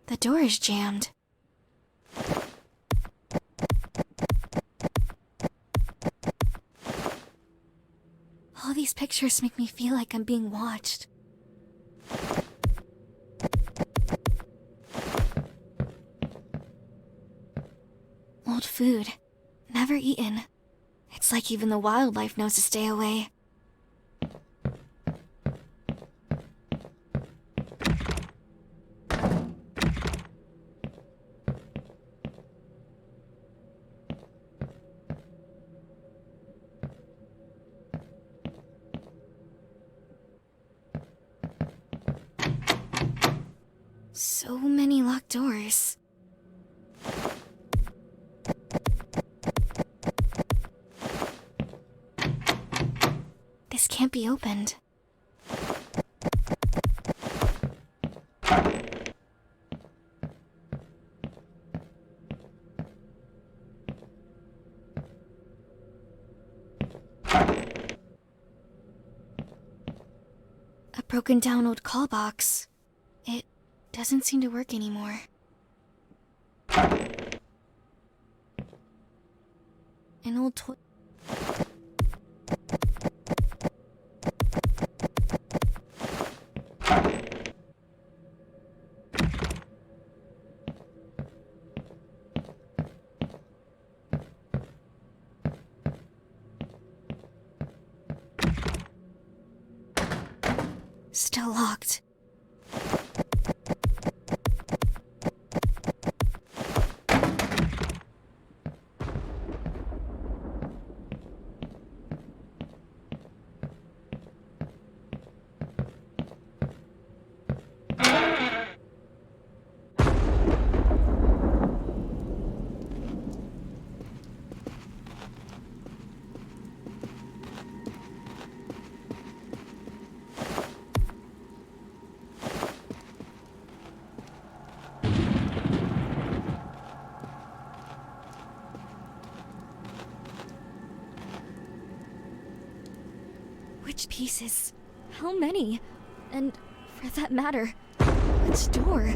The door is jammed. All these pictures make me feel like I'm being watched. Old food. Never eaten. It's like even the wildlife knows to stay away. So many locked doors. This can't be opened. A broken down old call box. It doesn't seem to work anymore. An old toy. Still locked. Which pieces? How many? And for that matter, which door?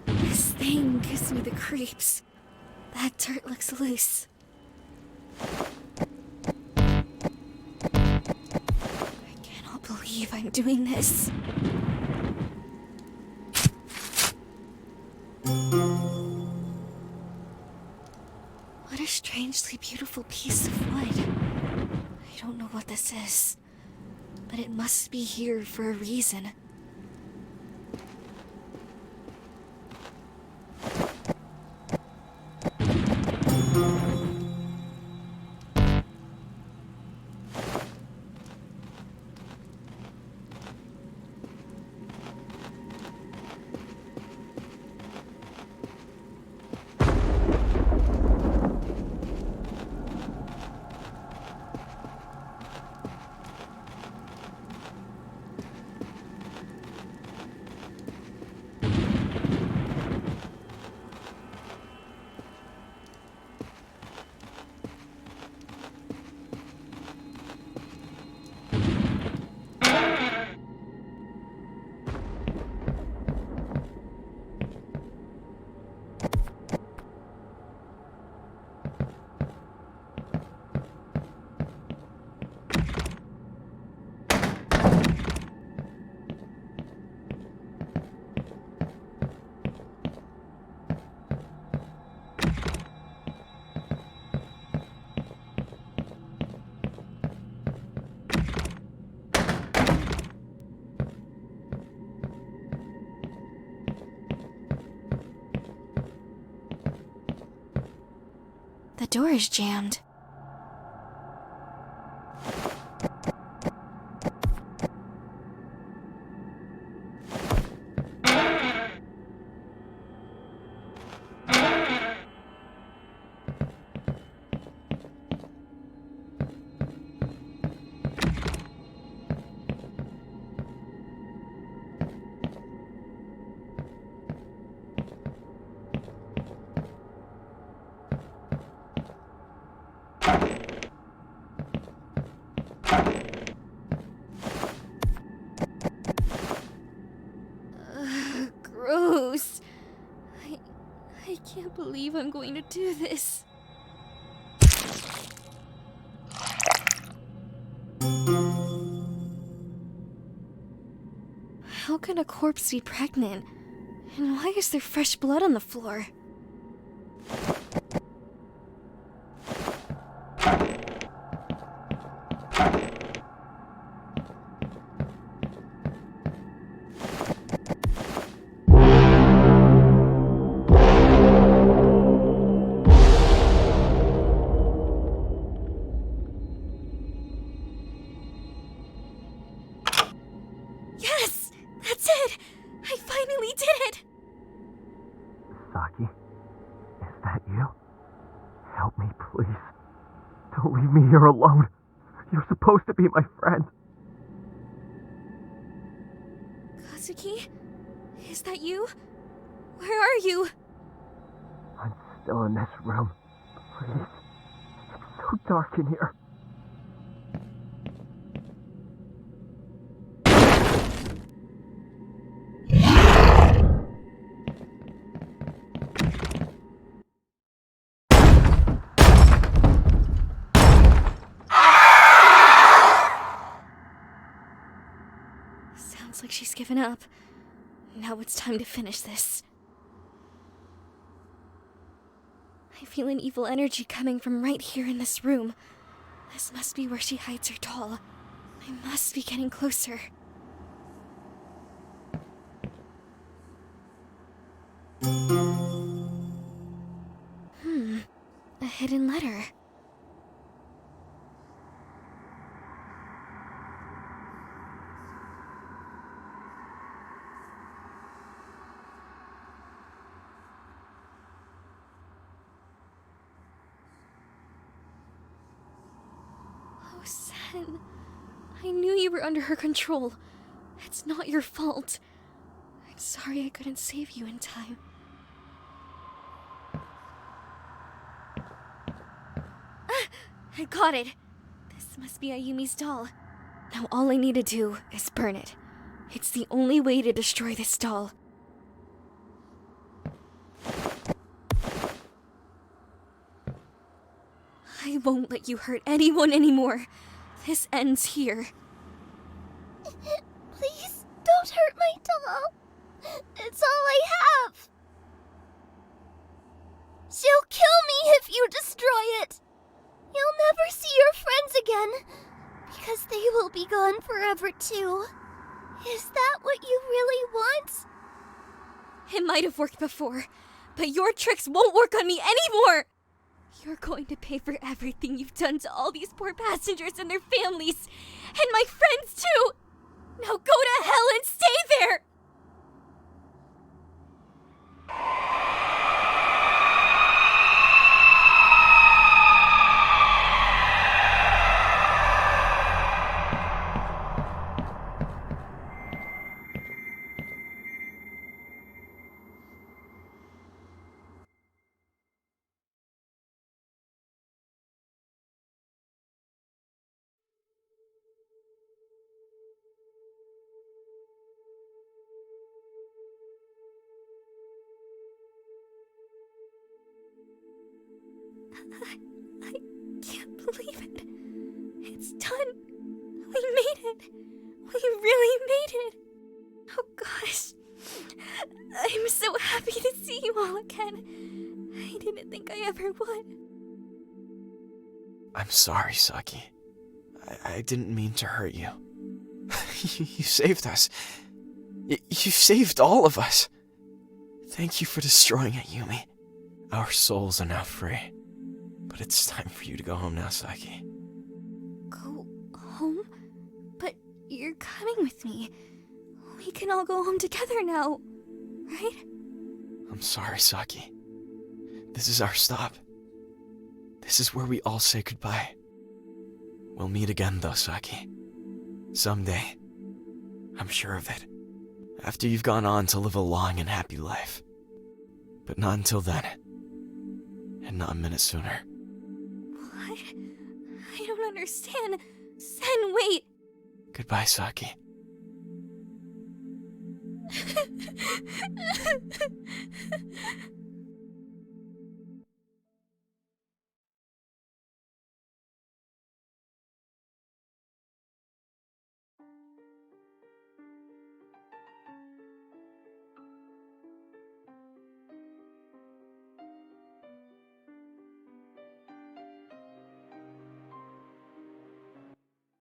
This thing gives me the creeps. That dirt looks loose. I cannot believe I'm doing this. What a strangely beautiful piece of wood. I don't know what this is, but it must be here for a reason. The door is jammed. Gross. I can't believe I'm going to do this. How can a corpse be pregnant? And why is there fresh blood on the floor? Yes! That's it! I finally did it! Saki, is that you? Help me, please. Don't leave me here alone. You're supposed to be my friend. Kazuki? Is that you? Where are you? I'm still in this room. Please. It's so dark in here. Sounds like she's given up. Now it's time to finish this. I feel an evil energy coming from right here in this room. This must be where she hides her doll. I must be getting closer. A hidden letter. Oh, Sen. I knew you were under her control. It's not your fault. I'm sorry I couldn't save you in time. I got it. This must be Ayumi's doll. Now all I need to do is burn it. It's the only way to destroy this doll. I won't let you hurt anyone anymore. This ends here. Please, don't hurt my doll. It's all I have. She'll kill me if you destroy it. You'll never see your friends again, because they will be gone forever too. Is that what you really want? It might have worked before, but your tricks won't work on me anymore! You're going to pay for everything you've done to all these poor passengers and their families, and my friends too! Now go to hell and stay there! I can't believe it. It's done. We made it. We really made it. Oh gosh. I'm so happy to see you all again. I didn't think I ever would. I'm sorry, Saki. I didn't mean to hurt you. You saved us. You saved all of us. Thank you for destroying Ayumi. Our souls are now free. But it's time for you to go home now, Saki. Go home? But you're coming with me. We can all go home together now, right? I'm sorry, Saki. This is our stop. This is where we all say goodbye. We'll meet again, though, Saki. Someday. I'm sure of it. After you've gone on to live a long and happy life. But not until then. And not a minute sooner. What? I don't understand. Sen, wait! Goodbye, Saki.